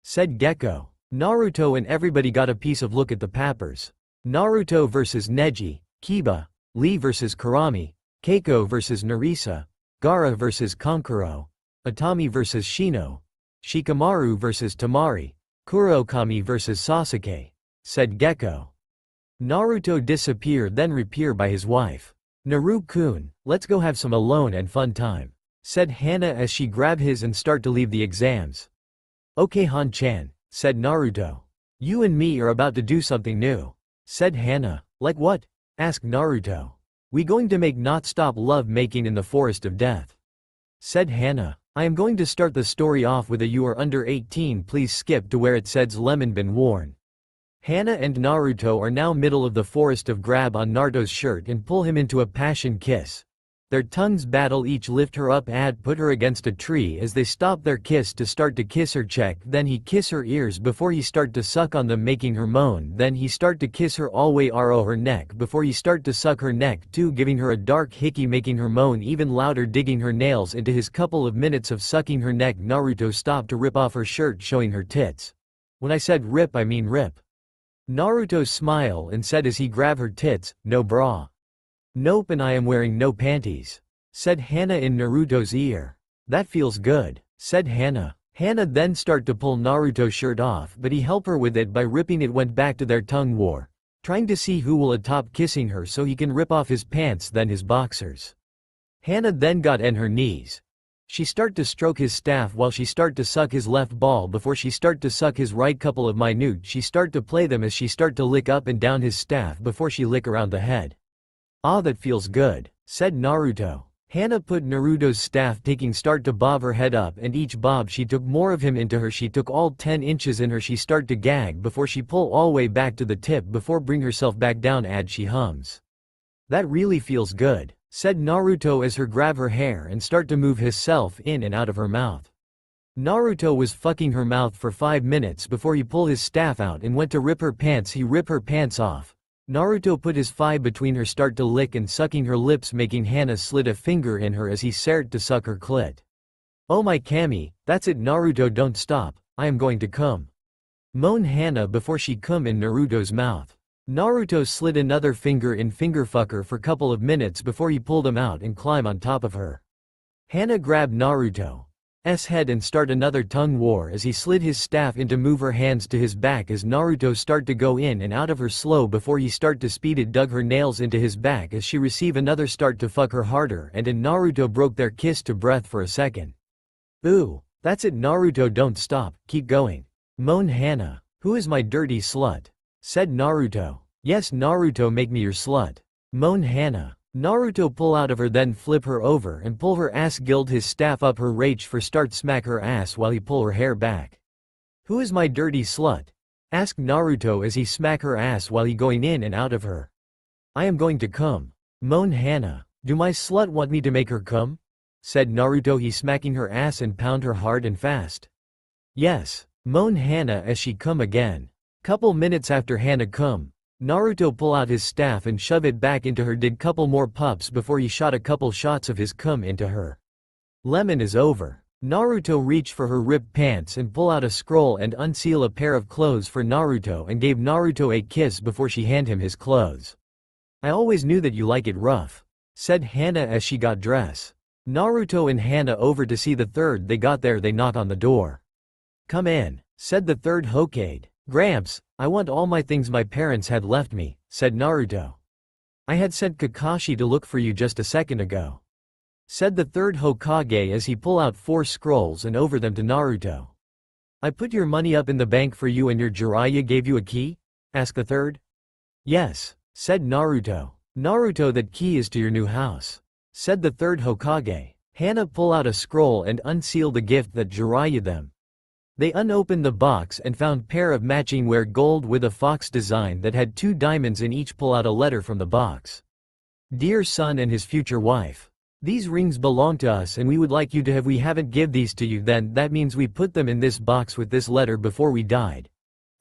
Said Gecko. Naruto and everybody got a piece of look at the papers. Naruto vs Neji, Kiba, Lee vs Kurami, Keiko vs Narisa, Gaara vs Kankuro, Atami vs Shino, Shikamaru vs Tamari, Kurokami vs Sasuke. Said Gecko. Naruto disappeared then reappear by his wife. Naru-kun, let's go have some alone and fun time. Said Hana as she grab his and start to leave the exams. Okay Han-chan, said Naruto. You and me are about to do something new. Said Hana. Like what? Asked Naruto. We going to make not stop love making in the forest of death. Said Hana. I am going to start the story off with a you are under 18 please skip to where it says lemon been worn. Hana and Naruto are now middle of the forest of grab on Naruto's shirt and pull him into a passion kiss. Their tongues battle each lift her up and put her against a tree as they stop their kiss to start to kiss her cheek then he kiss her ears before he start to suck on them making her moan then he start to kiss her all way aro her neck before he start to suck her neck too giving her a dark hickey making her moan even louder digging her nails into his couple of minutes of sucking her neck Naruto stopped to rip off her shirt showing her tits. When I said rip I mean rip. Naruto smiled and said as he grabbed her tits, no bra. Nope and I am wearing no panties. Said Hana in Naruto's ear. That feels good, said Hana. Hana then start to pull Naruto's shirt off but he help her with it by ripping it went back to their tongue war. Trying to see who will atop kissing her so he can rip off his pants then his boxers. Hana then got on her knees. She start to stroke his staff while she start to suck his left ball before she start to suck his right couple of minute she start to play them as she start to lick up and down his staff before she lick around the head. Ah that feels good, said Naruto. Hana put Naruto's staff taking start to bob her head up and each bob she took more of him into her she took all 10 inches in her she start to gag before she pull all way back to the tip before bring herself back down as she hums. That really feels good, said Naruto as her grab her hair and start to move himself in and out of her mouth. Naruto was fucking her mouth for 5 minutes before he pull his staff out and went to rip her pants he rip her pants off. Naruto put his thigh between her start to lick and sucking her lips making Hana slid a finger in her as he start to suck her clit. Oh my Kami, that's it Naruto don't stop, I am going to come. Moan Hana before she come in Naruto's mouth. Naruto slid another finger in fingerfucker for couple of minutes before he pulled him out and climb on top of her. Hana grabbed Naruto's head and start another tongue war as he slid his staff in to move her hands to his back as Naruto start to go in and out of her slow before he start to speed it dug her nails into his back as she receive another start to fuck her harder and in Naruto broke their kiss to breath for a second. Ooh, that's it Naruto don't stop, keep going. Moan Hana. Who is my dirty slut? Said Naruto. Yes Naruto make me your slut. Moan Hana. Naruto pull out of her then flip her over and pull her ass gild his staff up her rage for start smack her ass while he pull her hair back. Who is my dirty slut? Asked Naruto as he smack her ass while he going in and out of her. I am going to come. Moan Hana. Do my slut want me to make her come? Said Naruto he smacking her ass and pound her hard and fast. Yes. Moan Hana as she come again. Couple minutes after Hana come. Naruto pull out his staff and shove it back into her did couple more pups before he shot a couple shots of his cum into her. Lemon is over. Naruto reach for her ripped pants and pull out a scroll and unseal a pair of clothes for Naruto and gave Naruto a kiss before she hand him his clothes. I always knew that you like it rough. Said Hana as she got dress. Naruto and Hana over to see the third they got there they knock on the door. Come in, said the third Hokage. Gramps, I want all my things my parents had left me, said Naruto. I had sent Kakashi to look for you just a second ago. Said the third Hokage as he pull out 4 scrolls and over them to Naruto. I put your money up in the bank for you and your Jiraiya gave you a key? Asked the third. Yes, said Naruto. Naruto that key is to your new house. Said the third Hokage. Hana pull out a scroll and unseal the gift that Jiraiya them. They unopened the box and found pair of matching wear gold with a fox design that had 2 diamonds in each pull out a letter from the box. Dear son and his future wife. These rings belong to us and we would like you to have we haven't give these to you then that means we put them in this box with this letter before we died.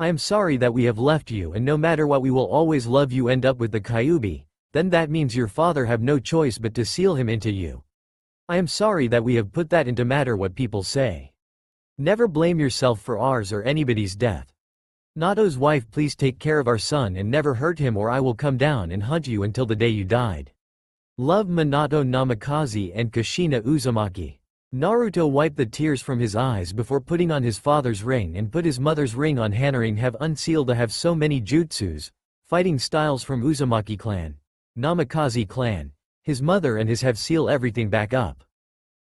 I am sorry that we have left you and no matter what we will always love you end up with the Kyuubi, then that means your father have no choice but to seal him into you. I am sorry that we have put that into matter what people say. Never blame yourself for ours or anybody's death. Nato's wife, please take care of our son and never hurt him or I will come down and hunt you until the day you died. Love, Minato Namikaze and Kushina Uzumaki. Naruto wiped the tears from his eyes before putting on his father's ring and put his mother's ring on. Hanaring have unsealed to have so many jutsus, fighting styles from Uzumaki clan, Namikaze clan, his mother and his have seal everything back up.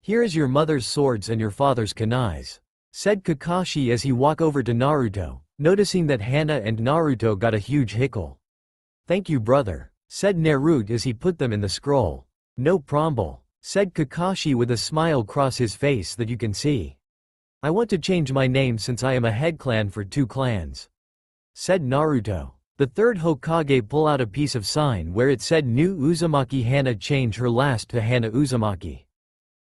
Here is your mother's swords and your father's kunais, said Kakashi as he walked over to Naruto, noticing that Hana and Naruto got a huge hickle. Thank you brother, said Naruto as he put them in the scroll. No problem, said Kakashi with a smile across his face that you can see. I want to change my name since I am a head clan for 2 clans, said Naruto. The third Hokage pulled out a piece of sign where it said New Uzumaki. Hana changed her last to Hana Uzumaki.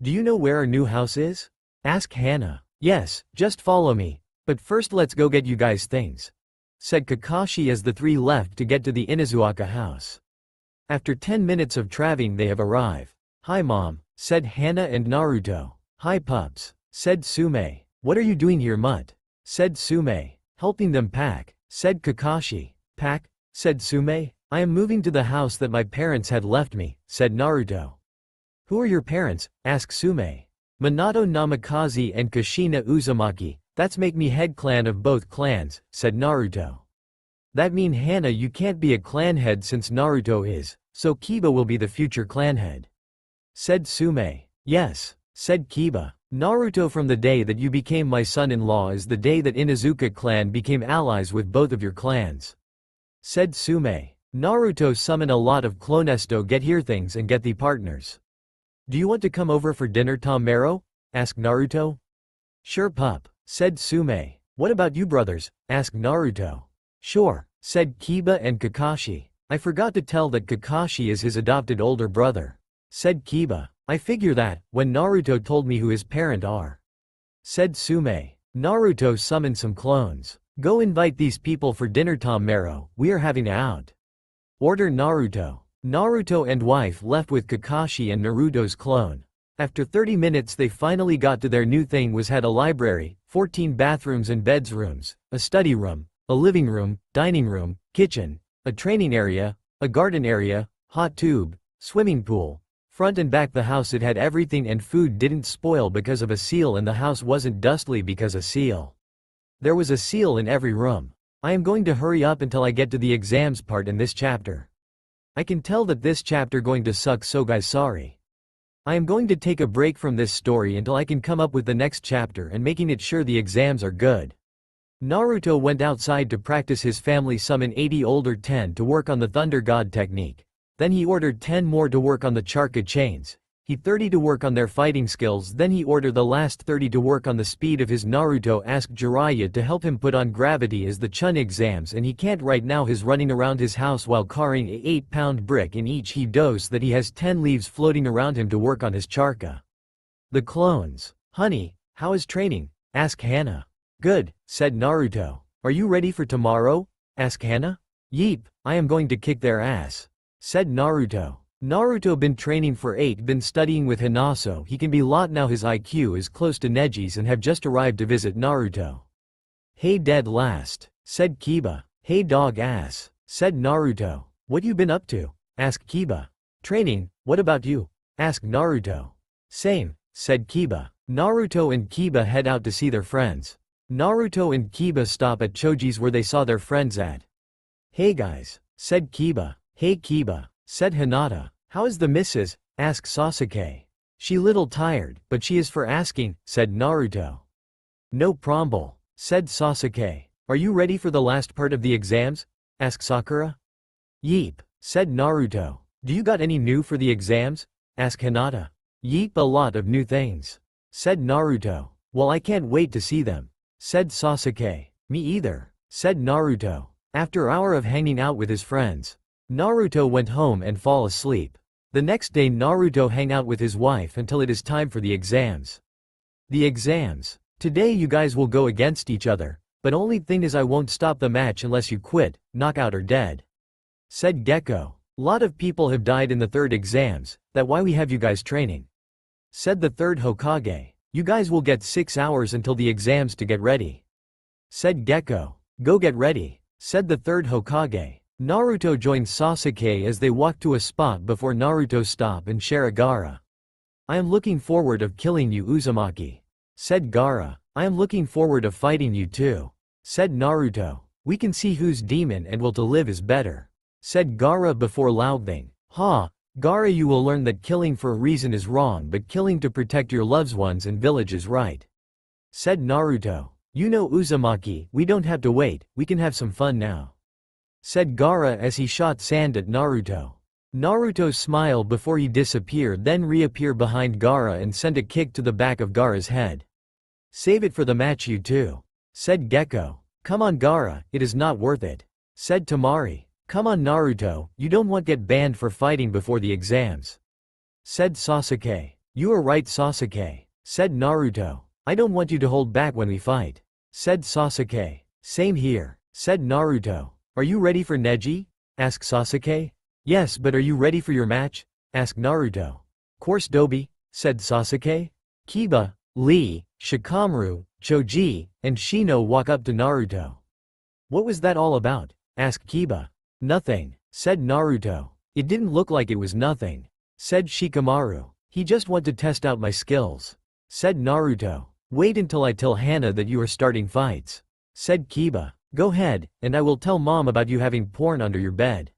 Do you know where our new house is? Asked Hana. Yes, just follow me, but first let's go get you guys things, said Kakashi as the 3 left to get to the Inuzuka house. After 10 minutes of traveling they have arrived. Hi mom, said Hana and Naruto. Hi pups, said Sume. What are you doing here Mutt? Said Sume. Helping them pack, said Kakashi. Pack, said Sume. I am moving to the house that my parents had left me, said Naruto. Who are your parents? Asked Sume. Minato Namikaze and Kushina Uzumaki, that's make me head clan of both clans, said Naruto. That mean Hana you can't be a clan head since Naruto is, so Kiba will be the future clan head, said Sume. Yes, said Kiba. Naruto, from the day that you became my son-in-law is the day that Inuzuka clan became allies with both of your clans, said Sume. Naruto summon a lot of clones to get here things and get the partners. Do you want to come over for dinner Tomero? Asked Naruto. Sure pup, said Sume. What about you brothers? Asked Naruto. Sure, said Kiba and Kakashi. I forgot to tell that Kakashi is his adopted older brother, said Kiba. I figure that, when Naruto told me who his parents are, said Sume. Naruto summoned some clones. Go invite these people for dinner Tomero, we are having out. Order Naruto. Naruto and wife left with Kakashi and Naruto's clone. After 30 minutes they finally got to their new thing was had a library, 14 bathrooms and bedrooms, a study room, a living room, dining room, kitchen, a training area, a garden area, hot tube, swimming pool. Front and back the house it had everything and food didn't spoil because of a seal and the house wasn't dustly because a seal. There was a seal in every room. I am going to hurry up until I get to the exams part in this chapter. I can tell that this chapter going to suck so guys sorry. I am going to take a break from this story until I can come up with the next chapter and making it sure the exams are good. Naruto went outside to practice his family summon 80 older 10 to work on the Thunder God technique. Then he ordered 10 more to work on the Charka chains. He 30 to work on their fighting skills. Then he ordered the last 30 to work on the speed of his. Naruto asked Jiraiya to help him put on gravity as the Chun exams and he can't right now. He's running around his house while carrying a 8-pound brick in each he does that he has 10 leaves floating around him to work on his Charka. The clones. Honey, how is training? Asked Hana. Good, said Naruto. Are you ready for tomorrow? Asked Hana. Yeep, I am going to kick their ass, said Naruto. Naruto been training for 8 been studying with Hanaso he can be lot now his IQ is close to Neji's and have just arrived to visit Naruto. Hey dead last, said Kiba. Hey dog ass, said Naruto. What you been up to? Asked Kiba. Training, what about you? Asked Naruto. Same, said Kiba. Naruto and Kiba head out to see their friends. Naruto and Kiba stop at Choji's where they saw their friends at. Hey guys, said Kiba. Hey Kiba, said Hinata. How is the missus? Asked Sasuke. She little tired, but she is for asking, said Naruto. No problem, said Sasuke. Are you ready for the last part of the exams? Asked Sakura. Yeep, said Naruto. Do you got any new for the exams? Asked Hinata. Yeep, a lot of new things, said Naruto. Well I can't wait to see them, said Sasuke. Me either, said Naruto. After an hour of hanging out with his friends, Naruto went home and fall asleep. The next day Naruto hang out with his wife until it is time for the exams. The exams. Today you guys will go against each other, but only thing is I won't stop the match unless you quit, knockout or dead, said Gecko. Lot of people have died in the third exams, that why we have you guys training. said the third Hokage. You guys will get 6 hours until the exams to get ready, said Gekko. Go get ready, said the third Hokage. Naruto joined Sasuke as they walked to a spot before Naruto stop and share a Gaara. I am looking forward of killing you Uzumaki, said Gaara. I am looking forward of fighting you too, said Naruto. We can see whose demon and will to live is better, said Gaara before Loudling. Gaara, you will learn that killing for a reason is wrong but killing to protect your loved ones and village is right, said Naruto. You know Uzumaki, we don't have to wait, we can have some fun now, said Gaara as he shot sand at Naruto. Naruto smiled before he disappeared, then reappeared behind Gaara and sent a kick to the back of Gaara's head. Save it for the match you two, said Gekko. Come on Gaara, it is not worth it, said Temari. Come on Naruto, you don't want to get banned for fighting before the exams, said Sasuke. You are right Sasuke, said Naruto. I don't want you to hold back when we fight, said Sasuke. Same here, said Naruto. Are you ready for Neji? Asked Sasuke. Yes, but are you ready for your match? Asked Naruto. Course Dobi, said Sasuke. Kiba, Lee, Shikamaru, Choji, and Shino walk up to Naruto. What was that all about? Asked Kiba. Nothing, said Naruto. It didn't look like it was nothing, said Shikamaru. He just wanted to test out my skills, said Naruto. Wait until I tell Hana that you are starting fights, said Kiba. Go ahead, and I will tell mom about you having porn under your bed,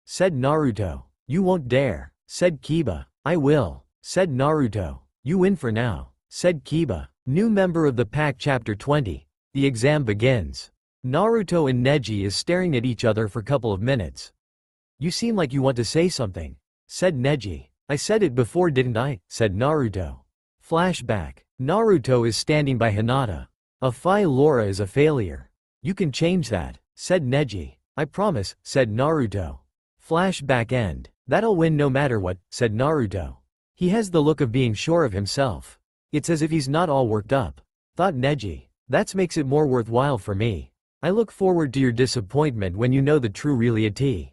said Naruto. You won't dare, said Kiba. I will, said Naruto. You win for now, said Kiba. New member of the pack. Chapter 20. The exam begins. Naruto and Neji is staring at each other for a couple of minutes. You seem like you want to say something, said Neji. I said it before didn't I, said Naruto. Flashback. Naruto is standing by Hinata. Phi Laura is a failure. You can change that, said Neji. I promise, said Naruto. Flashback end. That'll win no matter what, said Naruto. He has the look of being sure of himself. It's as if he's not all worked up, thought Neji. That makes it more worthwhile for me. I look forward to your disappointment when you know the true reality,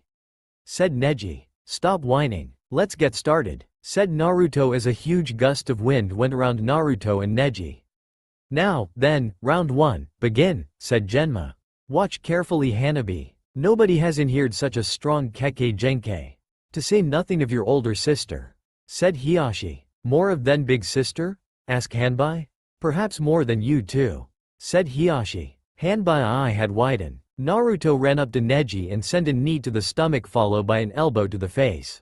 said Neji. Stop whining, let's get started, said Naruto as a huge gust of wind went around Naruto and Neji. Now, then, round 1, begin, said Genma. Watch carefully Hanabi. Nobody has inhered such a strong Kekkei Genkei. To say nothing of your older sister, said Hiashi. More of than big sister? Asked Hanbai. Perhaps more than you too, said Hiashi. Hanbai eye had widened. Naruto ran up to Neji and sent a knee to the stomach followed by an elbow to the face.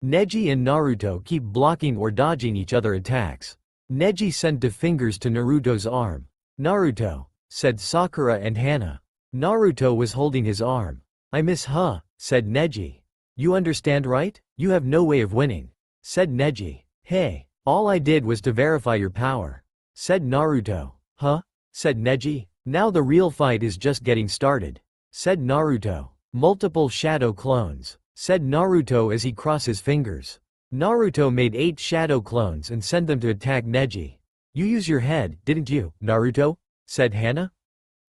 Neji and Naruto keep blocking or dodging each other attacks. Neji sent 2 fingers to Naruto's arm. Naruto, said Sakura and Hana. Naruto was holding his arm. I miss said Neji. You understand right? You have no way of winning, said Neji. Hey, all I did was to verify your power, said Naruto. Said Neji. Now the real fight is just getting started, said Naruto. Multiple shadow clones, said Naruto as he crossed his fingers. Naruto made 8 shadow clones and sent them to attack Neji. You use your head, didn't you, Naruto? Said Hana.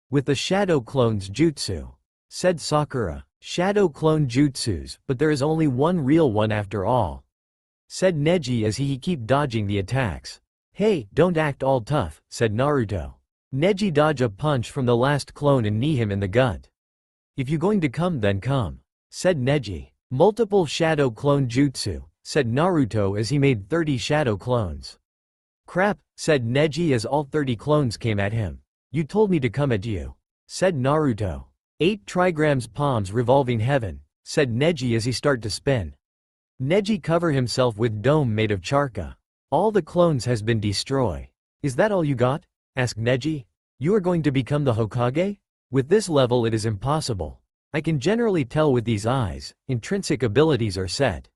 With the shadow clones jutsu, said Sakura. Shadow clone jutsus, but there is only one real one after all, said Neji as he keep dodging the attacks. Hey, don't act all tough, said Naruto. Neji dodge a punch from the last clone and knee him in the gut. If you going to come then come, said Neji. Multiple shadow clone jutsu, said Naruto as he made 30 shadow clones. Crap, said Neji as all 30 clones came at him. You told me to come at you, said Naruto. 8 trigrams palms revolving heaven, said Neji as he start to spin. Neji cover himself with dome made of charka. All the clones has been destroyed. Is that all you got? Asked Neji. You are going to become the Hokage? With this level it is impossible. I can generally tell with these eyes, intrinsic abilities are set.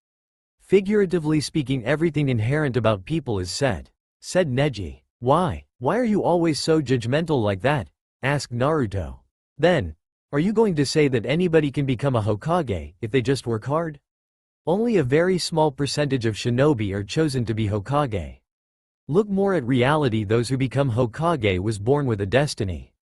Figuratively speaking everything inherent about people is set, said Neji. Why are you always so judgmental like that? Asked Naruto. Then, are you going to say that anybody can become a Hokage if they just work hard? Only a very small percentage of shinobi are chosen to be Hokage. Look more at reality. Those who become Hokage was born with a destiny.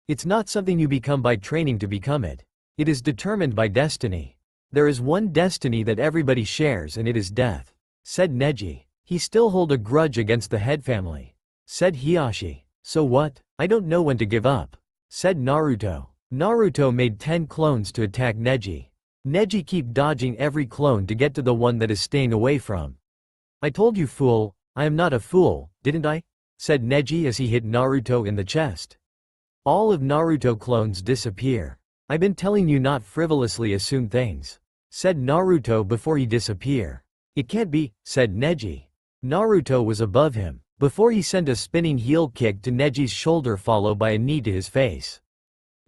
It's not something you become by training to become it. It is determined by destiny. There is one destiny that everybody shares and it is death, said Neji. He still hold a grudge against the head family, said Hiyashi. So what? I don't know when to give up, said Naruto. Naruto made 10 clones to attack Neji. Neji keep dodging every clone to get to the one that is staying away from. I told you, fool, I am not a fool, didn't I? Said Neji as he hit Naruto in the chest. All of Naruto clones disappear. I've been telling you not frivolously assume things, said Naruto before he disappear. It can't be, said Neji. Naruto was above him, before he sent a spinning heel kick to Neji's shoulder followed by a knee to his face.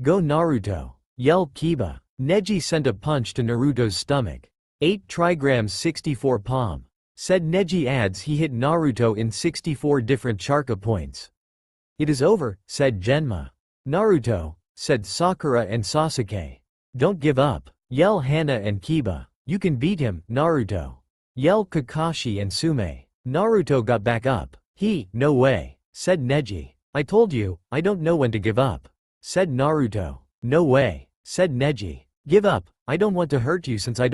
Go Naruto, yelled Kiba. Neji sent a punch to Naruto's stomach. 8 trigrams 64 palm, said Neji adds he hit Naruto in 64 different chakra points. It is over, said Genma. Naruto, said Sakura and Sasuke. Don't give up, yell Hana and Kiba. You can beat him, Naruto, yelled Kakashi and Sume. Naruto got back up. No way, said Neji. I told you, I don't know when to give up, said Naruto. No way, said Neji. Give up, I don't want to hurt you since I don't